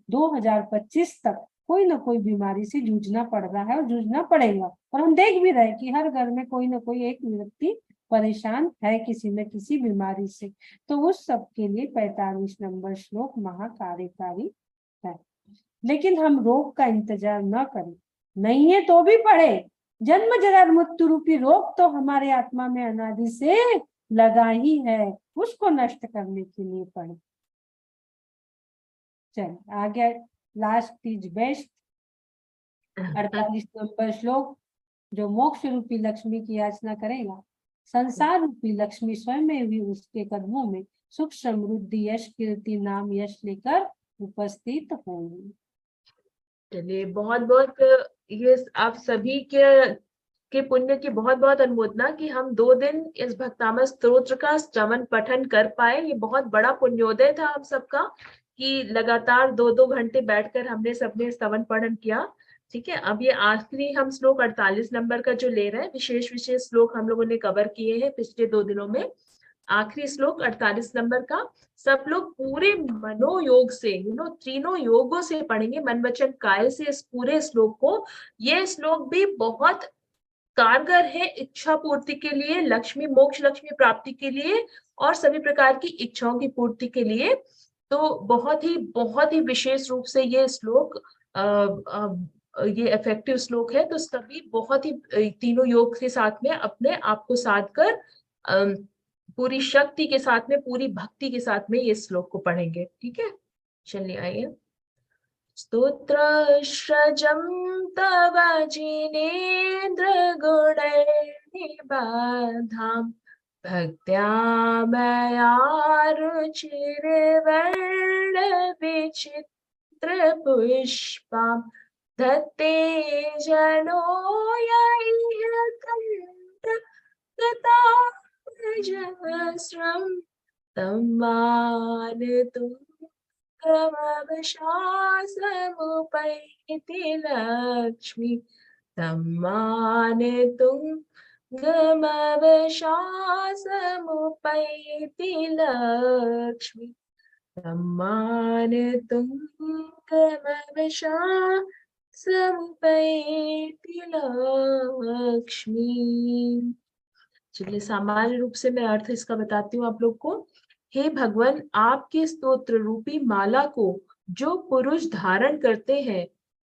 2025 तक कोई ना कोई बीमारी से जूझना पड़ रहा है और जूझना पड़ेगा। और हम देख भी रहे हैं कि हर घर में कोई ना कोई एक व्यक्ति परेशान है किसी न किसी बीमारी से। तो उस सब के लिए 45 नंबर श्लोक महाकार्यकारी है। लेकिन हम रोग का इंतजार न करें, नहीं है तो भी पढ़े। जन्म जरा मृत्यु रूपी रोग तो हमारे आत्मा में अनादि से लगा ही है, उसको नष्ट करने के लिए पढ़े। चल आगे, लास्ट इज बेस्ट। 48 नंबर श्लोक, जो मोक्ष रूपी लक्ष्मी की याचना करेगा, संसार रूपी लक्ष्मी स्वयं भी उसके कदमों में सुख समृद्धि यश कीर्ति नाम यश लेकर उपस्थित होंगी। चलिए, बहुत बहुत ये आप सभी के पुण्य की बहुत बहुत अनुमोदना कि हम 2 दिन इस भक्तामृत स्तोत्र का श्रवण पठन कर पाए। ये बहुत बड़ा पुण्योदय था हम सबका कि लगातार 2-2 घंटे बैठकर हमने सबने श्रवण पठन किया। ठीक है, अब ये आखिरी हम श्लोक 48 नंबर का जो ले रहे हैं, विशेष श्लोक हम लोगों ने कवर किए हैं पिछले 2 दिनों में। आखिरी श्लोक 48 नंबर का सब लोग पूरे मनोयोग से, तीनों योगों से पढ़ेंगे, मन वचन काया से इस पूरे श्लोक को। ये श्लोक भी बहुत कारगर है इच्छा पूर्ति के लिए, लक्ष्मी मोक्ष लक्ष्मी प्राप्ति के लिए और सभी प्रकार की इच्छाओं की पूर्ति के लिए। तो बहुत ही विशेष रूप से ये श्लोक ये इफेक्टिव श्लोक है। तो सभी बहुत ही तीनों योग के साथ में अपने आप को साध कर पूरी शक्ति के साथ में, पूरी भक्ति के साथ में ये श्लोक को पढ़ेंगे। ठीक है, चलिए आइए। स्तोत्रश्रजं तव जिनेन्द्र गुणैर्निबद्धां भक्त्या मया रुचिर्वर्णविचित्रपुष्पां धत्ते जनो यैर्गताजस्रं तं मानतु गमवशासमुपैति लक्ष्मी तं मानतुं गमवशासमुपैति लक्ष्मी तं मानतुं गमवशासमुपैति लक्ष्मी। चलिए, सामान्य रूप से मैं अर्थ इसका बताती हूँ आप लोग को। हे भगवान, आपके स्तोत्र रूपी माला को जो पुरुष धारण करते हैं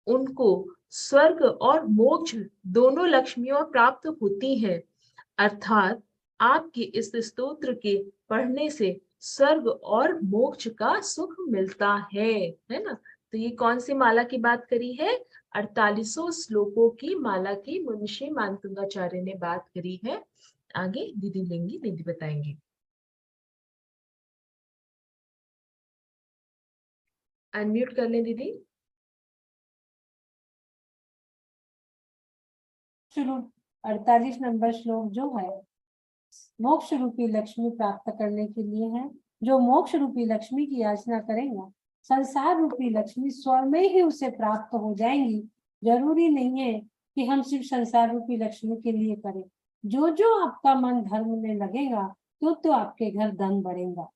उनको स्वर्ग और मोक्ष दोनों लक्ष्मियों प्राप्त होती हैं। अर्थात आपके इस स्तोत्र के पढ़ने से स्वर्ग और मोक्ष का सुख मिलता है ना। तो ये कौन सी माला की बात करी है? 48 श्लोकों की माला की मुनिषी मानतुंगाचार्य ने बात करी है। आगे दीदी लेंगी, दीदी बताएंगी। अनम्यूट कर लें दीदी। शुरू 48 नंबर श्लोक जो है मोक्ष रूपी लक्ष्मी प्राप्त करने के लिए है। जो मोक्ष रूपी लक्ष्मी की याचना करेगा, संसार रूपी लक्ष्मी स्वयं में ही उसे प्राप्त हो जाएंगी। जरूरी नहीं है कि हम सिर्फ संसार रूपी लक्ष्मी के लिए करें। जो जो आपका मन धर्म में लगेगा तो आपके घर धन बढ़ेगा।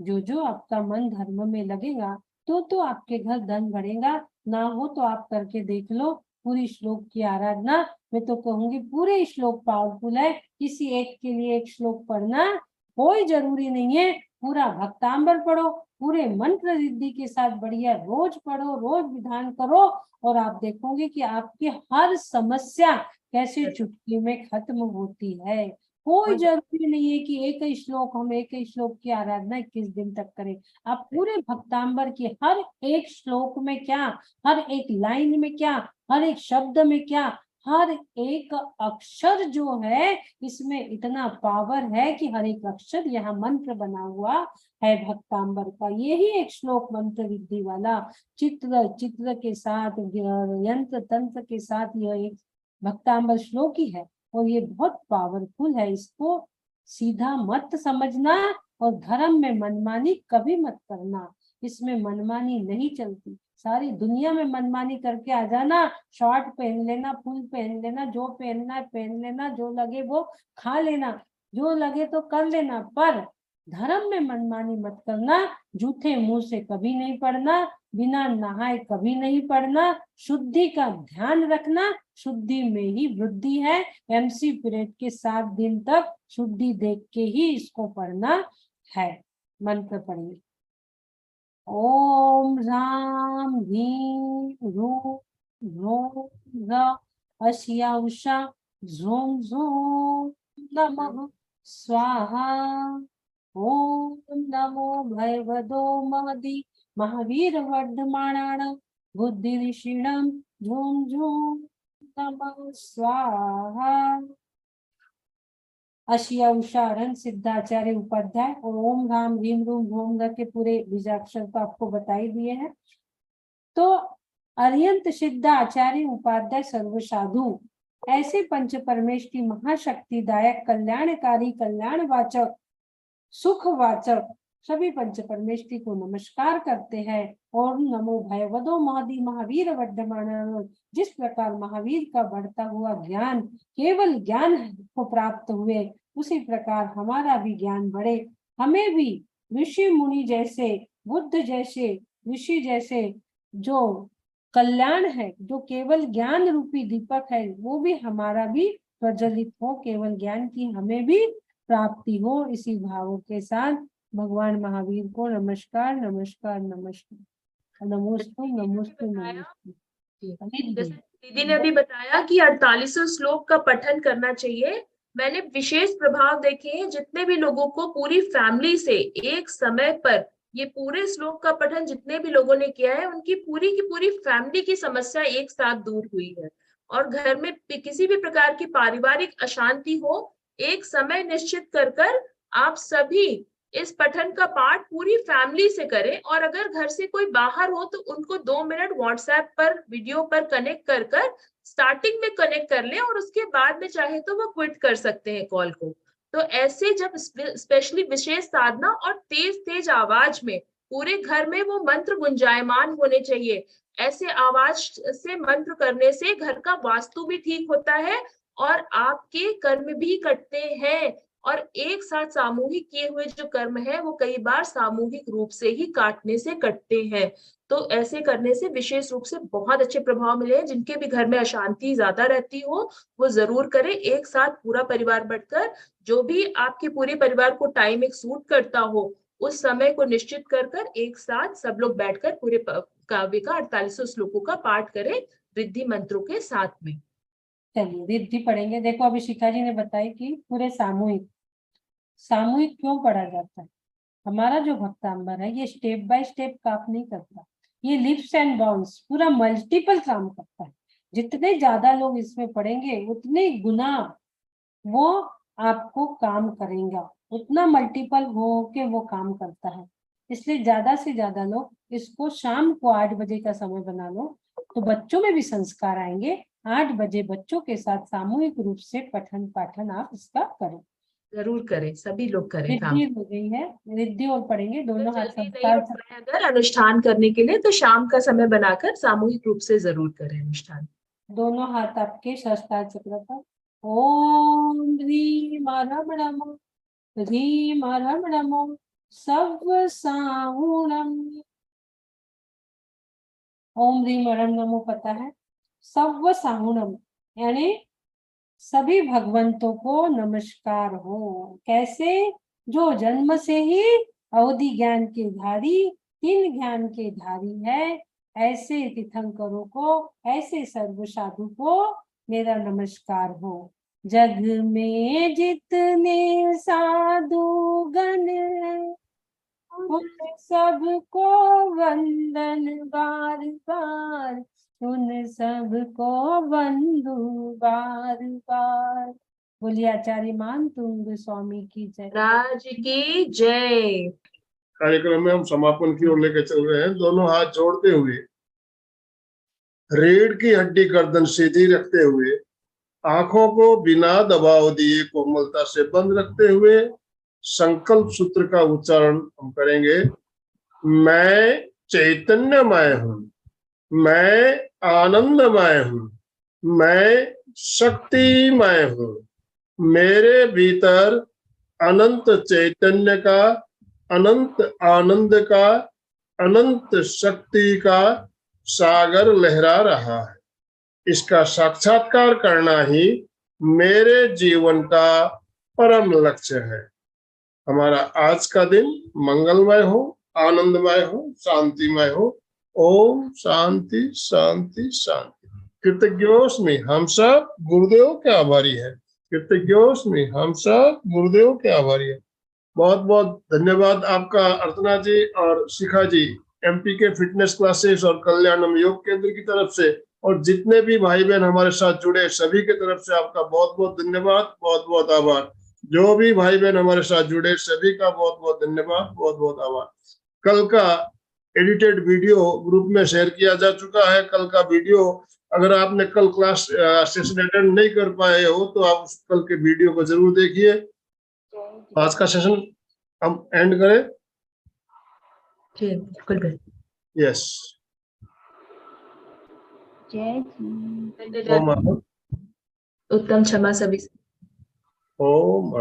जो जो आपका मन धर्म में लगेगा तो आपके घर धन बढ़ेगा। ना हो तो आप करके देख लो। पूरी श्लोक की आराधना, मैं तो कहूंगी पूरे श्लोक पावरफुल है। किसी एक के लिए एक श्लोक पढ़ना कोई जरूरी नहीं है। पूरा भक्तांबर पढ़ो, पूरे मंत्र रिद्धि के साथ बढ़िया रोज पढ़ो, रोज विधान करो, और आप देखोगे कि आपकी हर समस्या कैसे चुटकी में खत्म होती है। कोई जरूरी नहीं है कि एक ही श्लोक, हम एक ही श्लोक की आराधना 21 दिन तक करें। आप पूरे भक्तांबर की हर एक श्लोक में क्या, हर एक लाइन में क्या, हर एक शब्द में क्या, हर एक अक्षर जो है इसमें इतना पावर है कि हर एक अक्षर यहाँ मंत्र बना हुआ है भक्तांबर का। यही एक श्लोक मंत्र रिद्धि वाला चित्र के साथ, यंत्र तंत्र के साथ यह एक भक्तांबर श्लोक ही है, और ये बहुत पावरफुल है। इसको सीधा मत समझना, और धर्म में मनमानी कभी मत करना। इसमें मनमानी नहीं चलती। सारी दुनिया में मनमानी करके आ जाना, शॉर्ट पहन लेना, फुल पहन लेना, जो पहनना है पहन लेना, जो लगे वो खा लेना, जो लगे तो कर लेना, पर धर्म में मनमानी मत करना। जूठे मुंह से कभी नहीं पढ़ना, बिना नहाए कभी नहीं पढ़ना। शुद्धि का ध्यान रखना, शुद्धि में ही वृद्धि है। MC पीरियड के 7 दिन तक शुद्धि देख के ही इसको पढ़ना है। मंत्र पढ़िए। ओम ह्रां ह्रीं ह्रूं ह्रौं ह्रः अस्या उषा झों झों नमः स्वाहा। ओम नमो भगवतो महति महावीर वर्धमानान् बुद्धिर्षीणं झों झों नमः स्वाहा। अशिया उषारण सिद्धाचार्य उपाध्याय और ओम राम ह्रीम रूम भोम के पूरे बीजाक्षर तो आपको बताई दिए हैं। तो अरियंत सिद्धाचार्य उपाध्याय सर्व साधु ऐसे पंच परमेश की महाशक्तिदायक कल्याणकारी कल्याणवाचक सुखवाचक सभी पंच परमेष्टि को नमस्कार करते हैं। और नमो भगवतो महति महावीर वर्धमानान्। जिस प्रकार महावीर का बढ़ता हुआ ज्ञान केवल ज्ञान को प्राप्त हुए, उसी प्रकार हमारा भी ज्ञान बढ़े। हमें भी ऋषि मुनि जैसे, बुद्ध जैसे, ऋषि जैसे जो कल्याण है, जो केवल ज्ञान रूपी दीपक है, वो भी हमारा भी प्रज्वलित हो, केवल ज्ञान की हमें भी प्राप्ति हो। इसी भावों के साथ भगवान महावीर को नमस्कार नमस्कार नमस्कार। नमोस्तु नमोस्तु नमोस्तु। जैसे दीदी ने अभी बताया कि 48 श्लोक का पठन करना चाहिए। मैंने विशेष प्रभाव देखे हैं, जितने भी लोगों को पूरी फैमिली से एक समय पर ये पूरे श्लोक का पठन जितने भी लोगों ने किया है, उनकी पूरी की पूरी फैमिली की समस्या एक साथ दूर हुई है। और घर में किसी भी प्रकार की पारिवारिक अशांति हो, एक समय निश्चित कर आप सभी इस पठन का पाठ पूरी फैमिली से करें। और अगर घर से कोई बाहर हो तो उनको 2 मिनट व्हाट्सएप पर वीडियो पर कनेक्ट कर स्टार्टिंग में कनेक्ट कर लें, और उसके बाद में चाहे तो वो क्विट कर सकते हैं कॉल को। तो ऐसे जब स्पेशली विशेष साधना और तेज आवाज में पूरे घर में वो मंत्र गुंजायमान होने चाहिए। ऐसे आवाज से मंत्र करने से घर का वास्तु भी ठीक होता है और आपके कर्म भी कटते हैं। और एक साथ सामूहिक किए हुए जो कर्म है वो कई बार सामूहिक रूप से ही काटने से कटते हैं। तो ऐसे करने से विशेष रूप से बहुत अच्छे प्रभाव मिले हैं। जिनके भी घर में अशांति ज्यादा रहती हो वो जरूर करें, एक साथ पूरा परिवार बैठकर। जो भी आपके पूरे परिवार को टाइम एक सूट करता हो, उस समय को निश्चित कर एक साथ सब लोग बैठकर पूरे काव्य का 48 श्लोकों का पाठ करें रिद्धि मंत्रों के साथ में। चलिए रिद्धि पढ़ेंगे। देखो अभी शिखा जी ने बताई कि पूरे सामूहिक क्यों पढ़ा जाता है। हमारा जो भक्तांबर है ये स्टेप बाय स्टेप काम नहीं करता, ये लिप्स एंड बाउंड्स पूरा मल्टीपल काम करता है। जितने ज्यादा लोग इसमें पढ़ेंगे उतने गुना वो आपको काम करेगा, उतना मल्टीपल हो के वो काम करता है। इसलिए ज्यादा से ज्यादा लोग इसको शाम को 8 बजे का समय बना लो, तो बच्चों में भी संस्कार आएंगे। 8 बजे बच्चों के साथ सामूहिक रूप से पठन पाठन आप इसका करें। जरूर करें, सभी लोग करें काम। रिद्धि हो गई है, रिद्धि और पढ़ेंगे दोनों हाथ जल्दी नहीं संस्कार हो पाए अगर अनुष्ठान करने के लिए तो शाम का समय बनाकर सामूहिक रूप से जरूर करें अनुष्ठान। दोनों हाथ आपके सहस्त्रार चक्र पर। ओम ह्रीम हरम नमो, ह्रीम हरम नमो, सर्व साहुणम। ओम ह्रीम हरम नमो पता है, सर्व साहुणम यानी सभी भगवंतों को नमस्कार हो। कैसे? जो जन्म से ही अवधि ज्ञान के धारी, तीन ज्ञान के धारी है, ऐसे तीर्थंकरों को, ऐसे सर्व साधु को मेरा नमस्कार हो। जग में जितने साधु गण हैं, उन सबको वंदन बार बार, उन सबको बंधु बार बार। बोलिए आचार्य मान तुंग स्वामी की जय। राज की जय। कार्यक्रम में हम समापन की ओर लेकर चल रहे हैं। दोनों हाथ जोड़ते हुए, रीढ़ की हड्डी गर्दन सीधी रखते हुए, आंखों को बिना दबाव दिए कोमलता से बंद रखते हुए संकल्प सूत्र का उच्चारण हम करेंगे। मैं चैतन्यमय हूँ, मैं आनंदमय हूँ, मैं शक्तिमय हूँ। मेरे भीतर अनंत चैतन्य का, अनंत आनंद का, अनंत शक्ति का सागर लहरा रहा है। इसका साक्षात्कार करना ही मेरे जीवन का परम लक्ष्य है। हमारा आज का दिन मंगलमय हो, आनंदमय हो, शांतिमय हो। ओम शांति शांति शांति। कृतज्ञोस्मि, हम सब गुरुदेव के आभारी है। कृतज्ञोस्मि, हम सब गुरुदेव के आभारी है। बहुत बहुत धन्यवाद आपका अर्चना जी और शिखा जी, एमपी के फिटनेस क्लासेस और कल्याणम योग केंद्र की तरफ से, और जितने भी भाई बहन हमारे साथ जुड़े सभी की तरफ से आपका बहुत बहुत धन्यवाद, बहुत बहुत आभार। जो भी भाई बहन हमारे साथ जुड़े सभी का बहुत बहुत धन्यवाद, बहुत बहुत आभार। कल का एडिटेड वीडियो ग्रुप में शेयर किया जा चुका है। कल का वीडियो अगर आपने कल क्लास सेशन अटेंड नहीं कर पाए हो तो आप कल के वीडियो को जरूर देखिए। आज का सेशन हम एंड करें। जी बिल्कुल। यस। जय जी। ओम उत्तम क्षमा सभी से। ओम